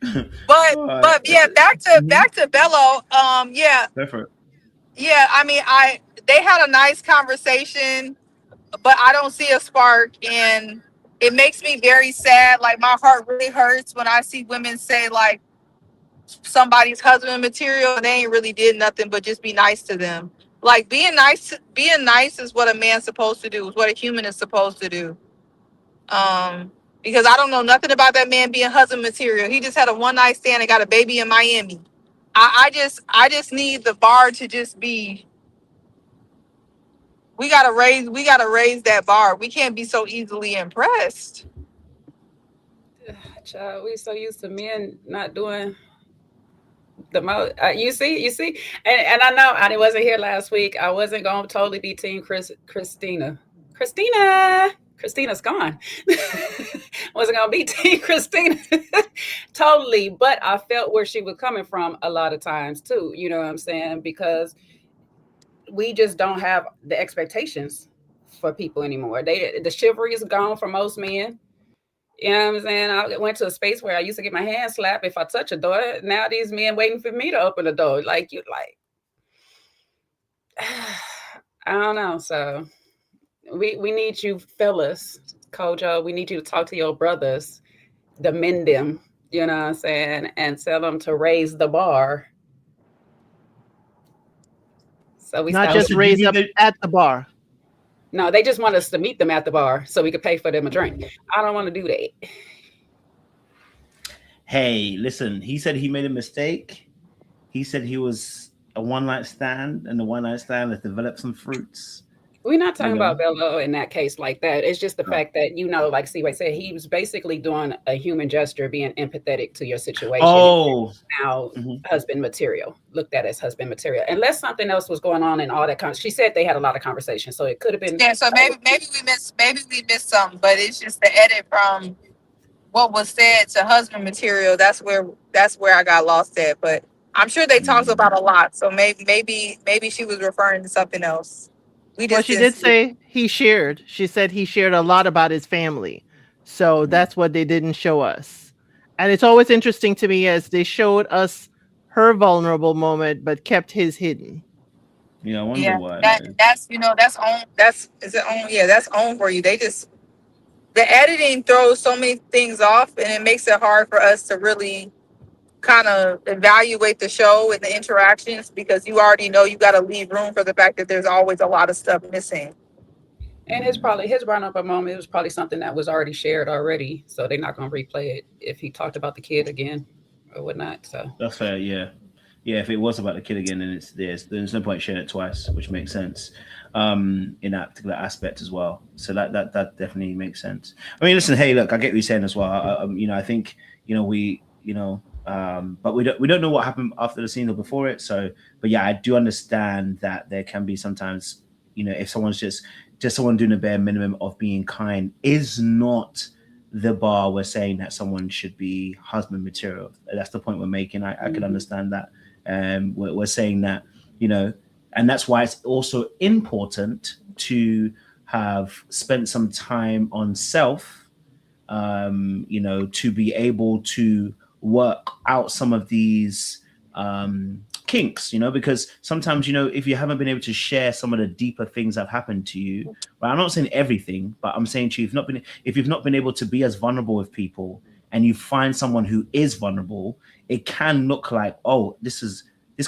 But yeah, back to Bello. Yeah. Different. Yeah, I mean, they had a nice conversation, but I don't see a spark, and it makes me very sad. Like, my heart really hurts when I see women say like somebody's husband material and they ain't really did nothing but just be nice to them. Like, being nice is what a man's supposed to do. Is what a human is supposed to do. Because I don't know nothing about that man being husband material. He just had a one night stand and got a baby in Miami. I just need the bar to just be. We gotta raise that bar. We can't be so easily impressed. Child, we so used to men not doing the most. You see, and I know I wasn't here last week. I wasn't gonna totally be team Christina. Christina's gone. wasn't gonna be Team Christina totally, but I felt where she was coming from a lot of times too. You know what I'm saying? Because we just don't have the expectations for people anymore. The chivalry is gone for most men. You know what I'm saying? I went to a space where I used to get my hand slapped if I touch a door. Now these men waiting for me to open the door. Like you, like I don't know. So we need you, fellas, Kojo. We need you to talk to your brothers, mend them. You know what I'm saying, and tell them to raise the bar. So we not just raise up at the bar. No, they just want us to meet them at the bar so we could pay for them a drink. I don't want to do that. Hey, listen, he said he made a mistake. He said he was a one-night stand, and the one-night stand has developed some fruits. We're not talking about Bello in that case like that. It's just the fact that, you know, like Seaway said, he was basically doing a human gesture, being empathetic to your situation. Oh. Now, husband material, looked at as husband material. Unless something else was going on and all that kind of, she said they had a lot of conversations, so it could have been. Yeah, so maybe we missed something, but it's just the edit from what was said to husband material. That's where I got lost at. But I'm sure they talked about a lot, so maybe she was referring to something else. Well, she did say he shared. She said he shared a lot about his family. So that's what they didn't show us. And it's always interesting to me as they showed us her vulnerable moment, but kept his hidden. Yeah, I wonder why. That's on for you. The editing throws so many things off, and it makes it hard for us to really kind of evaluate the show and the interactions, because you already know you got to leave room for the fact that there's always a lot of stuff missing. And his run-up moment, it was probably something that was already shared already, so they're not going to replay it if he talked about the kid again or whatnot. So that's fair. Yeah. If it was about the kid again, then there's no point sharing it twice, which makes sense in that particular aspect as well. So that definitely makes sense. I mean, listen, hey, look, I get what you're saying as well. I think but we don't know what happened after the scene or before it. So, but yeah, I do understand that there can be sometimes, if someone's just someone doing a bare minimum of being kind is not the bar we're saying that someone should be husband material. That's the point we're making. I can understand that. We're saying that, and that's why it's also important to have spent some time on self, to be able to work out some of these kinks, because sometimes, if you haven't been able to share some of the deeper things that have happened to you, right? I'm not saying everything, but I'm saying to you, if you've not been able to be as vulnerable with people, and you find someone who is vulnerable, it can look like, oh, this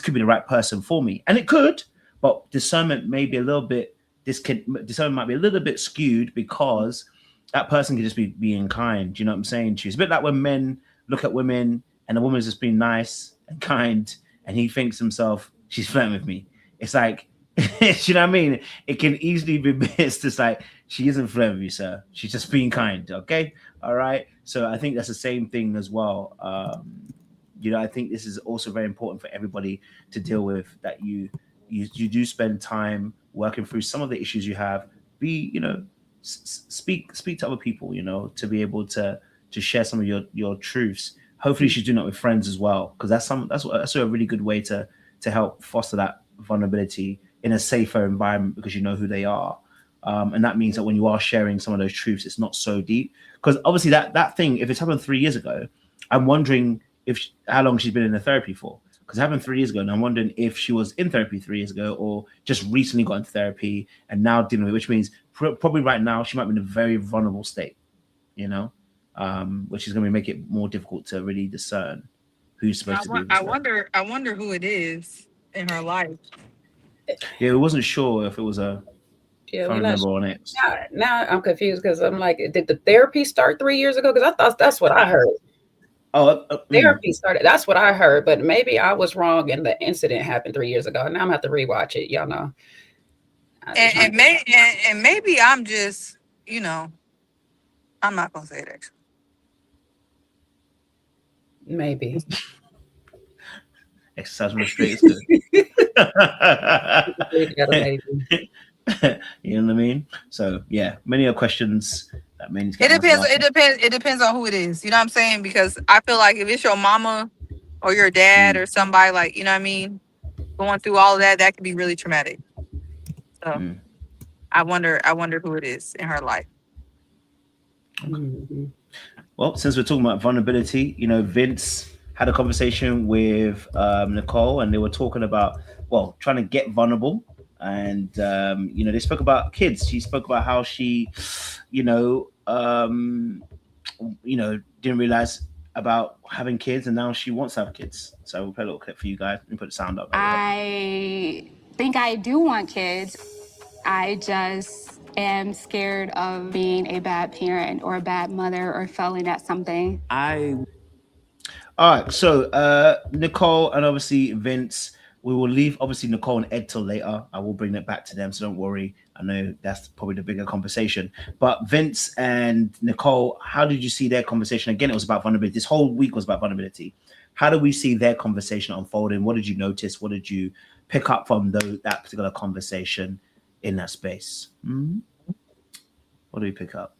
could be the right person for me, and it could, but discernment may be a little bit. Discernment might be a little bit skewed because that person could just be being kind. You know what I'm saying? It's a bit like when men look at women and the woman's just being nice and kind, and he thinks himself, she's flirting with me. It's like, you know what I mean? It can easily be missed. It's like, she isn't flirting with you, sir. She's just being kind. Okay. All right. So I think that's the same thing as well. I think this is also very important for everybody to deal with, that you do spend time working through some of the issues you have. Speak to other people, to be able to share some of your truths. Hopefully she's doing that with friends as well, because that's a really good way to help foster that vulnerability in a safer environment, because you know who they are. And that means that when you are sharing some of those truths, it's not so deep. Because obviously that thing, if it's happened 3 years ago, I'm wondering how long she's been in the therapy for. Because it happened 3 years ago, and I'm wondering if she was in therapy 3 years ago, or just recently got into therapy and now dealing with it, which means probably right now she might be in a very vulnerable state, which is going to make it more difficult to really discern who's supposed to be. I wonder who it is in her life. Yeah, we wasn't sure if it was a family member or an ex. Now I'm confused, because I'm like, did the therapy start 3 years ago? Because I thought that's what I heard. Therapy started. That's what I heard, but maybe I was wrong and the incident happened 3 years ago. Now I'm gonna have to rewatch it. Y'all know. And maybe I'm just, I'm not gonna say it actually. Maybe. Exercise restraint is good. You know what I mean? So yeah, many questions That means It depends. It depends on who it is. You know what I'm saying? Because I feel like if it's your mama or your dad or somebody like, you know what I mean, going through all of that, that could be really traumatic. So I wonder who it is in her life. Well, since we're talking about vulnerability, you know, Vince had a conversation with Nicole, and they were talking about, well, trying to get vulnerable. And you know, they spoke about kids. She spoke about how she, you know, didn't realize about having kids, and now she wants to have kids. So we'll play a little clip for you guys. Let me put the sound up. I think I do want kids. I just am scared of being a bad parent or a bad mother or failing at something. All right, so Nicole and obviously Vince, we will leave obviously Nicole and Ed till later. I will bring it back to them, so don't worry. I know that's probably the bigger conversation. But Vince and Nicole, how did you see their conversation? Again, it was about vulnerability. This whole week was about vulnerability. How do we see their conversation unfolding? What did you notice? What did you pick up from that particular conversation in that space? What do we pick up?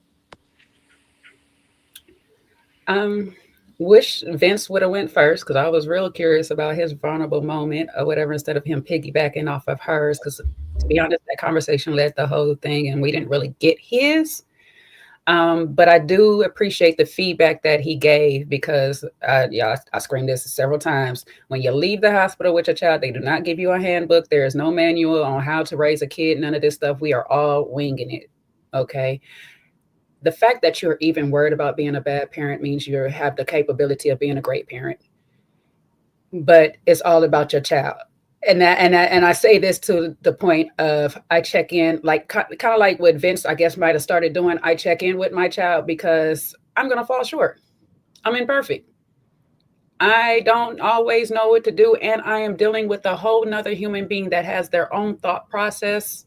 Wish Vince would have went first, because I was real curious about his vulnerable moment or whatever, instead of him piggybacking off of hers. Because to be honest, that conversation led the whole thing and we didn't really get his. But I do appreciate the feedback that he gave, because I screamed this several times. When you leave the hospital with your child, they do not give you a handbook. There is no manual on how to raise a kid, none of this stuff. We are all winging it. Okay. The fact that you're even worried about being a bad parent means you have the capability of being a great parent. But it's all about your child. And I say this to the point of, I check in, like kind of like what Vince, I guess, might have started doing. I check in with my child because I'm going to fall short. I'm imperfect. I don't always know what to do. And I am dealing with a whole nother human being that has their own thought process,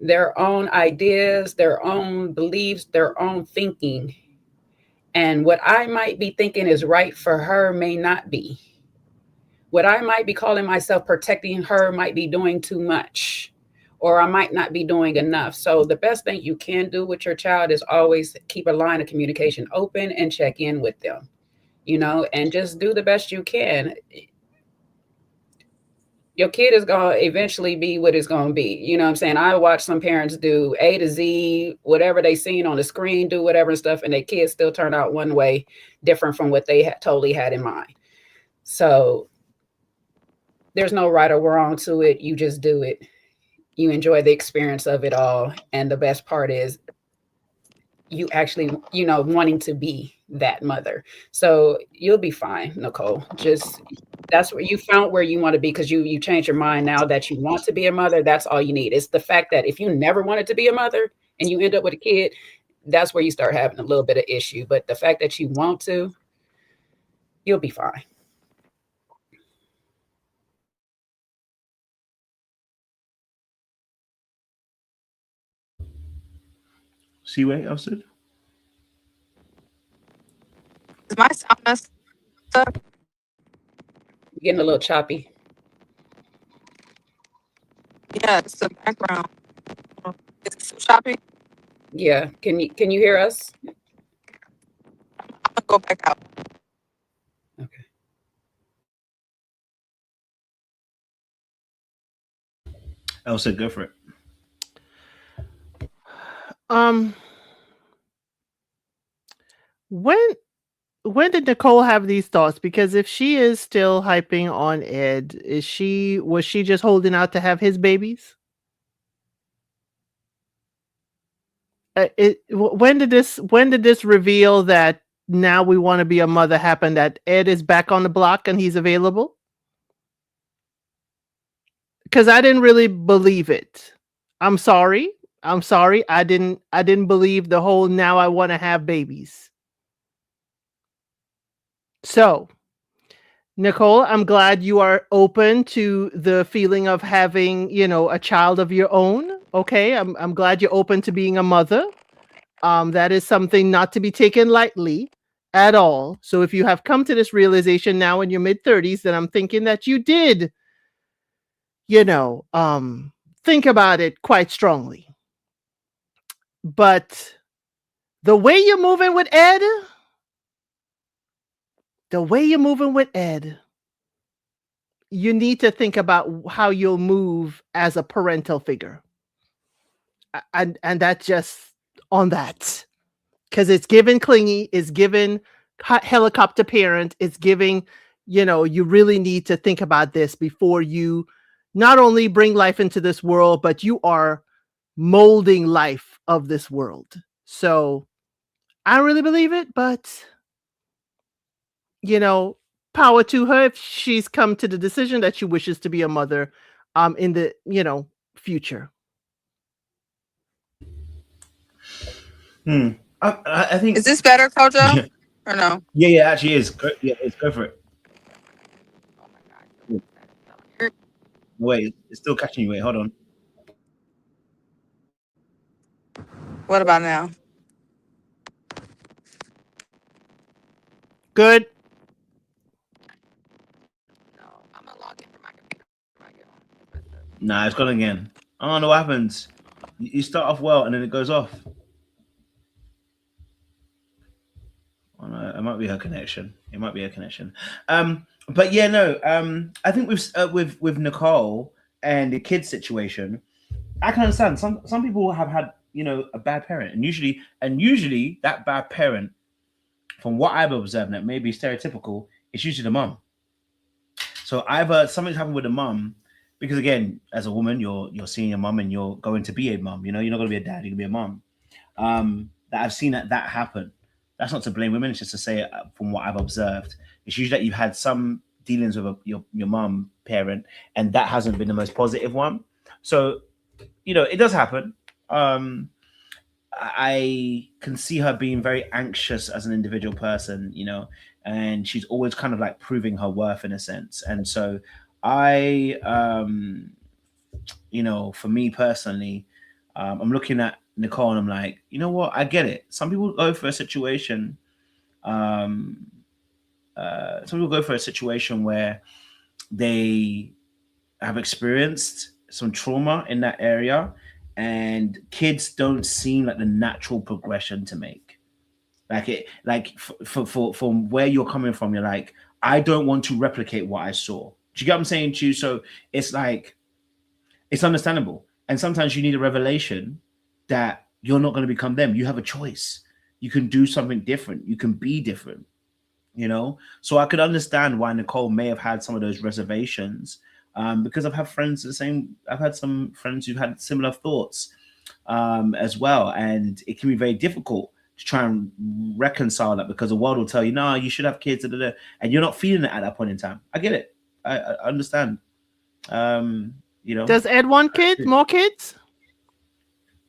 their own ideas, their own beliefs, their own thinking. And what I might be thinking is right for her may not be. What I might be calling myself protecting her might be doing too much, or I might not be doing enough. So the best thing you can do with your child is always keep a line of communication open and check in with them, you know, and just do the best you can. Your kid is going to eventually be what it's going to be. You know what I'm saying? I watch some parents do A to Z, whatever they seen on the screen, do whatever and stuff, and their kids still turn out one way different from what they totally had in mind. So there's no right or wrong to it. You just do it. You enjoy the experience of it all. And the best part is you actually, you know, wanting to be that mother. So you'll be fine, Nicole. Just, that's where you found where you want to be, because you changed your mind now that you want to be a mother. That's all you need. It's the fact that if you never wanted to be a mother and you end up with a kid, that's where you start having a little bit of issue. But the fact that you want to, you'll be fine. See where else did? Is my sound messed up? Getting a little choppy. Yeah, it's the background. Is it so choppy? Yeah. Can you hear us? I'm gonna go back out. Okay. Elsa, go for it. When did Nicole have these thoughts? Because if she is still hyping on Ed, was she just holding out to have his babies? When did this reveal that now we want to be a mother happen, that Ed is back on the block and he's available? Because I didn't really believe it. I'm sorry. I didn't believe the whole now I want to have babies. So, Nicole, I'm glad you are open to the feeling of having, you know, a child of your own. Okay, I'm glad you're open to being a mother. That is something not to be taken lightly at all. So if you have come to this realization now in your mid-30s, then I'm thinking that you did, you know, think about it quite strongly. But The way you're moving with Ed, you need to think about how you'll move as a parental figure. And that's just on that. Because it's given clingy, it's given helicopter parent, it's giving, you really need to think about this before you not only bring life into this world, but you are molding life of this world. So I don't really believe it, but power to her if she's come to the decision that she wishes to be a mother in the future. I think. Is this better, Kojo? Or no? Yeah, actually is. Go for it. Wait, it's still catching you. Wait, hold on. What about now? Good. Nah, it's gone again. I don't know what happens. You start off well and then it goes off. Oh, no, it might be her connection. But yeah, no. I think with Nicole and the kid situation, I can understand. Some people have had a bad parent, and usually that bad parent, from what I've observed, that may be stereotypical, it's usually the mom. So either something's happened with the mom, because again, as a woman, you're seeing your mom and you're going to be a mom. You're not going to be a dad. You're going to be a mom. That I've seen that happen. That's not to blame women. It's just to say, from what I've observed, it's usually that you've had some dealings with your mom parent, and that hasn't been the most positive one. So, it does happen. I can see her being very anxious as an individual person, and she's always kind of like proving her worth in a sense. And so I, for me personally, I'm looking at Nicole and I'm like, you know what? I get it. Some people go for a situation. Some people go for a situation where they have experienced some trauma in that area, and kids don't seem like the natural progression to make. From where you're coming from, you're like, I don't want to replicate what I saw. Do you get what I'm saying to you? So it's like, it's understandable. And sometimes you need a revelation that you're not going to become them. You have a choice. You can do something different. You can be different, So I could understand why Nicole may have had some of those reservations, because I've had some friends who've had similar thoughts as well. And it can be very difficult to try and reconcile that, because the world will tell you, no, you should have kids, and you're not feeling it at that point in time. I get it. I understand. Does Ed want kids? More kids?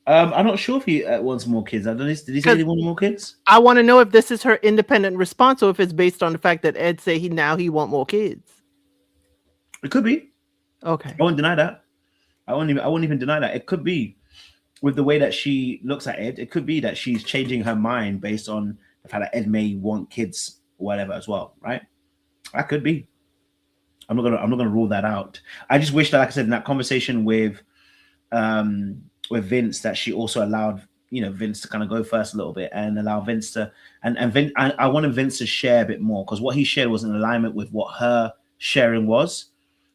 I'm not sure if he wants more kids. Did he say he wanted more kids? I want to know if this is her independent response, or if it's based on the fact that Ed say he want more kids. It could be. Okay. I won't deny that. I won't even deny that. It could be, with the way that she looks at Ed, it could be that she's changing her mind based on the fact that Ed may want kids or whatever as well, right? That could be. I'm not gonna rule that out. I just wish that, like I said, in that conversation with Vince, that she also allowed Vince to kind of go first a little bit, and allow Vince to and Vince. I wanted Vince to share a bit more, because what he shared was in alignment with what her sharing was.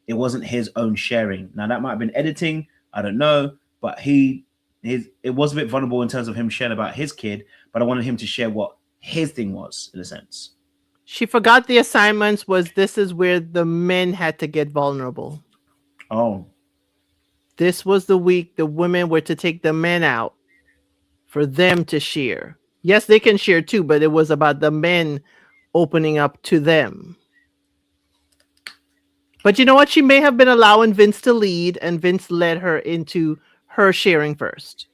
It wasn't his own sharing. Now that might have been editing. I don't know, but it was a bit vulnerable in terms of him sharing about his kid. But I wanted him to share what his thing was, in a sense. She forgot the assignments this is where the men had to get vulnerable. Oh. This was the week the women were to take the men out for them to share. Yes, they can share too, but it was about the men opening up to them. But you know what? She may have been allowing Vince to lead, and Vince led her into her sharing first.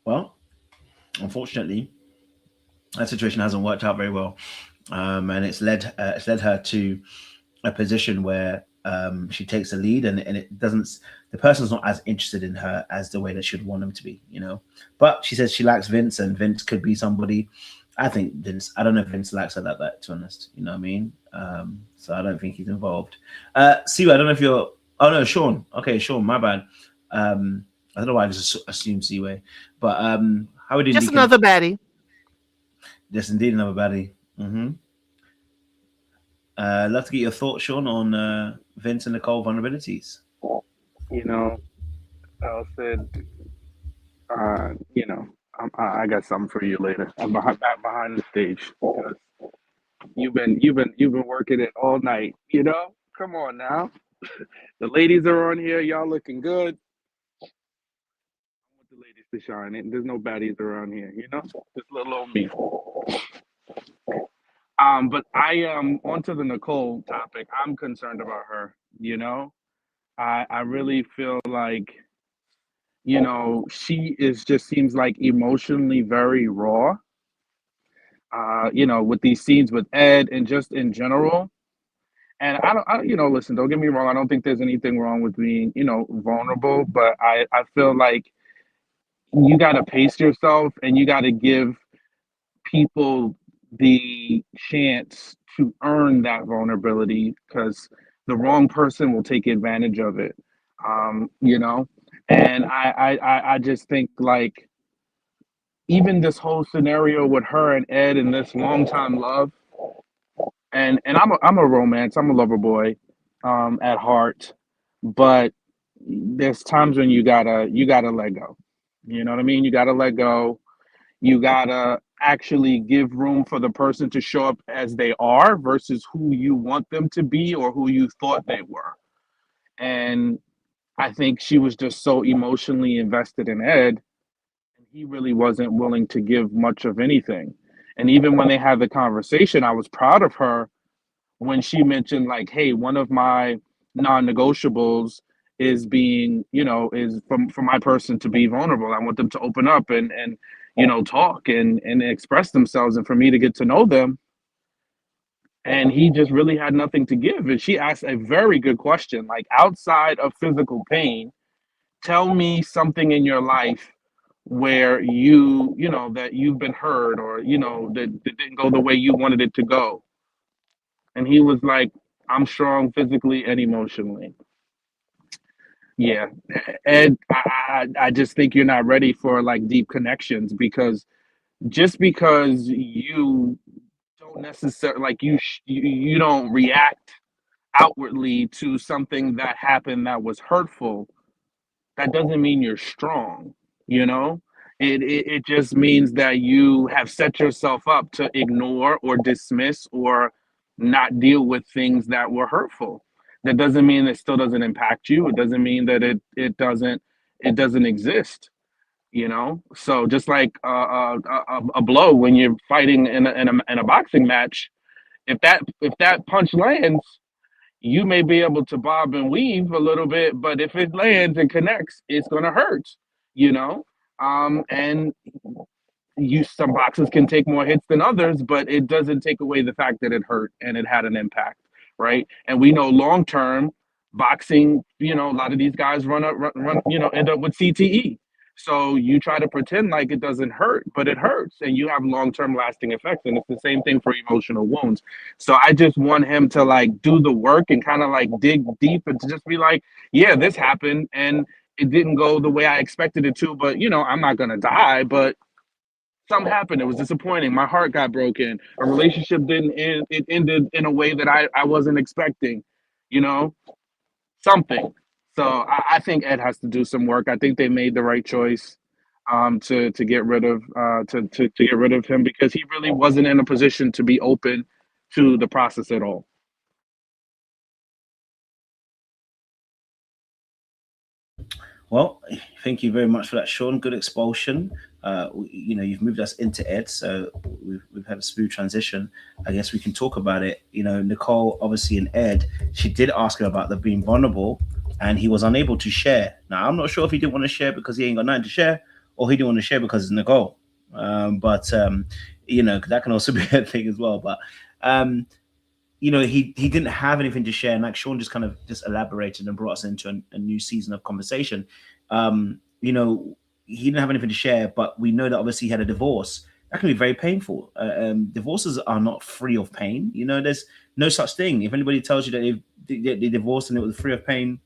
Well, unfortunately, that situation hasn't worked out very well, and it's led her to a position where she takes the lead, and it doesn't. The person's not as interested in her as the way that she'd want them to be, But she says she likes Vince, and Vince could be somebody. I think Vince. I don't know if Vince likes her like that, to be honest. You know what I mean? So I don't think he's involved. Siwa, I don't know if you're. Oh no, Sean. Okay, Sean. My bad. I don't know why I just assumed C-Way, but how did Just another baddie. Yes, indeed, another baddie. I'd love to get your thoughts, Sean, on Vince and Nicole vulnerabilities. You know, I said, you know, I got something for you later. I'm back behind the stage because you've been working it all night. You know, come on now. The ladies are on here. Y'all looking good. I want the ladies to shine. And there's no baddies around here. You know, just little old me. But I onto the Nicole topic. I'm concerned about her. You know, I really feel like, you know, she seems like emotionally very raw. You know, with these scenes with Ed and just in general. And you know, listen, don't get me wrong. I don't think there's anything wrong with being, you know, vulnerable, but I feel like you got to pace yourself and you got to give people the chance to earn that vulnerability, because the wrong person will take advantage of it. You know, and I just think like even this whole scenario with her and Ed and this long time love, and I'm a romance, I'm a lover boy, at heart, but there's times when you gotta let go. You know what I mean? You gotta let go. You gotta actually give room for the person to show up as they are versus who you want them to be or who you thought they were. And I think she was just so emotionally invested in Ed, and he really wasn't willing to give much of anything. And even when they had the conversation, I was proud of her when she mentioned like, hey, one of my non-negotiables is being, you know, is for my person to be vulnerable. I want them to open up and you know, talk and express themselves, and for me to get to know them. And he just really had nothing to give. And she asked a very good question, like, outside of physical pain, tell me something in your life where you know, that you've been hurt, or, you know, that didn't go the way you wanted it to go. And he was like, I'm strong physically and emotionally. Yeah. Ed, I just think you're not ready for like deep connections, because just because you don't necessarily like you don't react outwardly to something that happened that was hurtful, that doesn't mean you're strong, you know? It just means that you have set yourself up to ignore or dismiss or not deal with things that were hurtful. That doesn't mean it still doesn't impact you. It doesn't mean that it doesn't exist, you know? So just like a blow when you're fighting in a boxing match, if that punch lands, you may be able to bob and weave a little bit, but if it lands and connects, it's gonna hurt, you know? And some boxes can take more hits than others, but it doesn't take away the fact that it hurt and it had an impact, right? And we know long term boxing, you know, a lot of these guys run, you know, end up with CTE. So you try to pretend like it doesn't hurt, but it hurts, and you have long-term lasting effects. And it's the same thing for emotional wounds. So I just want him to like do the work and kind of like dig deep and to just be like, yeah, this happened and it didn't go the way I expected it to, but you know, I'm not gonna die, but something happened. It was disappointing. My heart got broken. A relationship didn't end. It ended in a way that I wasn't expecting, you know, something. So I think Ed has to do some work. I think they made the right choice to get rid of to get rid of him, because he really wasn't in a position to be open to the process at all. Well, thank you very much for that, Sean. Good expulsion. You know, you've moved us into Ed, so we've had a smooth transition. I guess we can talk about it. You know, Nicole, obviously in Ed, she did ask him about the being vulnerable, and he was unable to share. Now, I'm not sure if he didn't want to share because he ain't got nothing to share, or he didn't want to share because it's Nicole. But you know, that can also be a thing as well. But you know, he didn't have anything to share, and like Sean just kind of just elaborated and brought us into a new season of conversation. You know, he didn't have anything to share, but we know that obviously he had a divorce. That can be very painful. Divorces are not free of pain. You know, there's no such thing. If anybody tells you that they divorced and it was free of pain,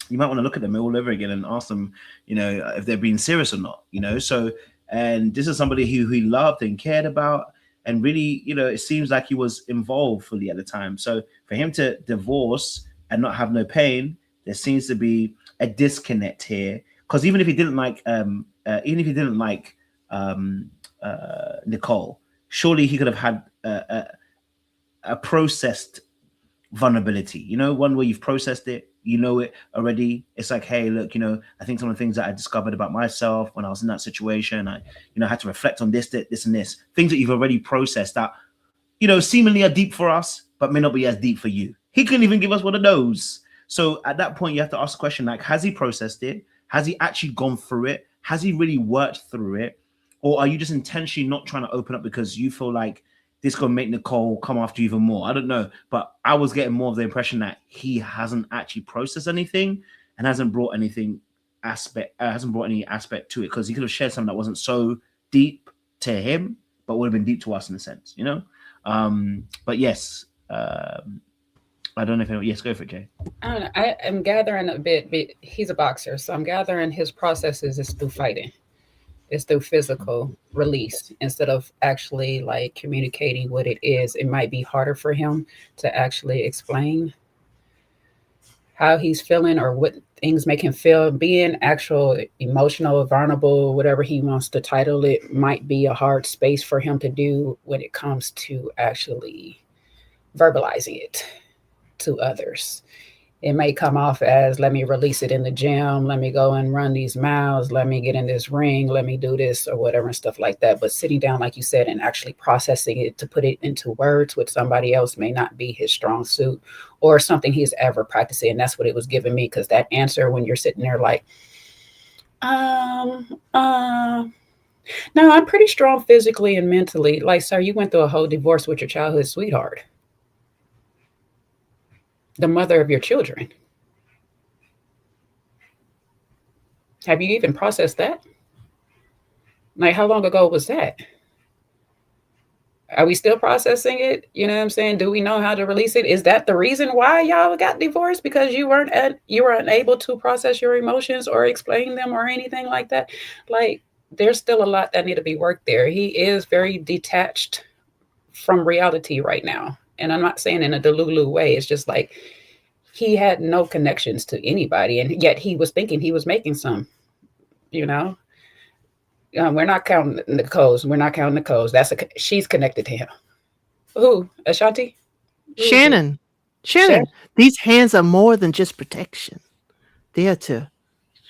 you might want to look at them all over again and ask them, if they're being serious or not, So, and this is somebody who he loved and cared about, and really, it seems like he was involved fully at the time. So for him to divorce and not have no pain, there seems to be a disconnect here. Because even if he didn't like, Nicole, surely he could have had a processed vulnerability, one where you've processed it, it already. It's like, hey, look, I think some of the things that I discovered about myself when I was in that situation, I had to reflect on this and this, things that you've already processed that, seemingly are deep for us, but may not be as deep for you. He couldn't even give us one of those. So at that point, you have to ask the question, like, has he processed it? Has he actually gone through it? Has he really worked through it? Or are you just intentionally not trying to open up because you feel like this going to make Nicole come after you even more? I don't know, but I was getting more of the impression that he hasn't actually processed anything and hasn't brought any aspect to it, because he could have shared something that wasn't so deep to him, but would have been deep to us in a sense, But yes, I don't know if yes, go for it, Jay. I don't know. I am gathering a bit. He's a boxer, so I'm gathering his processes is through fighting. It's through physical release instead of actually like communicating what it is. It might be harder for him to actually explain how he's feeling or what things make him feel. Being actual emotional, vulnerable, whatever he wants to title it, might be a hard space for him to do when it comes to actually verbalizing it to others. It may come off as, let me release it in the gym, let me go and run these miles, let me get in this ring, let me do this or whatever and stuff like that. But sitting down, like you said, and actually processing it to put it into words with somebody else may not be his strong suit or something he's ever practicing. And that's what it was giving me, because that answer when you're sitting there like, no, I'm pretty strong physically and mentally. Like, sir, you went through a whole divorce with your childhood sweetheart, the mother of your children. Have you even processed that? Like, how long ago was that? Are we still processing it? You know what I'm saying? Do we know how to release it? Is that the reason why y'all got divorced? Because you were unable to process your emotions or explain them or anything like that? Like, there's still a lot that need to be worked there. He is very detached from reality right now. And I'm not saying in a delulu way. It's just like he had no connections to anybody, and yet he was thinking he was making some, we're not counting Nicole's. We're not counting Nicole's. She's connected to him. Who? Ashanti? Shannon. These hands are more than just protection. They are to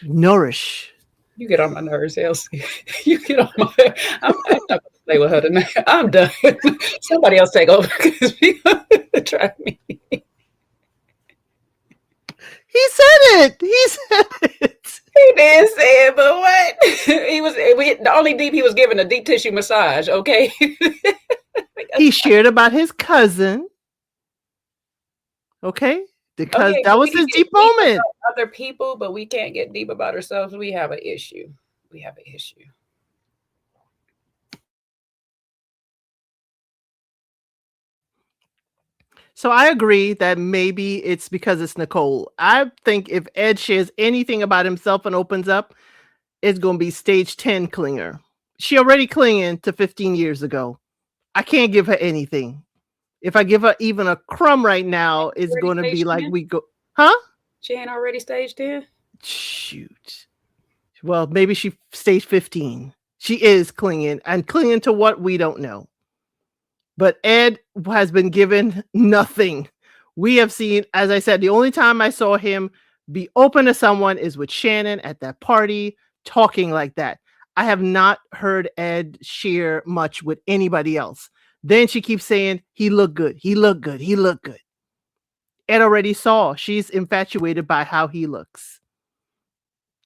nourish. You get on my nerves, Elsie. You get on my nerves. I'm not going to play with her tonight. I'm done. Somebody else take over because we try me. He said it. He did say it, but what? The only deep he was giving a deep tissue massage, okay? He shared about his cousin. Okay? Because that was his deep moment. Other people, but we can't get deep about ourselves. We have an issue. So I agree that maybe it's because it's Nicole. I think if Ed shares anything about himself and opens up, it's going to be stage 10 clinger. She already clinging to 15 years ago. I can't give her anything. If I give her even a crumb right now, it's going to be like 10? We go, huh? She ain't already stage 10? Shoot. Well, maybe she stage 15. She is clinging, and clinging to what we don't know. But Ed has been given nothing. We have seen, as I said, the only time I saw him be open to someone is with Shannon at that party, talking like that. I have not heard Ed share much with anybody else. Then she keeps saying, he looked good. He looked good. He looked good. Ed already saw she's infatuated by how he looks.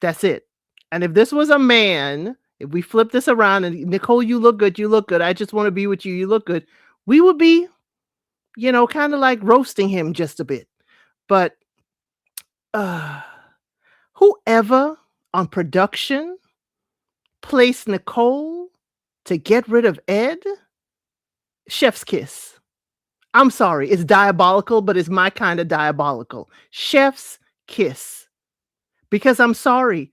That's it. And if this was a man, if we flip this around and Nicole, you look good. You look good. I just want to be with you. You look good. We would be, kind of like roasting him just a bit. But whoever on production placed Nicole to get rid of Ed, chef's kiss. I'm sorry, it's diabolical, but it's my kind of diabolical. Chef's kiss. Because I'm sorry.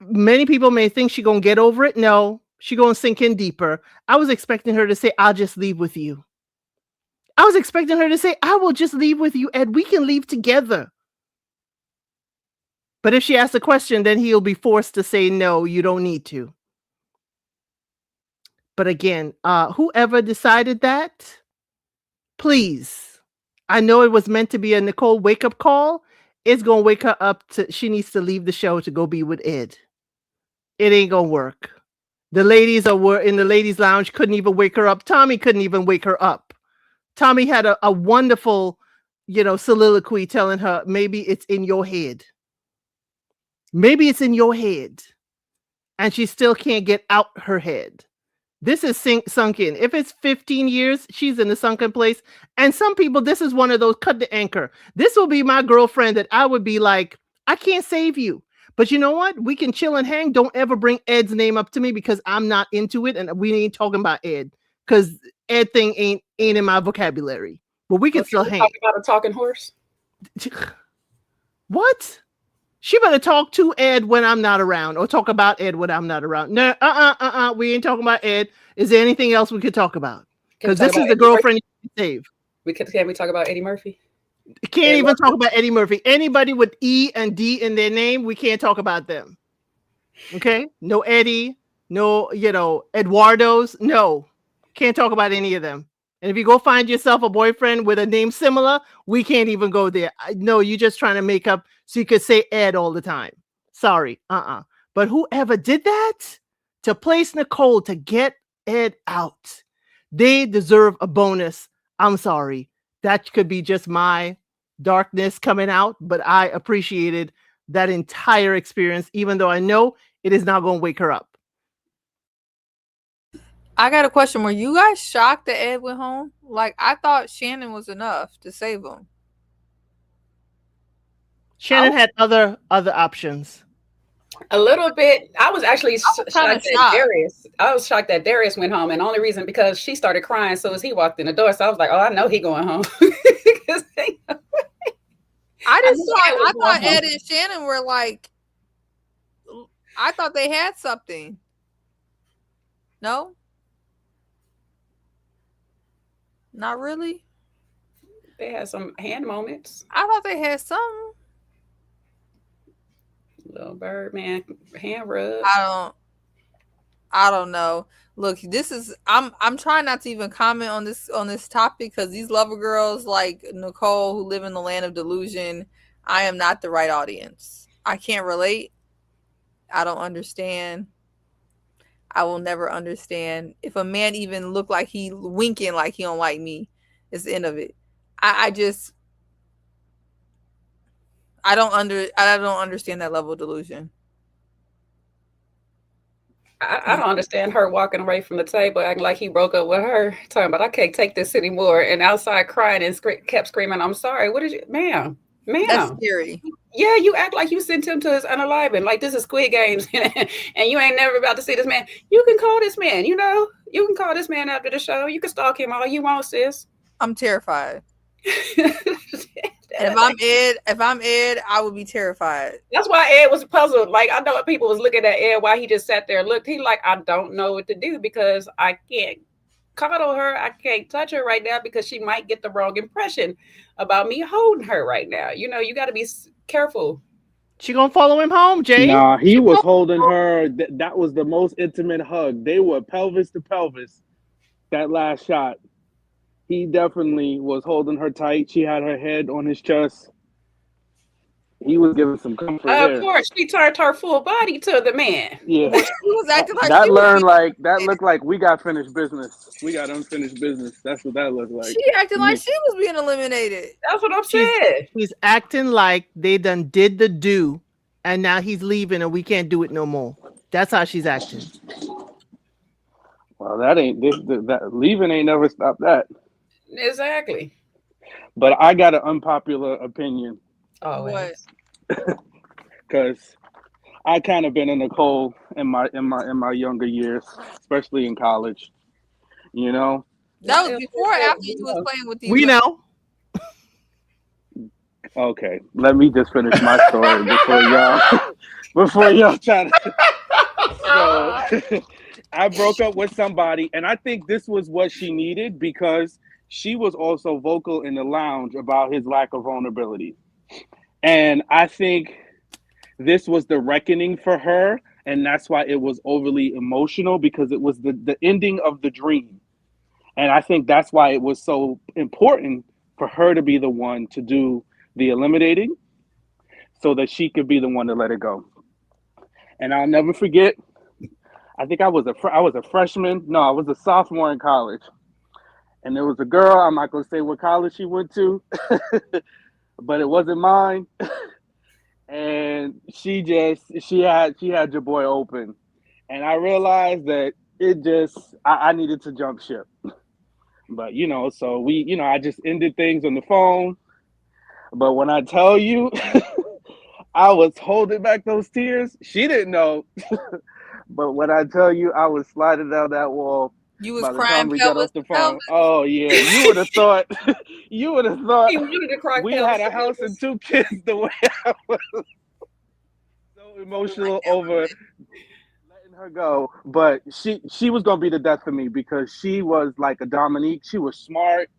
Many people may think she's going to get over it. No, she's going to sink in deeper. I was expecting her to say, I'll just leave with you. I was expecting her to say, I will just leave with you, Ed. We can leave together. But if she asks a question, then he'll be forced to say, no, you don't need to. But again, whoever decided that, please, I know it was meant to be a Nicole wake-up call. It's going to wake her up to, she needs to leave the show to go be with Ed. It ain't going to work. The ladies were in the ladies' lounge, couldn't even wake her up. Tommy couldn't even wake her up. Tommy had a wonderful, soliloquy telling her, maybe it's in your head. Maybe it's in your head. And she still can't get out her head. This is sunk in. If it's 15 years, she's in the sunken place. And some people, this is one of those cut the anchor. This will be my girlfriend that I would be like, I can't save you. But you know what? We can chill and hang. Don't ever bring Ed's name up to me because I'm not into it. And we ain't talking about Ed. Because Ed thing ain't in my vocabulary. But we can still hang. Talk about a talking horse? What? She better talk to Ed when I'm not around, or talk about Ed when I'm not around. No, we ain't talking about Ed. Is there anything else we could talk about? Because this is the girlfriend you can save. Can we talk about Eddie Murphy? Can't even talk about Eddie Murphy. Anybody with E and D in their name, we can't talk about them. Okay? No Eddie, no, Eduardo's. No, can't talk about any of them. And if you go find yourself a boyfriend with a name similar, we can't even go there. No, you're just trying to make up so you could say Ed all the time. Sorry. But whoever did that to place Nicole to get Ed out, they deserve a bonus. I'm sorry. That could be just my darkness coming out, but I appreciated that entire experience, even though I know it is not going to wake her up. I got a question. Were you guys shocked that Ed went home? Like, I thought Shannon was enough to save him. Shannon had other options. A little bit. I was actually shocked that Darius. I was shocked that Darius went home, and the only reason because she started crying so as he walked in the door. So I was like, oh, I know he going home. I thought Ed and Shannon were like, I thought they had something. No? Not really? They had some hand moments. I thought they had some. Little Birdman hand rub. I don't know. Look, I'm trying not to even comment on this topic because these lover girls like Nicole who live in the land of delusion, I am not the right audience. I can't relate. I don't understand. I will never understand. If a man even look like he winking like he don't like me, it's the end of it. I don't understand that level of delusion. I don't understand her walking away from the table acting like he broke up with her, talking about I can't take this anymore, and outside crying and kept screaming, "I'm sorry." What did you, ma'am? That's scary. Yeah, you act like you sent him to his unaliving, like this is Squid Games, and you ain't never about to see this man. You can call this man, you can call this man after the show. You can stalk him all you want, sis. I'm terrified. And if I'm Ed, I would be terrified. That's why Ed was puzzled. Like, I know what people was looking at Ed while he just sat there and looked. He like, I don't know what to do because I can't cuddle her. I can't touch her right now because she might get the wrong impression about me holding her right now. You got to be careful. She gonna follow him home, Jay? Nah, he was holding her. That was the most intimate hug. They were pelvis to pelvis. That last shot. He definitely was holding her tight. She had her head on his chest. He was giving some comfort there. Of course, she turned her full body to the man. Yeah. She was acting like that looked like we got finished business. We got unfinished business. That's what that looked like. She acting like she was being eliminated. That's what I'm saying. He's acting like they done did the do, and now he's leaving and we can't do it no more. That's how she's acting. Well, that leaving ain't never stopped that. Exactly. But I got an unpopular opinion. Oh, what? Because I kind of been a Nicole in my younger years, especially in college. That was before or after you was playing with these. We know. Okay, let me just finish my story before y'all try to. So, I broke up with somebody, and I think this was what she needed because she was also vocal in the lounge about his lack of vulnerability, and I think this was the reckoning for her, and that's why it was overly emotional because it was the ending of the dream, and I think that's why it was so important for her to be the one to do the eliminating so that she could be the one to let it go. And I'll never forget, I think I was a freshman. No, I was a sophomore in college. And there was a girl, I'm not going to say what college she went to, but it wasn't mine. And she had your boy open. And I realized that I needed to jump ship. But, so I just ended things on the phone. But when I tell you, I was holding back those tears. She didn't know. But when I tell you, I was sliding down that wall. You was by the crying time we got pelvis off the to phone. pelvis. Oh, yeah. You would have thought He wanted to cry we pelvis had a to house pelvis. and 2 kids the way I was. So emotional over letting her go. But she was going to be the death for me because she was like a Dominique. She was smart,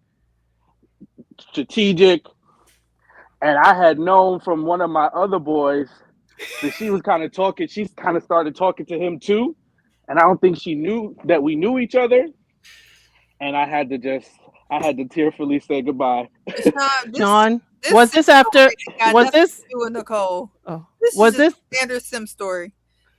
strategic. And I had known from one of my other boys that she was kind of talking. She kind of started talking to him too. And I don't think she knew that we knew each other. And I had to tearfully say goodbye. Sean, was this after? Was this? To do with Nicole? Oh, This was is this? just a standard sim story.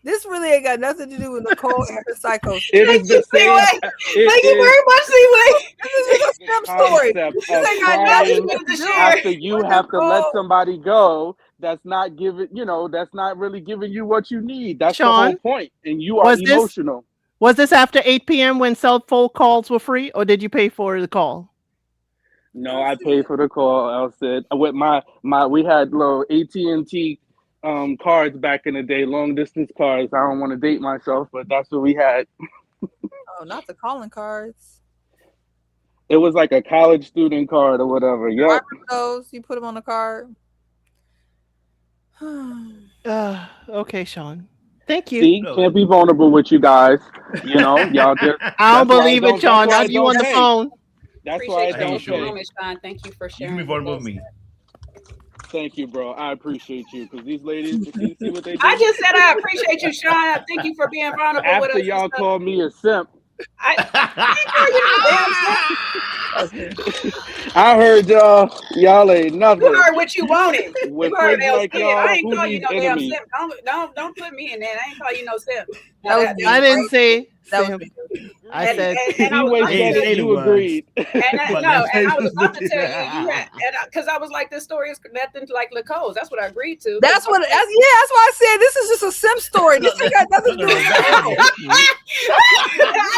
This really ain't got nothing to do with Nicole and her psychosis. It is the same. Thank you very much, Seaway. This is just a sim story. Concept This of ain't got nothing crying to do after you with have to let Nicole. somebody go. That's not giving. That's not really giving you what you need. That's the whole Sean, point. And you are was emotional. Was this after 8 p.m. when cell phone calls were free, or did you pay for the call? No, I paid for the call. I said with my we had little AT&T cards back in the day, long distance cards. I don't want to date myself, but that's what we had. Oh, not the calling cards. It was like a college student card or whatever. I Yep. remember those. You put them on the card. Okay, Sean. Thank you. See, can't be vulnerable with you guys. Y'all just. I don't believe it, Sean. That's why Not you on the pay. phone. That's why I Appreciate don't you, pay. Sean. Thank you for You sharing. can be vulnerable with me. Thank you, bro. I appreciate you because these ladies, see what they do. I just said I appreciate you, Sean. Thank you for being vulnerable with After us. y'all call me a simp, I I heard y'all ain't nothing. You heard what you wanted. With You heard friends like LC. I y'all, ain't who call you needs no damn enemies? simp. Don't put me in that. I ain't call you no simp. I didn't say that simp. I And- said and I was about to tell you, You agreed. and I was about to tell you had, because I was like, this story is nothing like Nicole's. That's what I agreed to. That's why I said this is just a sim story. This ain't got nothing to do with Nicole.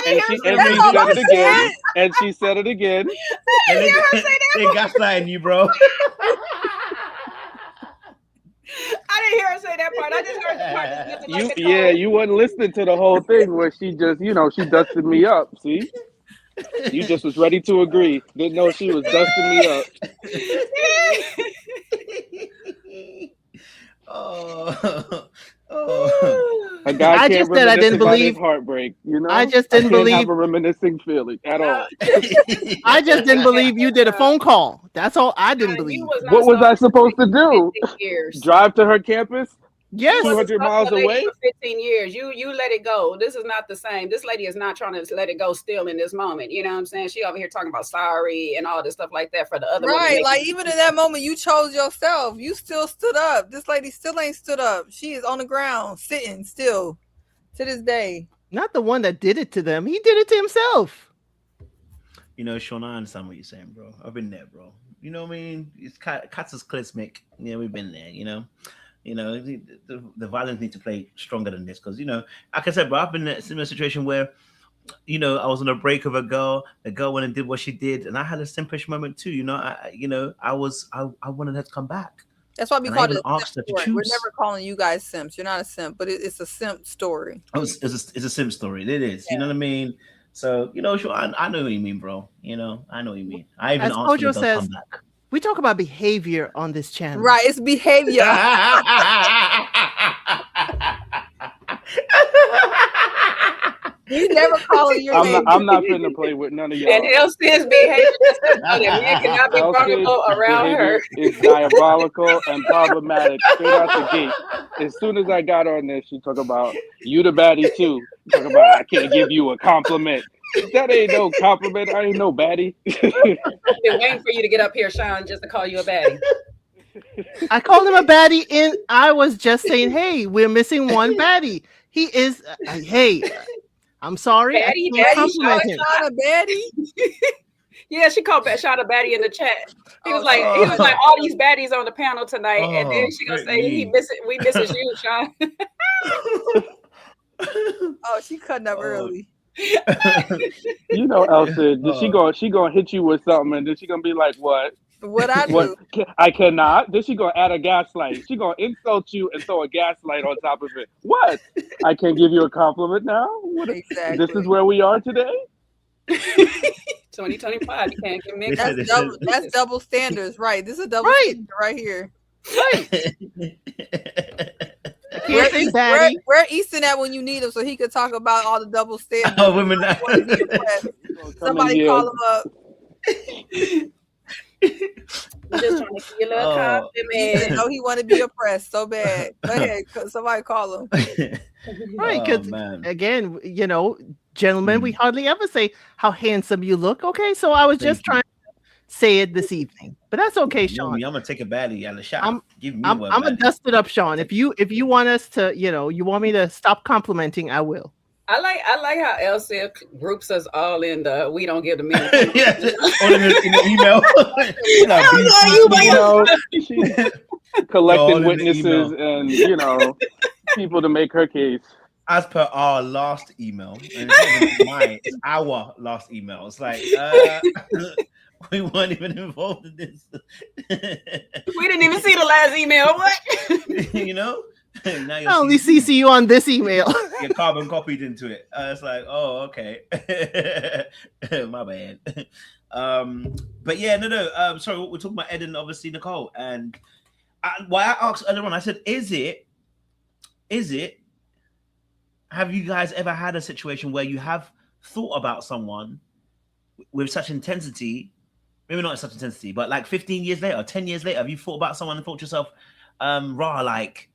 And she said it again. And she said it again. They gaslighting you, bro. I didn't hear her say that part. I just heard the part that's nothing like Nicole. You wasn't listening to the whole thing where she just, she dusted me up. See? You just was ready to agree. Didn't know she was dusting me up. A guy I can't just said I didn't about his believe. heartbreak. I just didn't can't believe. have a reminiscing feeling at all. I just didn't believe you did a phone call. That's all I didn't believe. What was I supposed to do? 15 years. Drive to her campus? Yes. 200 miles away? For 15 years. You let it go. This is not the same. This lady is not trying to let it go still in this moment. You know what I'm saying? She over here talking about sorry and all this stuff like that for the other woman. Right, like even in that moment you chose yourself. You still stood up. This lady still ain't stood up. She is on the ground, sitting still to this day. Not the one that did it to them. He did it to himself. Sean, I understand what you're saying, bro. I've been there, bro. You know what I mean? It's cats is clismic. Yeah, we've been there, the violence needs to play stronger than this because, like I said, bro, I've been in a similar situation where, I was on a break of a girl. The girl went and did what she did, and I had a simpish moment too. I wanted her to come back. That's why we And call I it even a asked simp her to story. We're choose. never calling you guys simps. You're not a simp, but it's a simp story. Oh, it's a sim story. It is. You know what I mean? So, sure, I know what you mean, bro. I know what you mean. I even As asked her Kojo to says, come back. We talk about behavior on this channel. Right, it's behavior. We never call it your name. I'm not finna play with none of y'all. And Elsie's behavior is that men cannot be vulnerable around her. It's diabolical and problematic straight out the gate. As soon as I got on this, she talk about you the baddie too. Talk about I can't give you a compliment. That ain't no compliment. I ain't no baddie. I've been waiting for you to get up here, Sean, just to call you a baddie. I called him a baddie, and I was just saying, hey, we're missing one baddie. He is, hey, I'm sorry. Baddie, I can't compliment him. Not a baddie. Yeah, she called Shot a baddie in the chat. He was like all these baddies on the panel tonight, and then she gonna say we misses you, Sean. Oh, she cutting up early. You know, Elsa, she gonna hit you with something, and then she gonna be like, "What? What I do? I cannot." Then she gonna add a gaslight. She gonna insult you and throw a gaslight on top of it. What? I can't give you a compliment now. What? Exactly. This is where we are today. 2025. You can't give me. That's double standards, right? This is a double standard right here. Right. Where Easton at when you need him so he could talk about all the double standards? Oh, women. Somebody call him up. Just trying to give you a little compliment. No, he want to be oppressed so bad. Go ahead, somebody call him. Right, because again, you know, gentlemen, we hardly ever say how handsome you look. Okay, so I was just trying to say it this evening, but that's okay, Sean. I'm gonna take a baddie out of the shot. I'm gonna dust it up, Sean. If you want us to, you want me to stop complimenting, I will. I like how Elsie groups us all in the we don't give the men. Yeah, in the email. Collecting witnesses and people to make her case. As per our last email, and it's our last email. It's like we weren't even involved in this. We didn't even see the last email. What? Now I only CC you on this email. Get carbon copied into it. It's like, oh, okay. My bad. But yeah, no. Sorry, we're talking about Ed and obviously Nicole. And why I asked earlier on, I said, is it? Have you guys ever had a situation where you have thought about someone with such intensity? Maybe not such intensity, but like 15 years later, 10 years later, have you thought about someone and thought to yourself, like,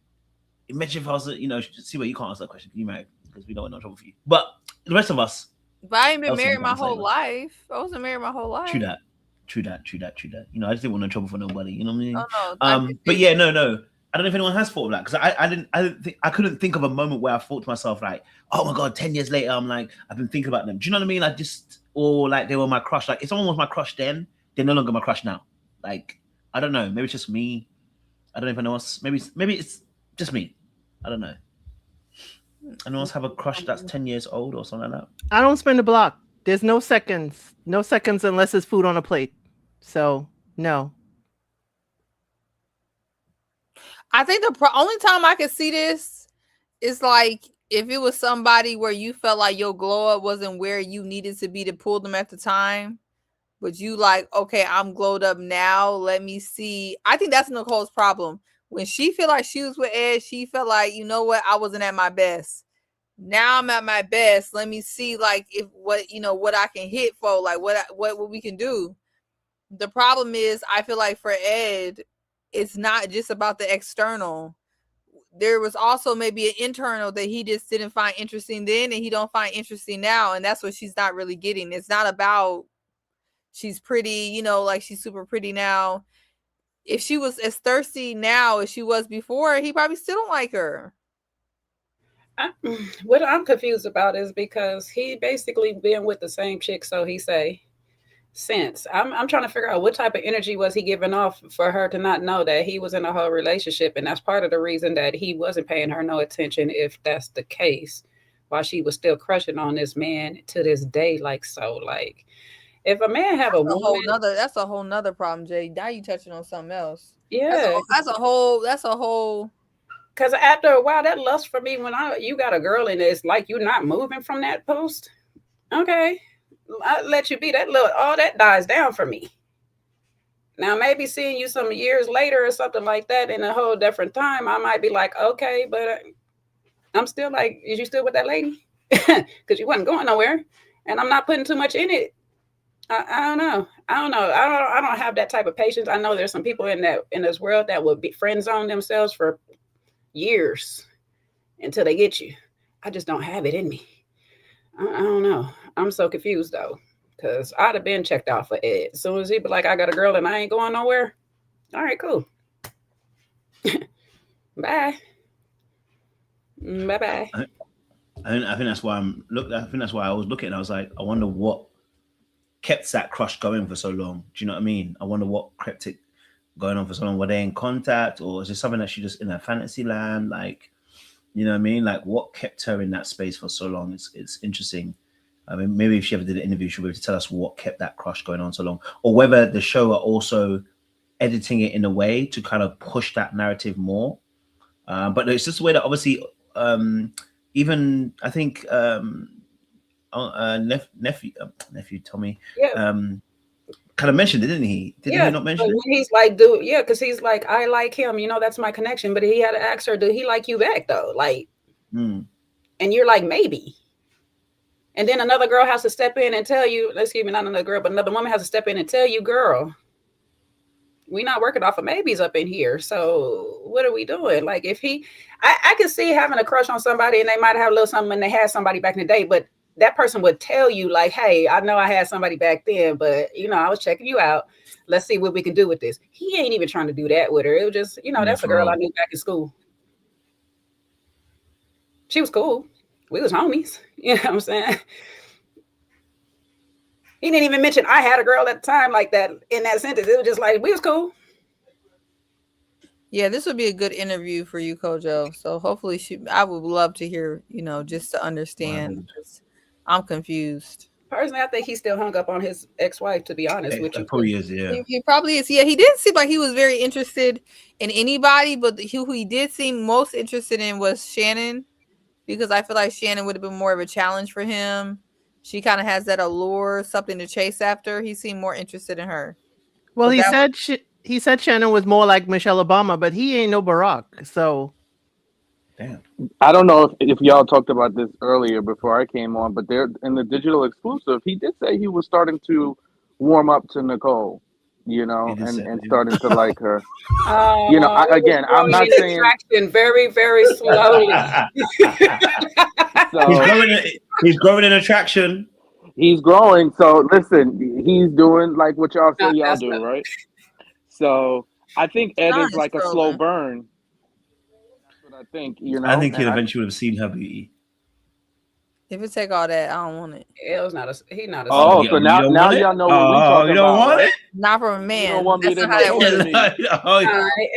imagine if I was, see what you can't answer that question. You married because we don't want no trouble for you. But the rest of us. But I ain't been married my whole life. I wasn't married my whole life. True that. I just didn't want no trouble for nobody. You know what I mean? No. But yeah, no. I don't know if anyone has thought of that because I couldn't think of a moment where I thought to myself like, oh my god, 10 years later, I'm like, I've been thinking about them. Do you know what I mean? Or like they were my crush. Like if someone was my crush then, they're no longer my crush now. Like I don't know. Maybe it's just me. I don't know if anyone else. Maybe it's just me. I don't know. Anyone else have a crush that's 10 years old or something like that? I don't spend a block. There's no seconds. No seconds unless it's food on a plate. So, no. I think the only time I could see this is like if it was somebody where you felt like your glow up wasn't where you needed to be to pull them at the time. But you like, okay, I'm glowed up now. Let me see. I think that's Nicole's problem. When she feel like she was with Ed, she felt like, you know what, I wasn't at my best. Now I'm at my best. Let me see, like, what I can hit for, like, what we can do. The problem is, I feel like for Ed, it's not just about the external. There was also maybe an internal that he just didn't find interesting then, and he don't find interesting now, and that's what she's not really getting. It's not about she's pretty, like she's super pretty now. If she was as thirsty now as she was before, he probably still don't like her. What I'm confused about is because he basically been with the same chick, so he say, since. I'm trying to figure out what type of energy was he giving off for her to not know that he was in a whole relationship, and that's part of the reason that he wasn't paying her no attention, if that's the case, while she was still crushing on this man to this day. Like, so, like, if a man have that's a whole nother problem, Jay. Now you touching on something else. Yeah, that's a whole. Because after a while, that lust for me when you got a girl and it's like you're not moving from that post. Okay, I'll let you be. All that dies down for me. Now, maybe seeing you some years later or something like that in a whole different time, I might be like, okay, but I'm still like, is you still with that lady? Because you wasn't going nowhere, and I'm not putting too much in it. I don't know. I don't have that type of patience. I know there's some people in this world that will be friend zone themselves for years until they get you. I just don't have it in me. I don't know. I'm so confused though, because I'd have been checked out for Ed. As soon as he be like, I got a girl and I ain't going nowhere. All right, cool. Bye. Bye bye. I think that's why I think that's why I was looking. And I was like, I wonder what kept that crush going for so long. Do you know what I mean? I wonder what kept it going on for so long. Were they in contact, or is it something that she just in her fantasy land? Like, you know what I mean? Like, what kept her in that space for so long? It's interesting. I mean, maybe if she ever did an interview, she'll be able to tell us what kept that crush going on so long, or whether the show are also editing it in a way to kind of push that narrative more. But it's just the way that obviously, even I think nephew Tommy, kind of mentioned it, didn't he? Didn't he not mention it? When he's like, dude, yeah, because he's like, I like him, you know, that's my connection. But he had to ask her, do he like you back though? Like, and you're like, maybe. And then another girl has to step in and tell you, excuse me, not another girl, but another woman has to step in and tell you, girl, we're not working off of maybes up in here. So what are we doing? Like, if I can see having a crush on somebody and they might have a little something and they had somebody back in the day, but that person would tell you like, hey, I know I had somebody back then, but you know, I was checking you out. Let's see what we can do with this. He ain't even trying to do that with her. It was just, you know, that's a girl I knew back in school. She was cool. We was homies. You know what I'm saying? He didn't even mention I had a girl at the time like that in that sentence. It was just like, we was cool. Yeah, this would be a good interview for you, Kojo. So hopefully I would love to hear, you know, just to understand. I'm confused. Personally, I think he's still hung up on his ex-wife, to be honest with you. Probably is, yeah. He probably is. Yeah, he didn't seem like he was very interested in anybody, but who he did seem most interested in was Shannon, because I feel like Shannon would have been more of a challenge for him. She kind of has that allure, something to chase after. He seemed more interested in her. Well, he said Shannon was more like Michelle Obama, but he ain't no Barack. So, damn. I don't know if y'all talked about this earlier before I came on, but they're in the digital exclusive. He did say he was starting to warm up to Nicole, you know, and starting to like her. You know, I'm not saying very, very slowly. So, he's growing in attraction. He's growing. So listen, he's doing like what y'all say y'all do, right? So I think Ed is like a slow burn. That's what I think. You know, I think he'll eventually have seen her beauty. If it take all that, I don't want it. He's not a. Oh, so now y'all know what we talking about. You don't want right? it? Not from a man. You don't want me to That's not how that works.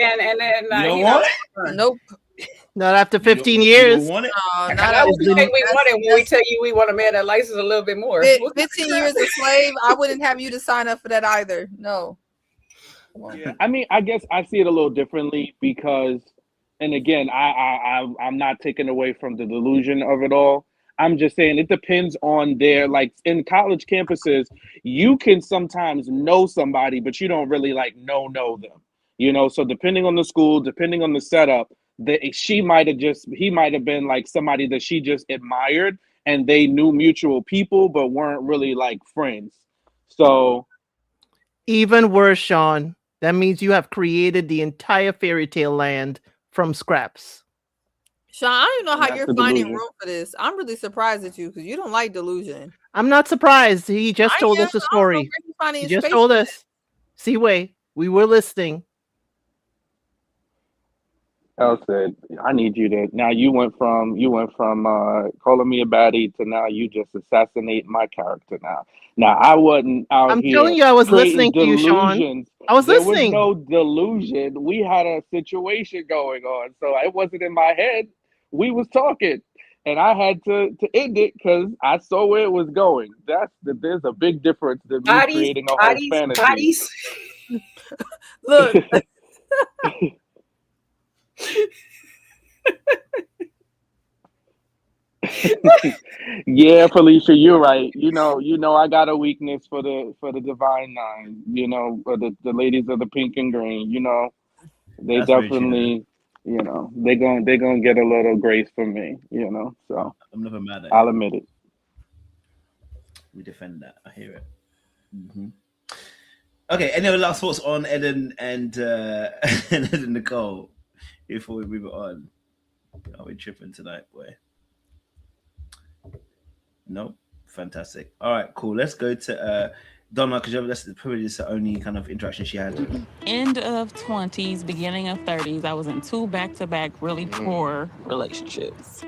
And then you don't want it? Nope. Not after 15 years. You want it? No, not what we say we want it when we tell you we want a man that likes us a little bit more. 15 years a slave, I wouldn't have you to sign up for that either. No. Yeah, I mean, I guess I see it a little differently because, and again, I'm not taking away from the delusion of it all. I'm just saying it depends on their, like, in college campuses, you can sometimes know somebody, but you don't really like know them, you know? So depending on the school, depending on the setup, he might have been like somebody that she just admired and they knew mutual people, but weren't really like friends. So even worse, Sean, that means you have created the entire fairy tale land from scraps. Sean, I don't know how you're finding room for this. I'm really surprised at you because you don't like delusion. I'm not surprised. He just told us a story. He just told us. Seaway, we were listening. Elle said, I need you to, now you went from calling me a baddie to now you just assassinate my character now. Now I wasn't out I'm here telling you, I was creating listening to you, Sean. delusions. I was listening. There was no delusion. We had a situation going on. So it wasn't in my head. We was talking. And I had to end it because I saw where it was going. There's a big difference than me creating a whole fantasy. Look. Yeah, Felicia, you're right. I got a weakness for the Divine Nine. For the ladies of the pink and green. They That's very true. definitely, they're gonna get a little grace from me. So I'm never mad at I'll it. admit it. We defend that. I hear it. Mm-hmm. Okay. Any other last thoughts on Eden and and Ed and Nicole before we move it on? Are we tripping tonight, boy? No. Fantastic. All right. Cool. Let's go to Donna, because that's probably just the only kind of interaction she had. End of 20s, beginning of 30s, I was in 2 back-to-back really poor relationships.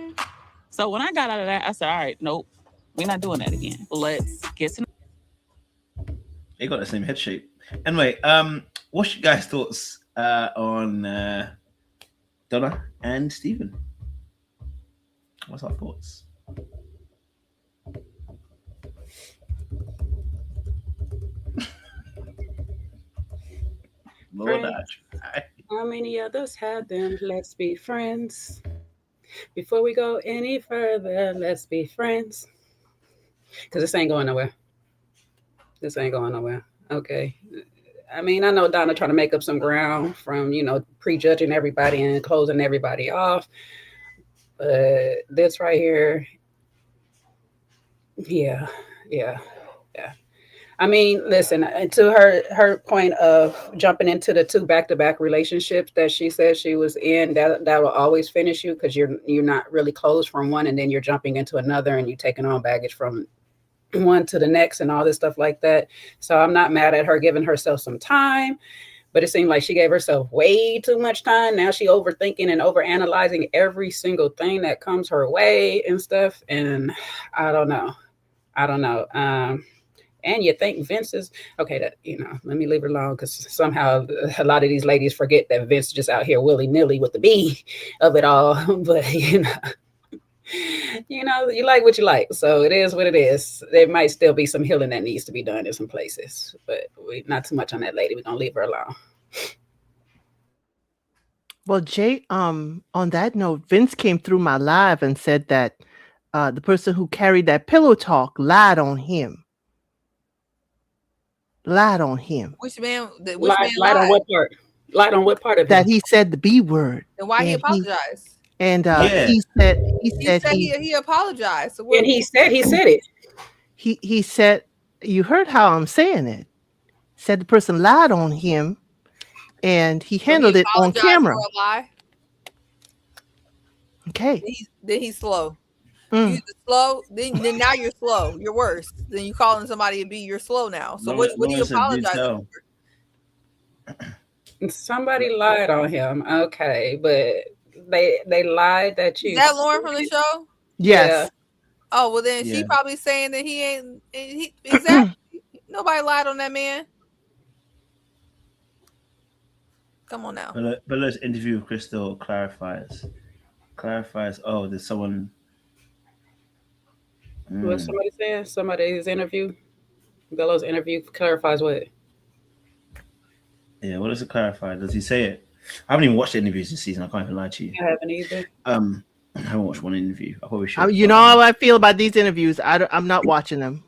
So when I got out of that, I said, all right, nope, we're not doing that again. Let's get to... They got the same head shape. Anyway, what's your guys' thoughts on Donna and Stephen? What's our thoughts? Lord, how many others had them? Let's be friends. Before we go any further, let's be friends. Because this ain't going nowhere. This ain't going nowhere. Okay. I mean, I know Donna trying to make up some ground from, prejudging everybody and closing everybody off. But this right here, yeah. I mean, listen, to her point of jumping into the 2 back-to-back relationships that she said she was in, that will always finish you because you're not really closed from one, and then you're jumping into another and you're taking on baggage from one to the next and all this stuff like that. So I'm not mad at her giving herself some time, but it seemed like she gave herself way too much time. Now she overthinking and overanalyzing every single thing that comes her way and stuff. And I don't know. And you think Vince is okay, that, let me leave it alone, because somehow a lot of these ladies forget that Vince is just out here willy-nilly with the B of it all. But, you like what you like. So it is what it is. There might still be some healing that needs to be done in some places, but not too much on that lady. We're going to leave her alone. Well, Jay, on that note, Vince came through my live and said that the person who carried that pillow talk lied on him. Lied on him. Which man? Lied on what part? Lied on what part of that him? he said the B word. And why he apologized? He said he apologized. So and he said it. He said, you heard how I'm saying it. Said the person lied on him, and he handled it on camera. For a lie? Okay. Then he's slow. You're slow. Then now you're slow. You're worse. Then you calling somebody a B. You're slow now. So what do you apologize for? Somebody lied on him. Okay, but they lied that you. Is that Lauren from the show? Yes. Yeah. Oh well, then she probably saying that he ain't. Exactly. Nobody lied on that man. Come on now. Bella's interview with Crystal clarifies. Oh, there's someone. What somebody saying? Somebody's interview. Bella's interview clarifies what? Yeah, what does it clarify? Does he say it? I haven't even watched the interviews this season. I can't even lie to you. I haven't either. I haven't watched one interview. I probably should. You know how I feel about these interviews. I'm not watching them.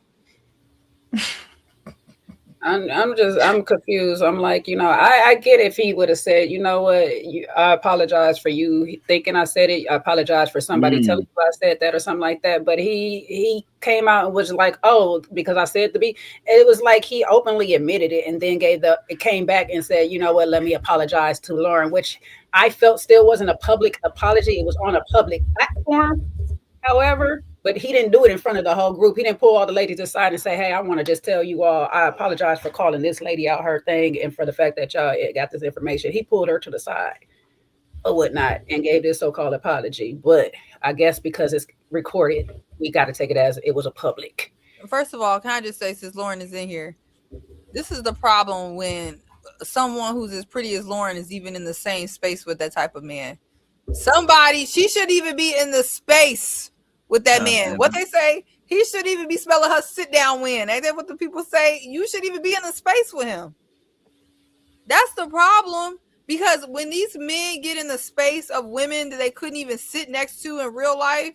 I'm confused. I'm like, I get if he would have said, you know what, I apologize for you thinking I said it. I apologize for somebody telling you I said that or something like that. But he came out and was like, oh, because I said to be. It was like he openly admitted it and then it came back and said, you know what, let me apologize to Lauren, which I felt still wasn't a public apology. It was on a public platform, however. But he didn't do it in front of the whole group. He didn't pull all the ladies aside and say, hey, I want to just tell you all, I apologize for calling this lady out her thing and for the fact that y'all got this information. He pulled her to the side or whatnot and gave this so-called apology. But I guess because it's recorded, we got to take it as it was a public. First of all, can I just say, since Lauren is in here, this is the problem when someone who's as pretty as Lauren is even in the same space with that type of man. She should even be in the space with that man. What they say, he should even be smelling her sit down win. Ain't that what the people say? You should even be in a space with him. That's the problem. Because when these men get in the space of women that they couldn't even sit next to in real life,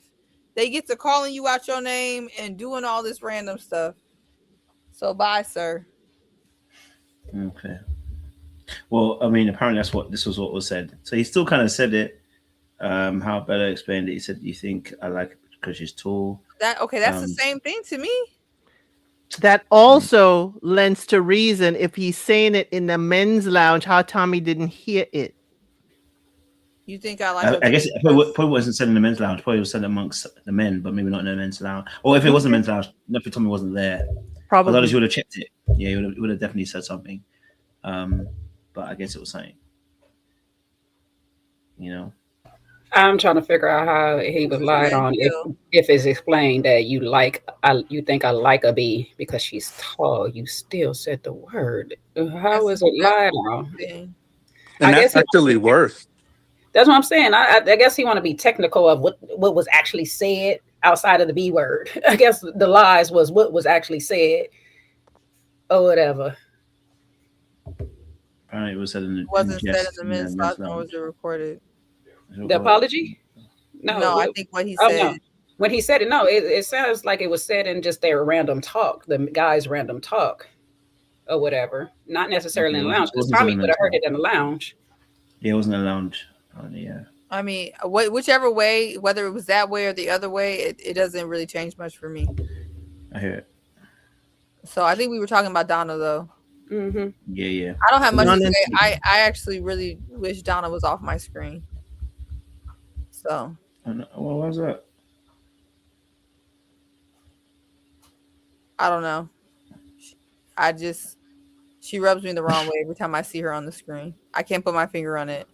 They get to calling you out your name and doing all this random stuff. So bye, sir. Okay. Well, I mean, apparently this was what was said. So he still kind of said it. How Bella explained it. He said, "You think I like it because she's tall." That's the same thing to me. That also lends to reason if he's saying it in the men's lounge, how Tommy didn't hear it. You think I like? I guess it probably wasn't said in the men's lounge. Probably was said amongst the men, but maybe not in the men's lounge. Or if it was a men's lounge, nothing. Tommy wasn't there. Probably. Otherwise, he would have checked it. Yeah, he would have definitely said something. But I guess it was something. You know. I'm trying to figure out how he was lied on if it's explained that you think I like a B because she's tall. You still said the word. How is it lied on? And that's actually worse. That's what I'm saying. I guess he want to be technical of what was actually said outside of the B word. I guess the lies was what was actually said or whatever. Apparently it was said in the wasn't said in the men's lounge, nor was it recorded. The apology? No, I think what he said. No. When he said it, no, it sounds like it was said in just their random talk, the guys' random talk or whatever. Not necessarily in the lounge, because Tommy would have heard it in the lounge. Yeah, it wasn't in the lounge. Yeah. I mean, whichever way, whether it was that way or the other way, it doesn't really change much for me. I hear it. So I think we were talking about Donna, though. Mm-hmm. Yeah. I don't have much to say. I actually really wish Donna was off my screen. So. What was that? I don't know. She rubs me the wrong way every time I see her on the screen. I can't put my finger on it.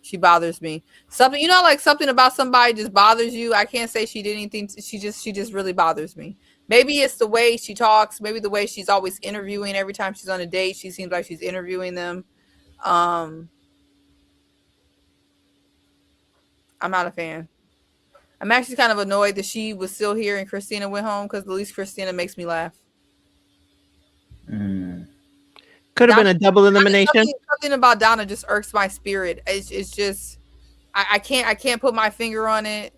She bothers me. Something, like something about somebody just bothers you. I can't say she did anything. She just really bothers me. Maybe it's the way she talks. Maybe the way she's always interviewing. Every time she's on a date, she seems like she's interviewing them. I'm not a fan. I'm actually kind of annoyed that she was still here and Christina went home, because at least Christina makes me laugh. Could have been a double elimination. Something about Donna just irks my spirit. It's just I can't put my finger on it.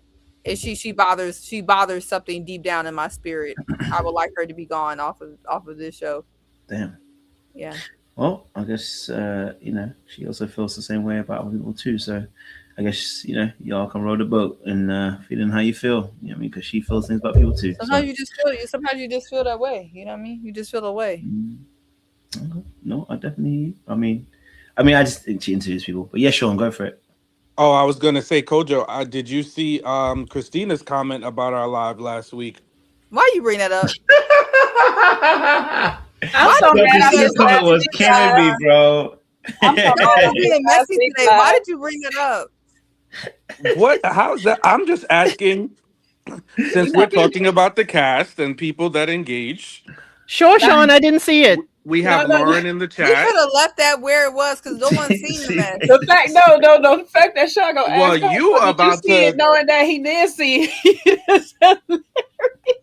She bothers something deep down in my spirit. I would like her to be gone off of this show. Damn. Yeah. Well, I guess she also feels the same way about other people too. So I guess y'all can row the boat and feeling how you feel. You know what I mean? Because she feels things about people too. Sometimes you just feel that way. You know what I mean? You just feel that way. No, I definitely. I mean, I just think she interviews people. But yeah, Sean, go for it. Oh, I was gonna say, Kojo, did you see Christina's comment about our live last week? Why you bring that up? I'm so mad. This comment was killing me, bro. I'm being messy today. Why did you bring that up? What? How's that? I'm just asking. Since we're talking about the cast and people that engage. Sure, Sean, I didn't see it. We have Lauren in the We chat. could have left that where it was, because no one's seen the mess. The fact, no. The fact that Sean gonna ask Well, you about see to it, knowing that he did see it.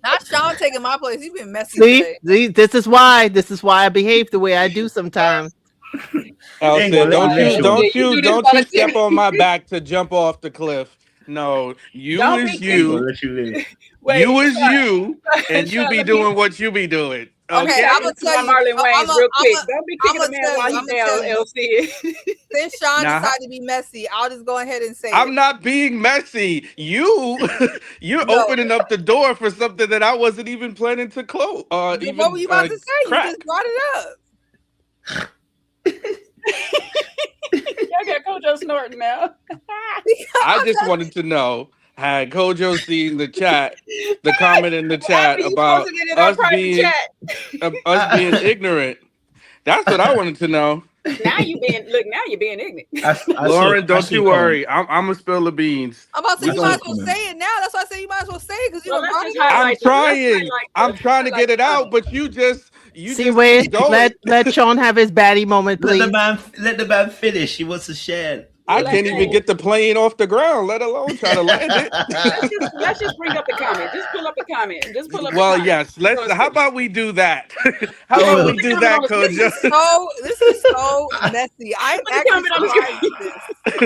Not Sean taking my place. He's been messy today. See, this is why I behave the way I do sometimes. Elsa, don't you step on my back to jump off the cliff. No, you is you. You is you, and you be doing what you be doing. Okay, I'm gonna tell you. Marlon Wayans real quick. Don't be kicking the man while I'm he's down LC. Since Sean Nah. decided to be messy, I'll just go ahead and say I'm not being messy. You're opening up the door for something that I wasn't even planning to close. What were you about to say? crack. You just brought it up. Y'all got Kojo snorting now. I just wanted to know, had Kojo seen the chat, the comment in the chat about us being ignorant? That's what I wanted to know. Now you're being ignorant. Lauren, don't you worry. I'm gonna spill the beans. I'm about to say you might as well say it now. That's why I say you might as well say it, because you don't brought it up. I'm trying to get it out, but you just let Sean have his baddie moment, please. Let the man finish. He wants to share. I can't even get the plane off the ground, let alone try to land it. Let's just bring up the comment. Just pull up the comment. Well, yes. How about we do that? How about we do that, Kojo? This is so messy. I'm actually surprised at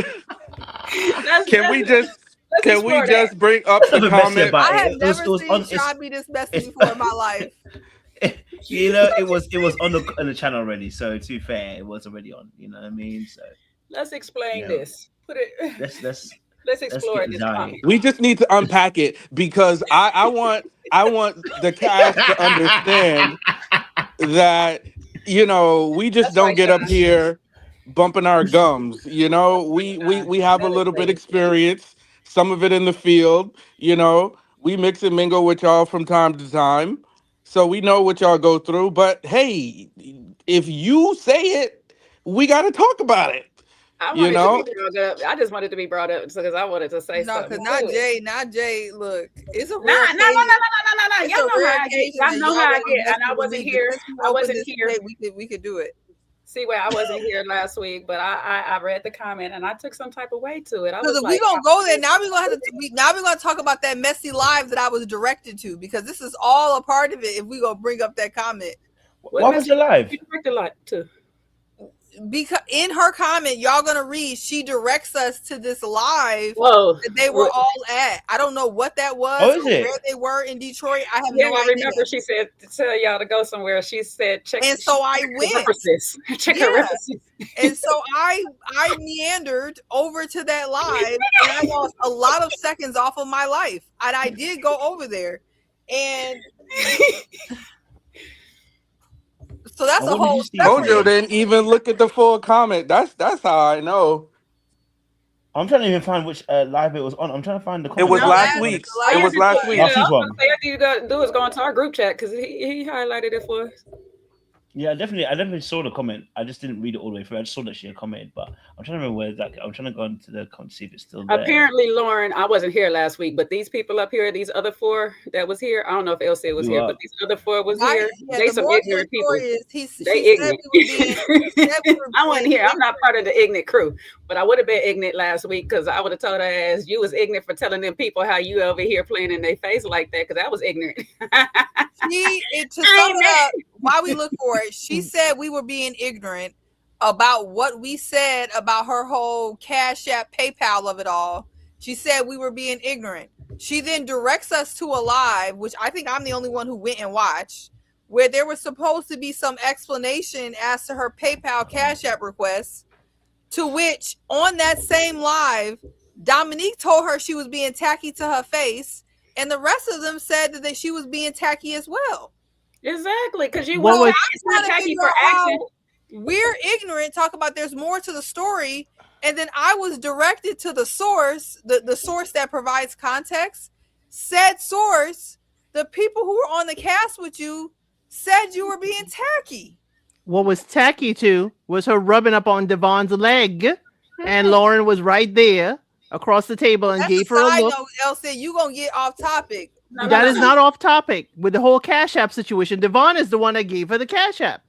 this. Can we just Can we just bring up Let's the not be messy comment? about I it. have It was never seen on. Sean be this messy before in my life. You know, it was on the channel already. So to be fair, it was already on. You know what I mean? So Let's explain you know, this. Put it. let's Let's explore get this Zai. comment. We just need to unpack it because I want the cast to understand that, you know, we just don't get up here bumping our gums. You know, we have a little bit experience, some of it in the field. You know, we mix and mingle with y'all from time to time, so we know what y'all go through. But hey, if you say it, we got to talk about it. I You wanted know, to be brought up. I just wanted to be brought up because I wanted to say No, something. because not to it. Jay. Look, it's a No. rare occasion. It's Y'all a know rare how I get. occasion Y'all that know y'all how I want to get. mess And I with wasn't me. here. Since you I opened wasn't this here. today, we could do it. See, where I wasn't here last week, but I read the comment and I took some type of way to it. I Because was if like, we gonna go there, now we're gonna have to. Now we're gonna talk about that messy live that I was directed to, because this is all a part of it. If we gonna bring up that comment, What was your live? You directed a lot too. Because in her comment, y'all gonna read, she directs us to this live Whoa. that they were all at. I don't know what that was Oh, is or it? where they were in Detroit. I have Yeah, no I idea. remember she said to tell y'all to go somewhere. She said check. And so I check her went. references. Check her Yeah. references. And so I meandered over to that live, and I lost a lot of seconds off of my life. And I did go over there, and so that's a whole Mojo didn't even look at the full comment. That's how I know. I'm trying to even find which live it was on. I'm trying to find the comment. It was last week's. It was last week. Last week's one. Everything you got to do is go into our group chat because he highlighted it for us. Yeah, I definitely saw the comment. I just didn't read it all the way through. I just saw that she had commented, but I'm trying to remember where that. I'm trying to go into the comment to see if it's still there. Apparently, Lauren, I wasn't here last week, but these people up here, these other four that was here, I don't know if Elsie was here, but these other four was here. They some ignorant people. They ignorant. I wasn't here. I'm not part of the ignorant crew, but I would have been ignorant last week because I would have told her ass you was ignorant for telling them people how you over here playing in their face like that because I was ignorant. To sum it up, while we look for it, she said we were being ignorant about what we said about her whole Cash App, PayPal of it all. She said we were being ignorant. She then directs us to a live, which I think I'm the only one who went and watched, where there was supposed to be some explanation as to her PayPal Cash App requests, to which on that same live, Dominique told her she was being tacky to her face, and the rest of them said that she was being tacky as well. Exactly, because you Well, were I'm tacky for action. We're ignorant, talk about there's more to the story, and then I was directed to the source, the source that provides context. Said source, the people who were on the cast with you said you were being tacky. What was tacky to was her rubbing up on Devon's leg, and Lauren was right there across the table and That's gave a her a side look. note, Elsie. You gonna get off topic. That is not off topic with the whole Cash App situation. Devon is the one that gave her the Cash App.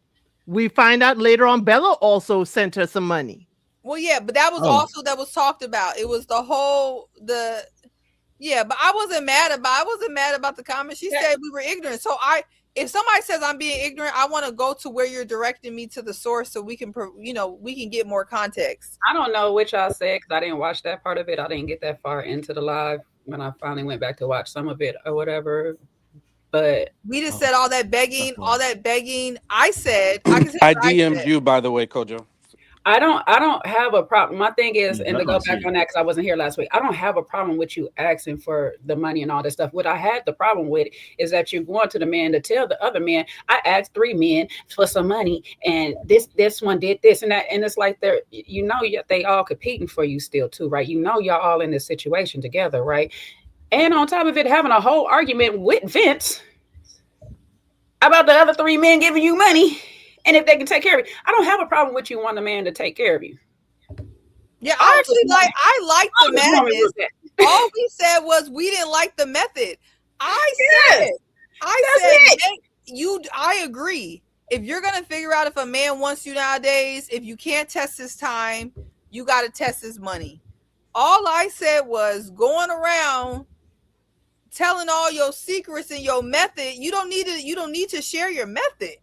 We find out later on Bella also sent her some money. Well, yeah, but that was also that was talked about. It was the whole but I wasn't mad about the comment. She said we were ignorant. So if somebody says I'm being ignorant, I want to go to where you're directing me to the source so we can we can get more context. I don't know which I said because I didn't watch that part of it. I didn't get that far into the live when I finally went back to watch some of it or whatever. But we just said all that begging. I said I DM'd you, by the way, Kojo. I don't have a problem. My thing is, and to go back on that because I wasn't here last week, I don't have a problem with you asking for the money and all that stuff. What I had the problem with is that you're going to the man to tell the other man, I asked 3 men for some money and this one did this and that. And it's like they're, they all competing for you still too, right? Y'all all in this situation together, right? And on top of it, having a whole argument with Vince about the other 3 men giving you money. And if they can take care of you, I don't have a problem with you wanting a man to take care of you. Yeah, I like the method. All we said was we didn't like the method. I agree. If you're gonna figure out if a man wants you nowadays, if you can't test his time, you got to test his money. All I said was going around telling all your secrets and your method. You don't need to share your method.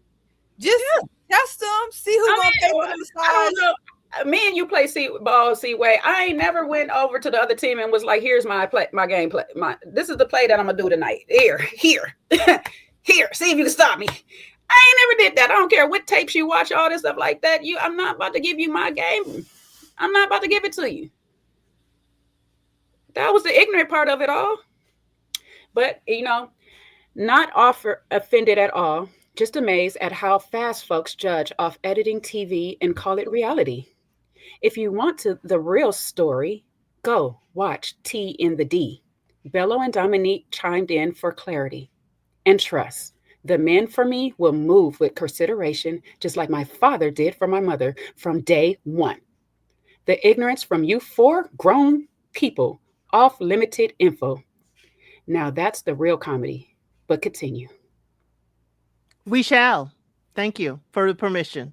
Just test them, see who's gonna pay for the massage. I don't know. me and you play ball, Seaway. I ain't never went over to the other team and was like, "Here's my game play. This is the play that I'm gonna do tonight. Here, here. See if you can stop me." I ain't never did that. I don't care what tapes you watch, all this stuff like that. I'm not about to give you my game. I'm not about to give it to you. That was the ignorant part of it all. But, not offended at all, just amazed at how fast folks judge off editing TV and call it reality. If you want the real story, go watch T in the D. Bello and Dominique chimed in for clarity and trust. The men for me will move with consideration, just like my father did for my mother from day one. The ignorance from you 4 grown people off limited info. Now that's the real comedy, but continue. We shall. Thank you for the permission.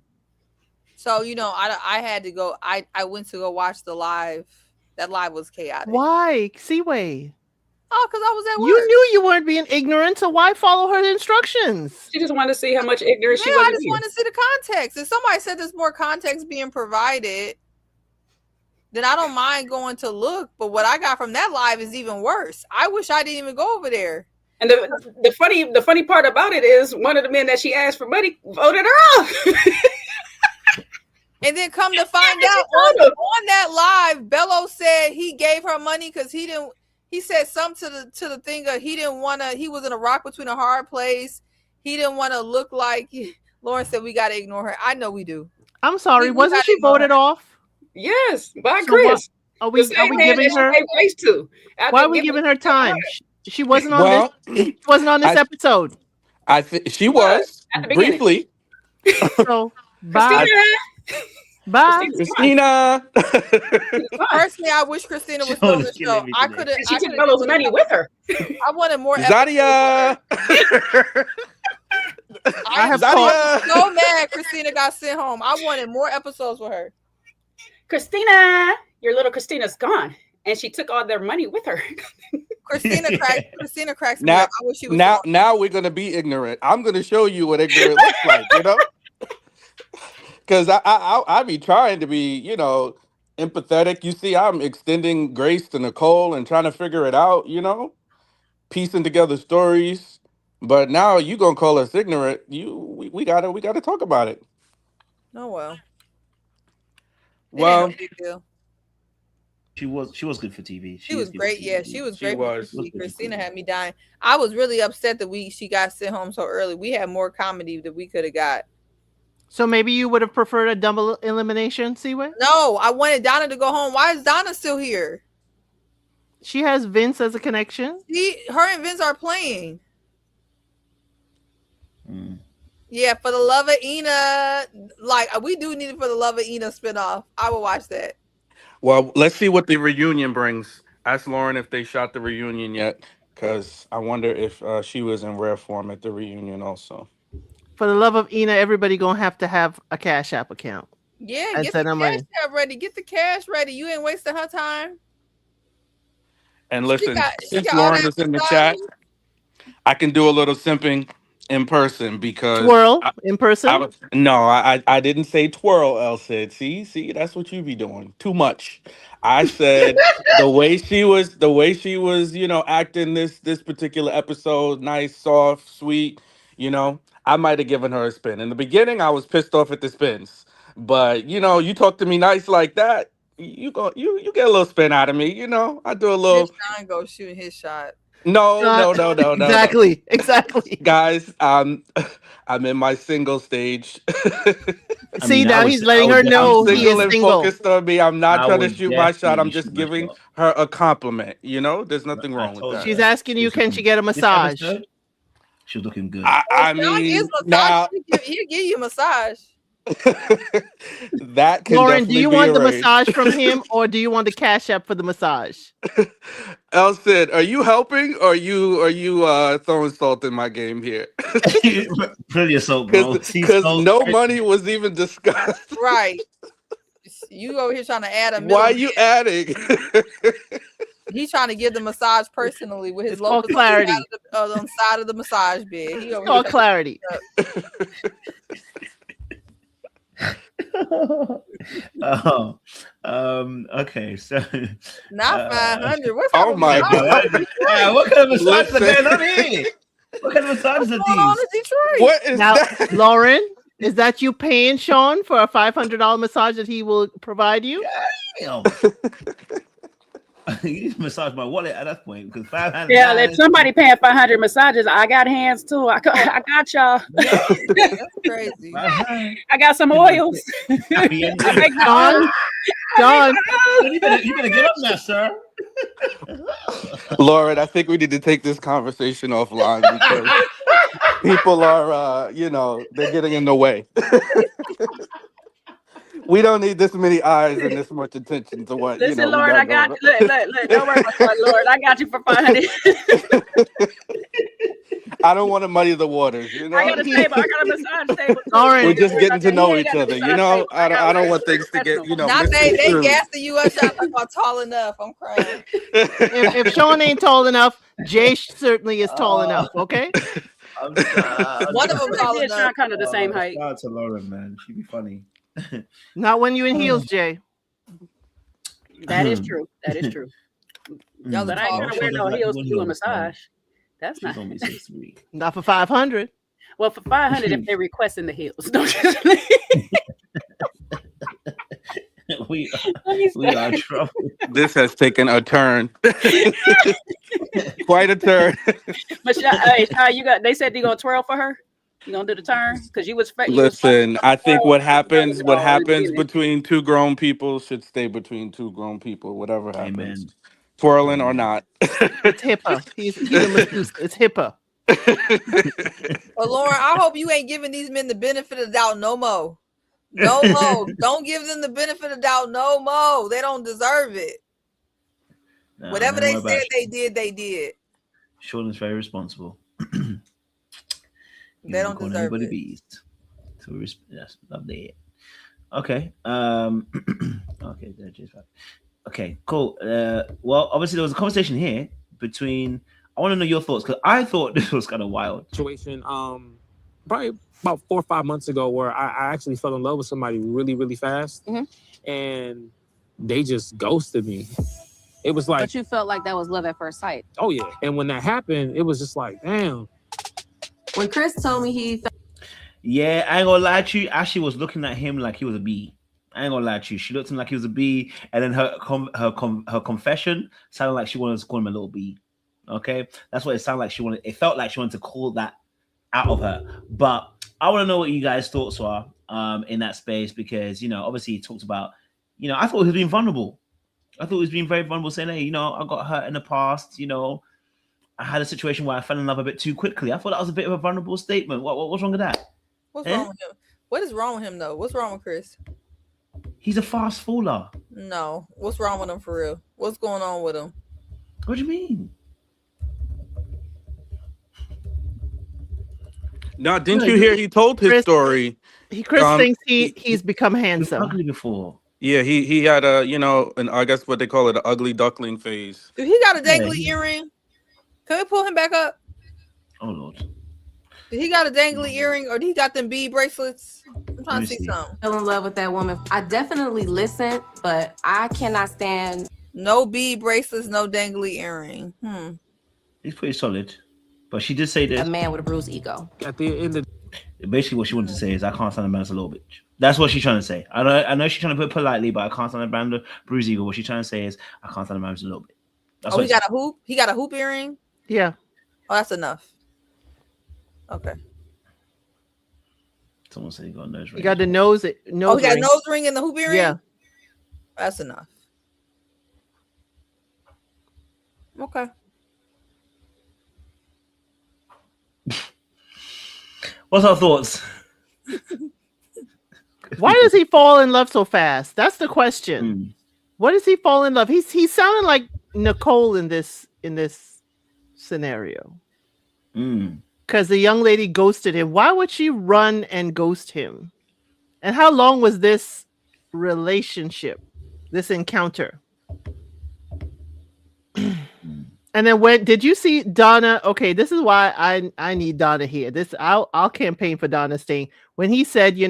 So, I had to go. I went to go watch the live. That live was chaotic. Why? Seaway. Oh, because I was at work. You knew you weren't being ignorant, so why follow her instructions? She just wanted to see how much ignorance she was. I just want to see the context. If somebody said there's more context being provided, then I don't mind going to look. But what I got from that live is even worse. I wish I didn't even go over there. And the funny part about it is one of the men that she asked for money voted her off. And then come to find out on that live, Bello said he gave her money because he didn't. He said something to the thing of he didn't want to. He was in a rock between a hard place. He didn't want to look like. Lauren said we got to ignore her. I know we do. I'm sorry. Wasn't she voted off? Yes, by Chris. Are we giving her? Why are we giving her time? She wasn't on this. She wasn't on this episode. I think she was briefly. So bye. Bye, Christina. Personally, I wish Christina was on the show. I could have. She took Bello's money with her. I wanted more. Zadia. I am so mad Christina got sent home. I wanted more episodes with her. Christina, your little Christina's gone, and she took all their money with her. Christina cracks me Now, up. I wish she was now we're gonna be ignorant. I'm gonna show you what ignorant looks like. Because I be trying to be, empathetic. You see, I'm extending grace to Nicole and trying to figure it out, piecing together stories. But now you gonna call us ignorant. We gotta talk about it. Oh well. Well, she was good for TV. She was great. Yeah, she was great. Was. For TV. Christina had me dying. I was really upset that she got sent home so early. We had more comedy that we could have got. So maybe you would have preferred a double elimination, Seaway? No, I wanted Donna to go home. Why is Donna still here? She has Vince as a connection. Her and Vince are playing. Yeah, for the love of Ina. Like, we do need it for the love of Ina spinoff. I will watch that. Well, let's see what the reunion brings. Ask Lauren if they shot the reunion yet, because I wonder if she was in rare form at the reunion also. For the love of Ina, everybody gonna have to have a Cash App account. Yeah, get the Cash App ready. Get the cash ready. You ain't wasting her time. And listen, since Lauren is in the chat, I can do a little simping in person because twirl in person. I didn't say twirl. El said, see, that's what you be doing. Too much. I said the way she was, acting this particular episode, nice, soft, sweet. I might have given her a spin. In the beginning, I was pissed off at the spins, but you talk to me nice like that, you get a little spin out of me. I do a little. Sean go shoot his shot. No. Exactly. Guys, I'm in my single stage. See, now he's letting her know he is single. Focused on me. I'm not trying to shoot my shot. I'm just giving her a compliment. There's nothing wrong with that. She's asking you, can she get a massage? She was looking good. I mean, now he'll give you a massage. That can Lauren, do you be want the arranged. massage from him, or do you want the Cash App for the massage? El said, "Are you helping, or are you throwing salt in my game here?" Plenty of salt, bro. Because no money was even discussed. Right. You over here trying to add a. Why are you adding? He's trying to give the massage personally with his local clarity on the side of the massage bed. It's called clarity. Okay, so Not 500. What's Oh my God. what kind of massages are Listen. going on here? What kind of massages are What's going on these? in Detroit? What is Now, that? Lauren, is that you paying Sean for a $500 massage that he will provide you? Damn. You need to massage my wallet at that point because $500. Yeah, if somebody paying 500 massages, I got hands too. I got y'all. That's crazy. I got some oils. John, you better get up now, sir. Lauren, I think we need to take this conversation offline because people are, they're getting in the way. We don't need this many eyes and this much attention to what. Listen, we Lord, I got going you. Look, don't worry about that, Lord. I got you for 500. I don't want to muddy the waters. I got a table. I got a massage table. Lauren, We're just getting to know each got a other. massage table. I don't want things to get, Not they misconstrued. gassing you up. Shot about tall enough. I'm crying. if Sean ain't tall enough, Jay certainly is tall enough. Okay. One of them tall Yeah, enough. Sean kind of the same height. Shout out to Lauren, man. She'd be funny. Not when you in heels, Jay. That is true. That is true. Y'all But I ain't gonna wear no heels to do a massage. That's not. Gonna be 6'3". Not for 500. Well, for 500, if they're requesting the heels, don't just we are in trouble. This has taken a turn. Quite a turn. But hey, you got. They said you gonna twirl for her. You gonna do the turn because you was. Listen, I think what happens between two grown people should stay between two grown people, whatever happens. Amen. Twirling or not. It's HIPAA. He's a masseuse. It's HIPAA. Well, Lauren, I hope you ain't giving these men the benefit of the doubt no more. No more. Don't give them the benefit of the doubt no more. They don't deserve it. No, Whatever don't they worry said about they did. Sean is very responsible. They don't deserve it. Beast. So yes, love that. Okay. Okay, okay, cool. Well, obviously there was a conversation here between. I want to know your thoughts because I thought this was kind of wild. Situation. Probably about 4 or 5 months ago, where I actually fell in love with somebody really, really fast, and they just ghosted me. It was like. But you felt like that was love at first sight. Oh yeah, and when that happened, it was just like, damn. When Chris told me he Yeah, I ain't gonna lie to you. Ashley was looking at him like he was a B. I ain't gonna lie to you. She looked at him like he was a B, and then her confession sounded like she wanted to call him a little B. Okay, that's what it sounded like. It felt like she wanted to call that out of her. But I want to know what you guys' thoughts are in that space because obviously he talked about I thought he was being vulnerable. I thought he was being very vulnerable, saying, "Hey, I got hurt in the past. I had a situation where I fell in love a bit too quickly." I thought that was a bit of a vulnerable statement. What's wrong with that? What's wrong with him? What is wrong with him though? What's wrong with Chris? He's a fast faller. No. What's wrong with him for real? What's going on with him? What do you mean? No, didn't you hear he told his story? Chris thinks he's become handsome. Ugly before. Yeah, he had and I guess what they call it, an ugly duckling phase. Do he got a dangly earring? Can we pull him back up? Oh Lord. Did he got a dangly earring or did he got them bead bracelets? I'm trying to see something. Fell in love with that woman. I definitely listened, but I cannot stand no bead bracelets, no dangly earring. He's pretty solid. But she did say this. A man with a bruised ego. At the end of basically what she wanted to say is I can't stand a man that's a little bitch. That's what she's trying to say. I know she's trying to put it politely, but I can't stand a man with a bruised ego. What she's trying to say is I can't stand a man that's a little bit. That's he got a hoop? He got a hoop earring? Yeah. Oh, that's enough. Okay. Someone said he got a nose ring. You got the nose. He got a nose ring and the hoop earring? Yeah. That's enough. Okay. What's our thoughts? Why does he fall in love so fast? That's the question. What does he fall in love? He's sounding like Nicole in this scenario. Because the young lady ghosted him. Why would she run and ghost him? And how long was this relationship, this encounter? And then when did you see Donna? Okay, this is why I need Donna here. I'll campaign for Donna's thing. When he said,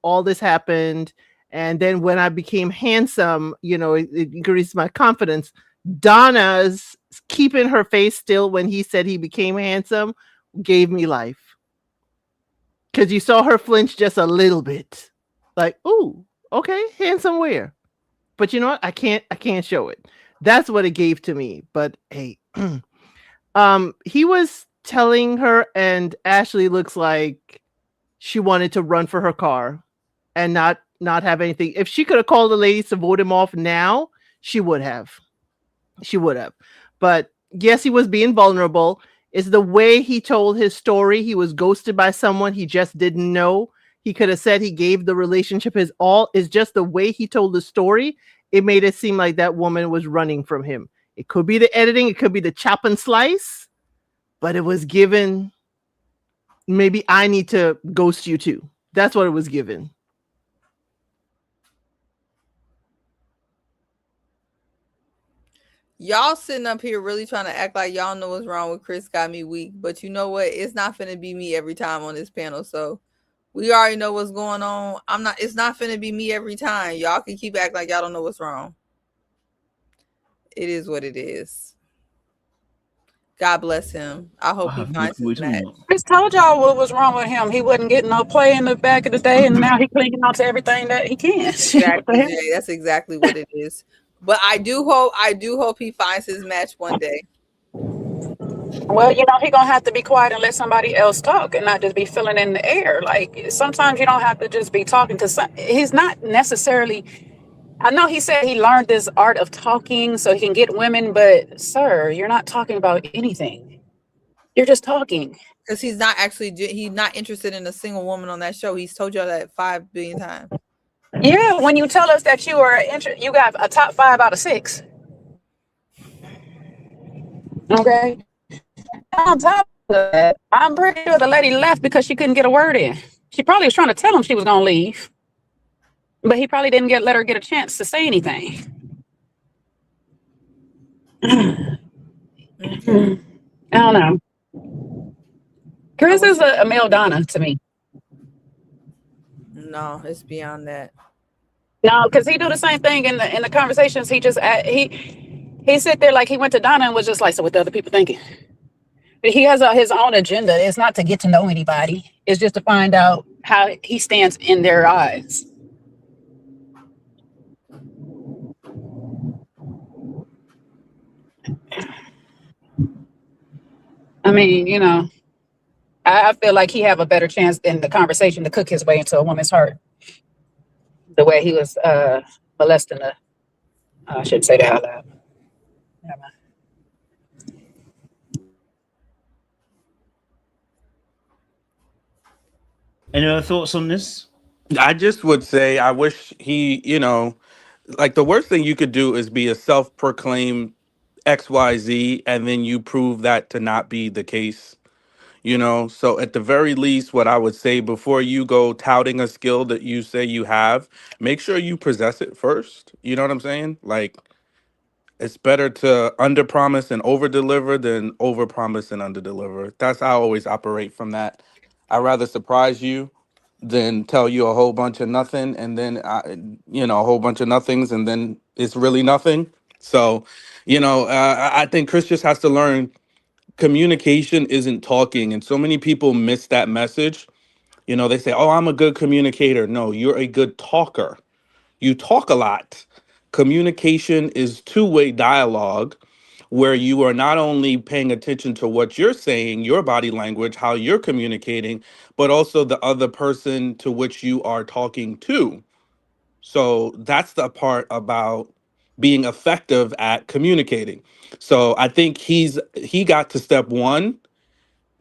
all this happened And then when I became handsome, it increased my confidence. Donna's keeping her face still when he said he became handsome gave me life. Because you saw her flinch just a little bit. Like, ooh, okay, handsome where? But you know what? I can't show it. That's what it gave to me. But hey, he was telling her, and Ashley looks like she wanted to run for her car and not have anything. If she could have called the ladies to vote him off now, she would have. But yes, he was being vulnerable. It's the way he told his story. He was ghosted by someone he just didn't know. He could have said he gave the relationship his all. It's just the way he told the story. It made it seem like that woman was running from him. It could be the editing. It could be the chop and slice. But it was given, maybe I need to ghost you too. That's what it was given. Y'all sitting up here really trying to act like y'all know what's wrong with Chris got me weak. But you know what? It's not finna be me every time on this panel. So we already know what's going on. It's not finna be me every time. Y'all can keep acting like y'all don't know what's wrong. It is what it is. God bless him. I hope he finds his match. Chris told y'all what was wrong with him. He wasn't getting no play in the back of the day, and now he's clinging on to everything that he can. Exactly, Jay. That's exactly what it is. But I do hope he finds his match one day. Well, he's gonna have to be quiet and let somebody else talk, and not just be filling in the air. Like sometimes you don't have to just be talking, because he's not necessarily. I know he said he learned this art of talking so he can get women, but sir, you're not talking about anything. You're just talking. Because he's not interested in a single woman on that show. He's told y'all that 5 billion times. Yeah, when you tell us that you got a top 5 out of 6. Okay. On top of that, I'm pretty sure the lady left because she couldn't get a word in. She probably was trying to tell him she was gonna leave, but he probably didn't let her get a chance to say anything. I don't know. Chris is a male Donna to me. No, it's beyond that. No, because he do the same thing in the conversations. He just he sit there like he went to Donna and was just like, so what the other people thinking? But he has his own agenda. It's not to get to know anybody. It's just to find out how he stands in their eyes. I mean, I feel like he have a better chance in the conversation to cook his way into a woman's heart. The way he was molesting her. I shouldn't say that out loud. Never mind. Any other thoughts on this? I just would say I wish he, like the worst thing you could do is be a self-proclaimed XYZ and then you prove that to not be the case. So at the very least, what I would say before you go touting a skill that you say you have, make sure you possess it first. You know what I'm saying? Like, it's better to underpromise and overdeliver than overpromise and underdeliver. That's how I always operate from that. I'd rather surprise you than tell you a whole bunch of nothing and then, a whole bunch of nothings and then it's really nothing. So, I think Chris just has to learn communication isn't talking, and so many people miss that message. They say, oh, I'm a good communicator. No, you're a good talker. You talk a lot. Communication is two-way dialogue where you are not only paying attention to what you're saying, your body language, how you're communicating, but also the other person to which you are talking to. So that's the part about being effective at communicating. So I think he got to step 1.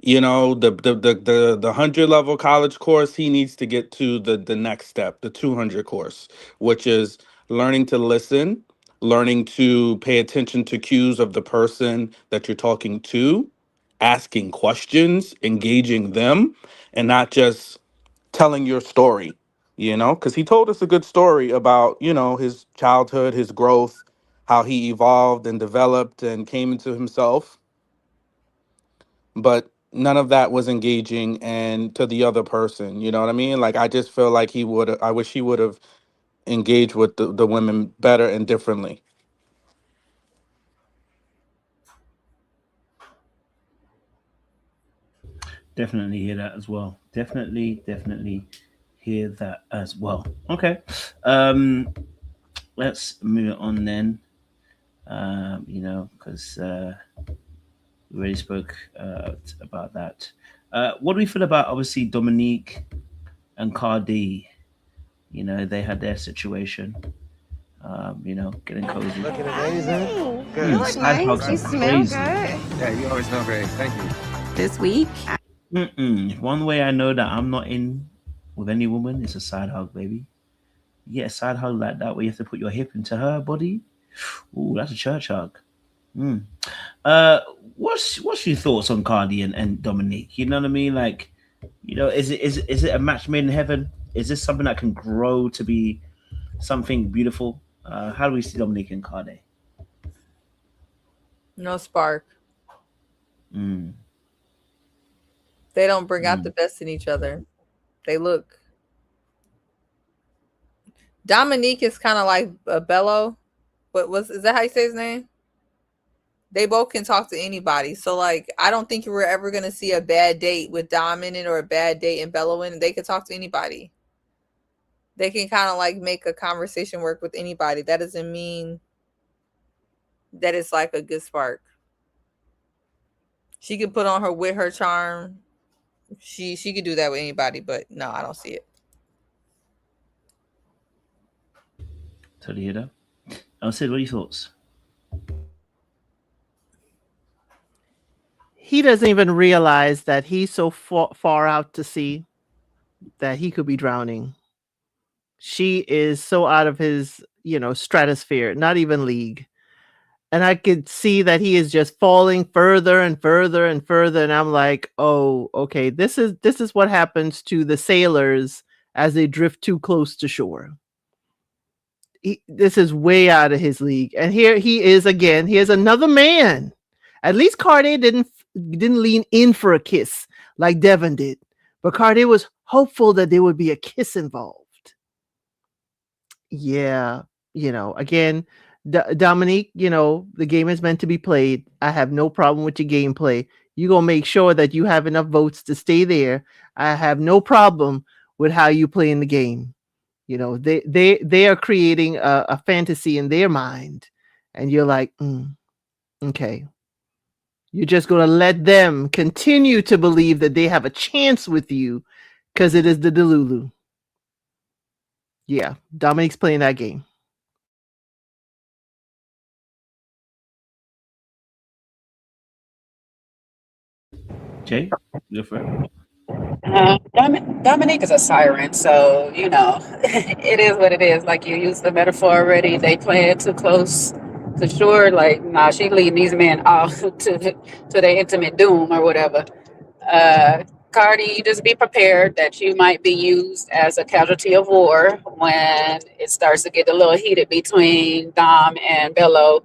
The 100 level college course, he needs to get to the next step, the 200 course, which is learning to listen, learning to pay attention to cues of the person that you're talking to, asking questions, engaging them, and not just telling your story, because he told us a good story about, his childhood, his growth, how he evolved and developed and came into himself. But none of that was engaging and to the other person, you know what I mean? Like, I just feel like I wish he would have engage with the women better and differently. Definitely hear that as well. Definitely hear that as well. Okay. Let's move on then. Because we already spoke about that. What do we feel about obviously Dominique and Cardi? They had their situation. Getting cozy. Looking amazing. Good. You look side nice. Hugs you smell crazy. Good. Yeah, you always smell great. Thank you. This week, One way I know that I'm not in with any woman is a side hug, baby. You get a side hug like that where you have to put your hip into her body. Ooh, that's a church hug. Mm. What's your thoughts on Cardi and Dominique? You know what I mean? Like, is it a match made in heaven? Is this something that can grow to be something beautiful? How do we see Dominique and Cardi? No spark. Mm. They don't bring out the best in each other. They look. Dominique is kind of like Bello. Is that how you say his name? They both can talk to anybody. So like, I don't think we're ever gonna see a bad date with Dom in it or a bad date in Bello in it. They can talk to anybody. They can kind of like make a conversation work with anybody. That doesn't mean that it's like a good spark. She could put on her with her charm. She could do that with anybody, but no, I don't see it. Totally hear that. Sid, what are your thoughts? He doesn't even realize that he's so far out to sea that he could be drowning. She is so out of his, stratosphere, not even league. And I could see that he is just falling further and further and further. And I'm like, oh, okay, this is what happens to the sailors as they drift too close to shore. This is way out of his league. And here he is again. Here's another man. At least Cardi didn't lean in for a kiss like Devin did. But Cardi was hopeful that there would be a kiss involved. Yeah, again, Dominique, the game is meant to be played. I have no problem with your gameplay. You're going to make sure that you have enough votes to stay there. I have no problem with how you play in the game. They are creating a fantasy in their mind. And you're like, okay. You're just going to let them continue to believe that they have a chance with you because it is the Delulu. Yeah, Dominique's playing that game. Jay, go for it. Dominique is a siren, so it is what it is. Like you used the metaphor already. They playing too close to shore. Like, nah, she leading these men off to their intimate doom or whatever. Cardi, you just be prepared that you might be used as a casualty of war when it starts to get a little heated between Dom and Bello.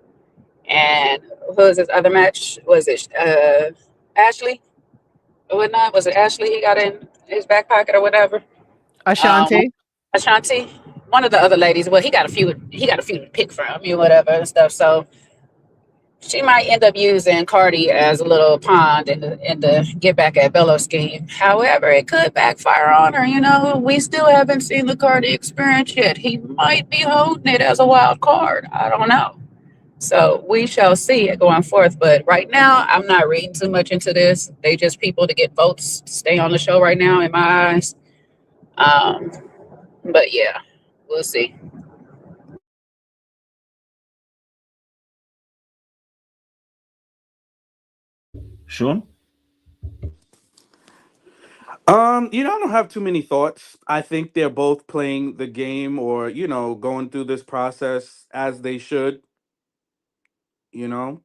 And who was his other match? Was it Ashley? Or whatnot? Was it Ashley he got in his back pocket or whatever? Ashanti. Ashanti. One of the other ladies. Well, he got a few to pick from, whatever and stuff. So she might end up using Cardi as a little pond in the get back at Bello scheme. However, it could backfire on her. We still haven't seen the Cardi experience yet. He might be holding it as a wild card. I don't know. So we shall see it going forth. But right now, I'm not reading too much into this. They just people to get votes to stay on the show right now, in my eyes. But yeah, we'll see. Sean? I don't have too many thoughts. I think they're both playing the game or, going through this process as they should.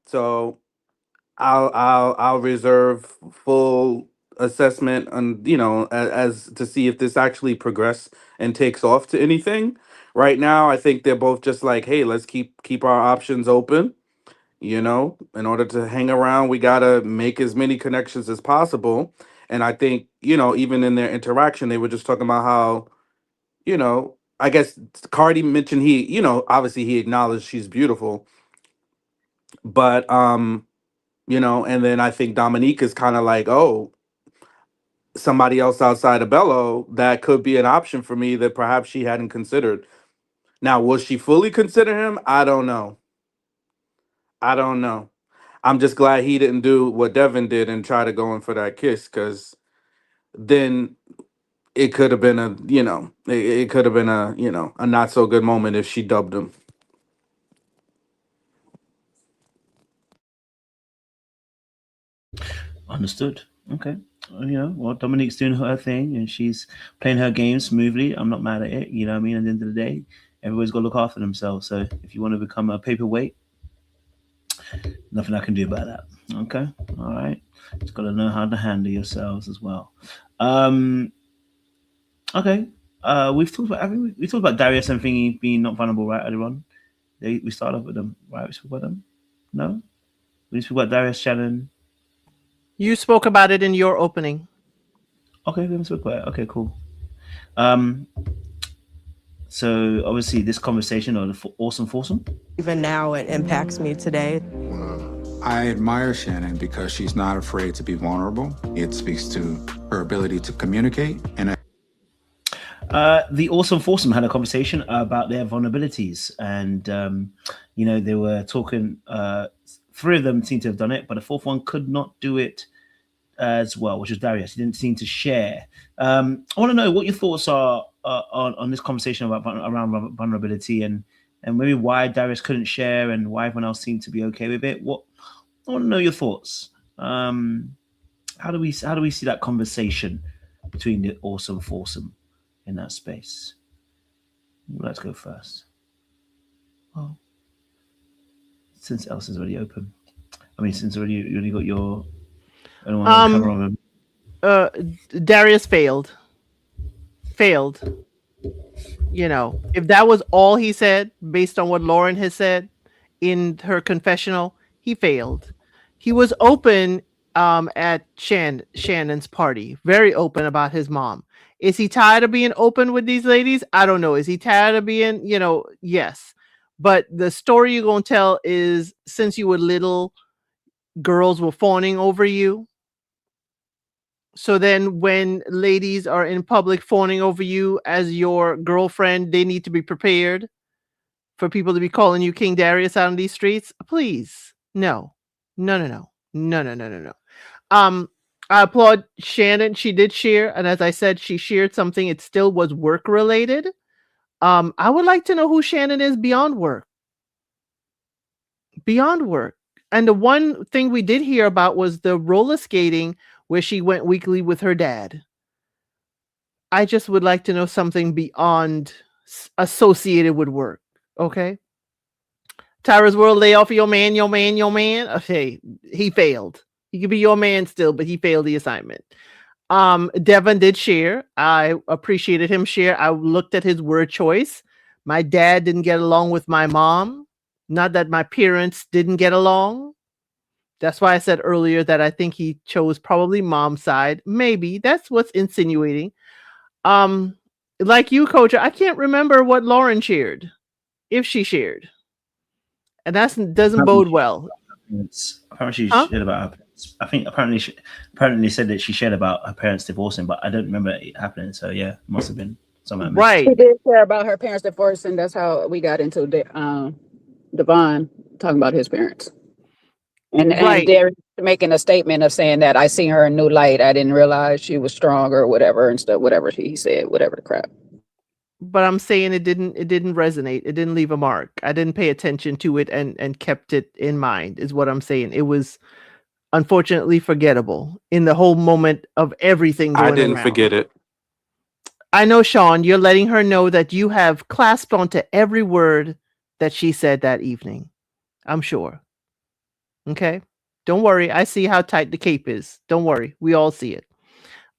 So I'll reserve full assessment on, as to see if this actually progress and takes off to anything. Right now, I think they're both just like, hey, let's keep our options open. In order to hang around, we gotta make as many connections as possible. And I think, even in their interaction, they were just talking about how, I guess Cardi mentioned obviously he acknowledged she's beautiful, but and then I think Dominique is kind of like, oh, somebody else outside of Bello that could be an option for me that perhaps she hadn't considered. Now, will she fully consider him? I don't know. I don't know. I'm just glad he didn't do what Devin did and try to go in for that kiss, because then it could have been it could have been a not so good moment if she dubbed him. Understood. Okay. Well, Dominique's doing her thing and she's playing her game smoothly. I'm not mad at it. You know what I mean? At the end of the day, everybody's got to look after themselves. So if you want to become a paperweight, nothing I can do about that. Okay. All right. Just got to know how to handle yourselves as well. Okay. We've talked about, we talked about Darius and Thingy being not vulnerable, right, earlier on? We started off with them, right? We spoke about them? No? We spoke about Darius, Shannon. You spoke about it in your opening. Okay, we haven't spoke about it. Okay, cool. So obviously this conversation or the awesome foursome. Even now, it impacts me today. I admire Shannon because she's not afraid to be vulnerable. It speaks to her ability to communicate. And the awesome foursome had a conversation about their vulnerabilities, and they were talking. Three of them seemed to have done it, but the fourth one could not do it as well, which was Darius. He didn't seem to share. I want to know what your thoughts are on this conversation around vulnerability, and maybe why Darius couldn't share and why everyone else seemed to be okay with it. I want to know your thoughts. How do we see that conversation between the awesome foursome in that space? Let's go first. Well, since Elson's already open, since you already got your camera on. Darius failed. If that was all he said, based on what Lauren has said in her confessional, he failed. He was open at Shannon's party, very open about his mom. Is he tired of being open with these ladies? I don't know. Is he tired of being, yes. But the story you're going to tell is, since you were little, girls were fawning over you. So then when ladies are in public fawning over you as your girlfriend, they need to be prepared for people to be calling you King Darius out on these streets. Please. No. I applaud Shannon. She did share. And as I said, she shared something. It still was work related. I would like to know who Shannon is beyond work. And the one thing we did hear about was the roller skating where she went weekly with her dad. I just would like to know something beyond associated with work. Okay. Tyra's World, lay off your man. Okay. He failed. He could be your man still, but he failed the assignment. Devin did share. I appreciated him share. I looked at his word choice. My dad didn't get along with my mom. Not that my parents didn't get along. That's why I said earlier that I think he chose probably mom's side. Maybe that's what's insinuating. Like you, Coach, I can't remember what Lauren shared, if she shared, and that doesn't bode well. Apparently, she shared about her parents. I think apparently said that she shared about her parents divorcing, but I don't remember it happening. So yeah, it must have been something. Right. She did share about her parents divorcing. That's how we got into Devon talking about his parents. And Darius making a statement of saying that I seen her in new light. I didn't realize she was strong or whatever and stuff, whatever he said, whatever the crap. But I'm saying it didn't resonate. It didn't leave a mark. I didn't pay attention to it and kept it in mind, is what I'm saying. It was unfortunately forgettable in the whole moment of everything going I didn't around. forget it. I know, Sean, you're letting her know that you have clasped onto every word that she said that evening. I'm sure. Okay. Don't worry. I see how tight the cape is. Don't worry. We all see it.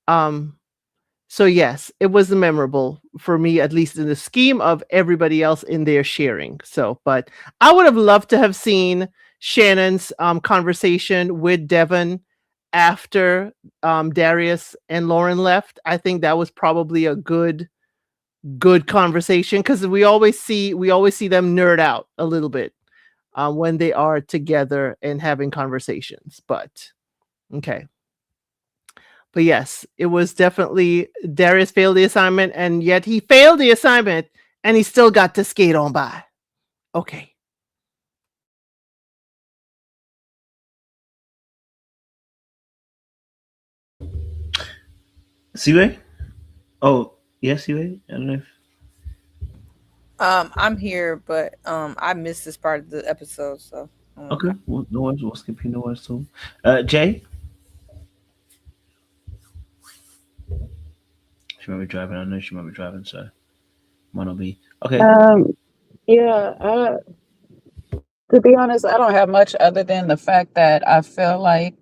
So yes, it was memorable for me, at least in the scheme of everybody else in their sharing. So, but I would have loved to have seen Shannon's conversation with Devin after Darius and Lauren left. I think that was probably a good good conversation, because we always see them nerd out a little bit when they are together and having conversations. But okay. But yes, it was definitely Darius failed the assignment, and yet he failed the assignment and he still got to skate on by. Okay. Siwe? Oh, yes, Siwe? I don't know if... I'm here, but I missed this part of the episode, so Okay. Well, no worries. We'll skip you. No worries at all. Jay? She might be driving. I know she might be driving, so might not be. Okay. Yeah, to be honest, I don't have much other than the fact that I feel like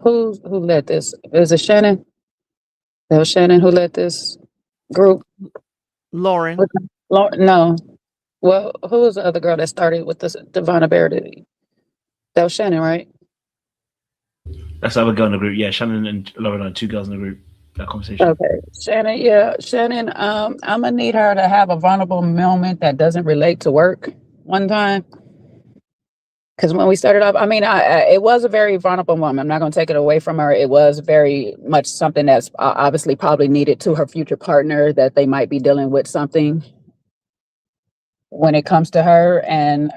who led this? Is it Shannon? It was Shannon who led this group. Lauren. No. Well, who was the other girl that started with this Divine Ability? That was Shannon, right? That's the other girl in the group. Yeah, Shannon and Lauren are 2 girls in the group. That conversation. Okay. Shannon, I'm gonna need her to have a vulnerable moment that doesn't relate to work one time. Because when we started off, I mean, it was a very vulnerable moment. I'm not going to take it away from her. It was very much something that's obviously probably needed to her future partner, that they might be dealing with something when it comes to her and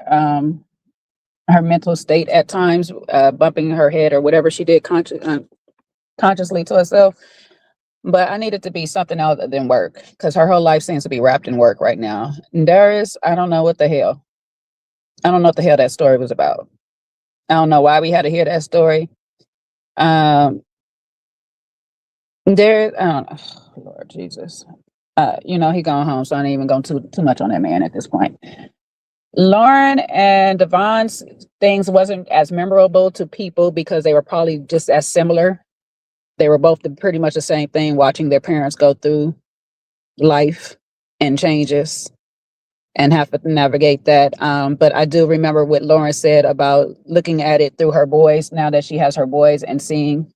her mental state at times, bumping her head or whatever she did consciously to herself. But I need it to be something other than work, because her whole life seems to be wrapped in work right now. And Darius, I don't know what the hell that story was about. I don't know why we had to hear that story. I don't know. Lord Jesus. He gone home, so I ain't even going too much on that man at this point. Lauren and Devon's things wasn't as memorable to people because they were probably just as similar. They were both pretty much the same thing, watching their parents go through life and changes and have to navigate that. But I do remember what Lauren said about looking at it through her boys, now that she has her boys, and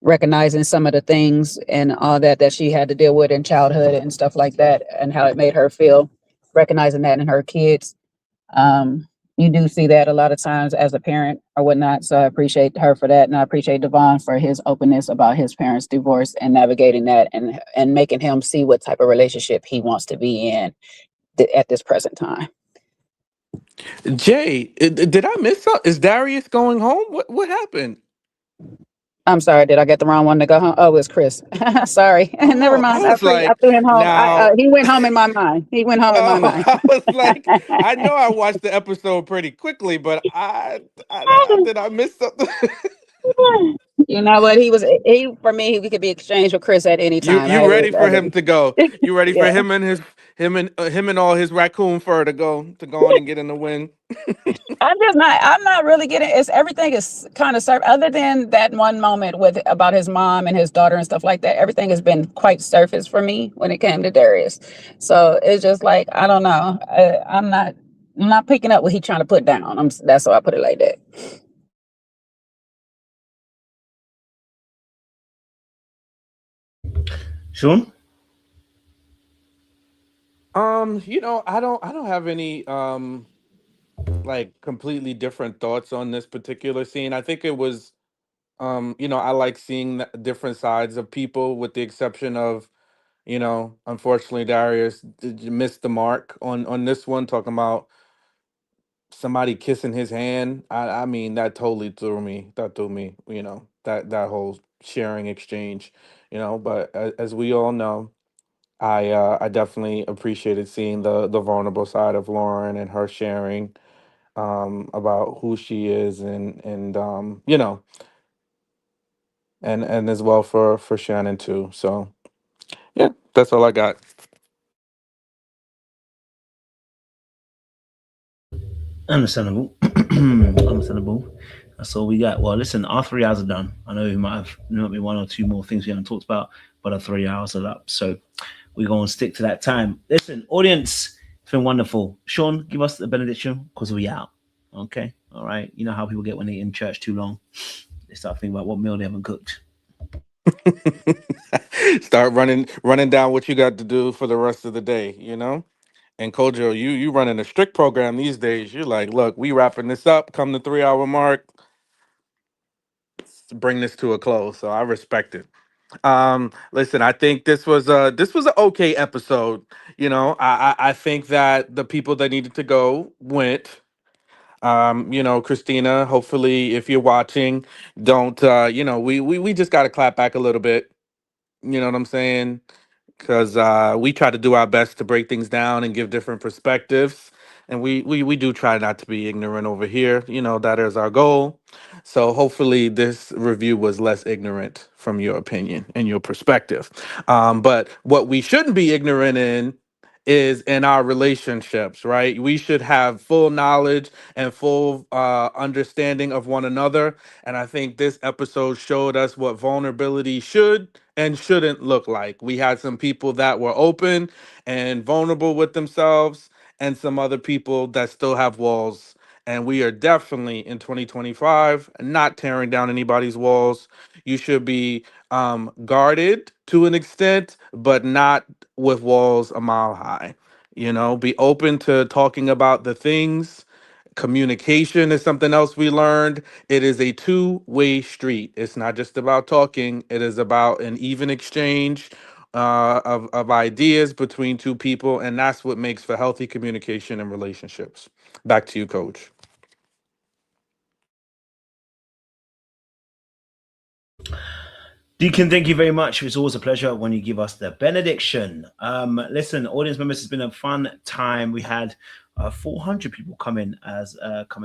recognizing some of the things and all that she had to deal with in childhood and stuff like that, and how it made her feel, recognizing that in her kids. You do see that a lot of times as a parent or whatnot. So I appreciate her for that. And I appreciate Devon for his openness about his parents' divorce and navigating that and making him see what type of relationship he wants to be in at this present time. Jay, did I miss something? Is Darius going home? What happened? I'm sorry, did I get the wrong one to go home? Oh, it's Chris. Sorry. Never mind. I threw him home. He went home in my mind. He went home in my mind. I was like, I know I watched the episode pretty quickly, but did I miss something? You know what? For me, he could be exchanged with Chris at any time. You ready for him to go? You ready for him and all his raccoon fur to go on and get in the wind? I'm not really getting it. Everything is kind of other than that one moment about his mom and his daughter and stuff like that. Everything has been quite surface for me when it came to Darius. So it's just like, I don't know. I'm not picking up what he's trying to put down. That's why I put it like that. Sean? I don't have any like completely different thoughts on this particular scene. I think it was I like seeing different sides of people, with the exception of, unfortunately Darius missed the mark on this one, talking about somebody kissing his hand. I mean, that totally threw me. That whole sharing exchange, but as we all know, I definitely appreciated seeing the vulnerable side of Lauren and her sharing about who she is, and and as well for Shannon too. So yeah, that's all I got. Understandable. Understandable. That's all we got. Well, listen, our 3 hours are done. I know there might be 1 or 2 more things we haven't talked about, but our 3 hours are up. So we're going to stick to that time. Listen, audience, it's been wonderful. Sean, give us the benediction, because we out. Okay? All right? You know how people get when they in church too long. They start thinking about what meal they haven't cooked. Start running down what you got to do for the rest of the day, you know? And Kojo, you running a strict program these days. You're like, look, we wrapping this up, come the 3 hour mark, to bring this to a close. So I respect it. Listen, I think this was an okay episode. You know, I think that the people that needed to go went. You know, Christina, hopefully if you're watching, don't we just gotta clap back a little bit. You know what I'm saying? Because we try to do our best to break things down and give different perspectives. And we do try not to be ignorant over here. You know, that is our goal. So hopefully this review was less ignorant from your opinion and your perspective. But what we shouldn't be ignorant in is in our relationships, right? We should have full knowledge and full understanding of one another. And I think this episode showed us what vulnerability should and shouldn't look like. We had some people that were open and vulnerable with themselves, and some other people that still have walls. And we are definitely in 2025 not tearing down anybody's walls. You should be guarded to an extent, but not with walls a mile high. You know, be open to talking about the things. Communication is something else we learned. It is a two-way street. It's not just about talking. It is about an even exchange of ideas between two people, and that's what makes for healthy communication and relationships. Back to you, Coach. Deacon, thank you very much. It's always a pleasure when you give us the benediction. Listen, audience members, it's been a fun time. We had 400 people come in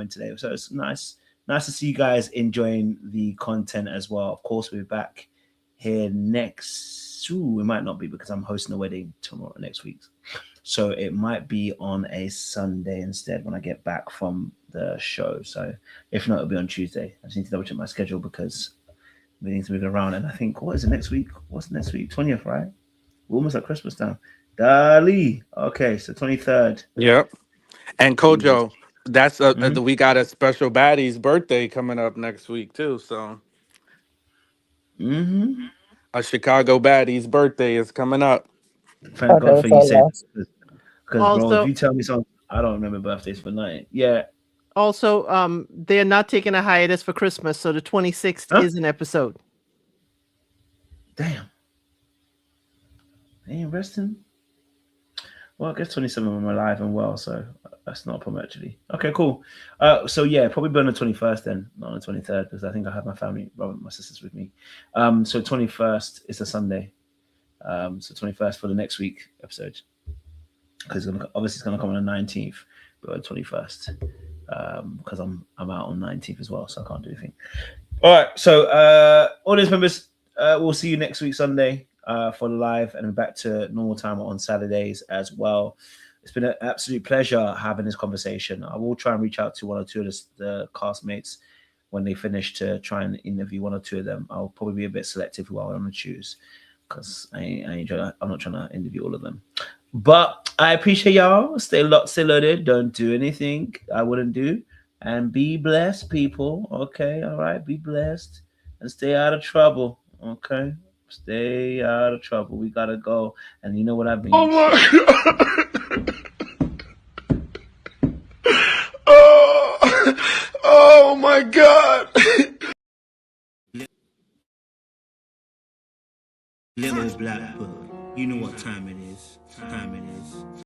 today, so it's nice to see you guys enjoying the content as well. Of course, we'll be back here next. We might not be, because I'm hosting a wedding next week, so it might be on a Sunday instead when I get back from the show. So if not, it'll be on Tuesday. I just need to double check my schedule because we need to move it around. And I think, what is it next week? What's next week? 20th, right? We're almost at Christmas now. Dali. Okay, so 23rd. Yep. And Kojo, that's we got a special baddie's birthday coming up next week too. So a Chicago baddie's birthday is coming up. Thank God for you said, because bro, Also- if you tell me something, I don't remember birthdays for night. Yeah. Also, they're not taking a hiatus for Christmas, so the 26th is an episode. Damn. They ain't resting. Well, I guess 27 I'm alive and well, so that's not a problem actually. Okay, cool. So yeah, probably be on the 21st then, not on the 23rd, because I think I have my family, my sisters with me. So 21st is a Sunday. So 21st for the next week episode, because obviously it's gonna come on the 19th, but on the 21st, because I'm out on 19th as well, so I can't do anything. All right, so audience members, we'll see you next week Sunday for the live, and back to normal time on Saturdays as well. It's been an absolute pleasure having this conversation. I will try and reach out to one or two of the castmates when they finish to try and interview one or two of them. I'll probably be a bit selective who I want to choose, because I'm not trying to interview all of them. But I appreciate y'all. Stay locked, stay loaded. Don't do anything I wouldn't do. And be blessed, people. Okay, all right? Be blessed. And stay out of trouble. Okay? Stay out of trouble. We got to go. And you know what I mean? Oh, my God. Oh, my God. Little black book. You know what time it is.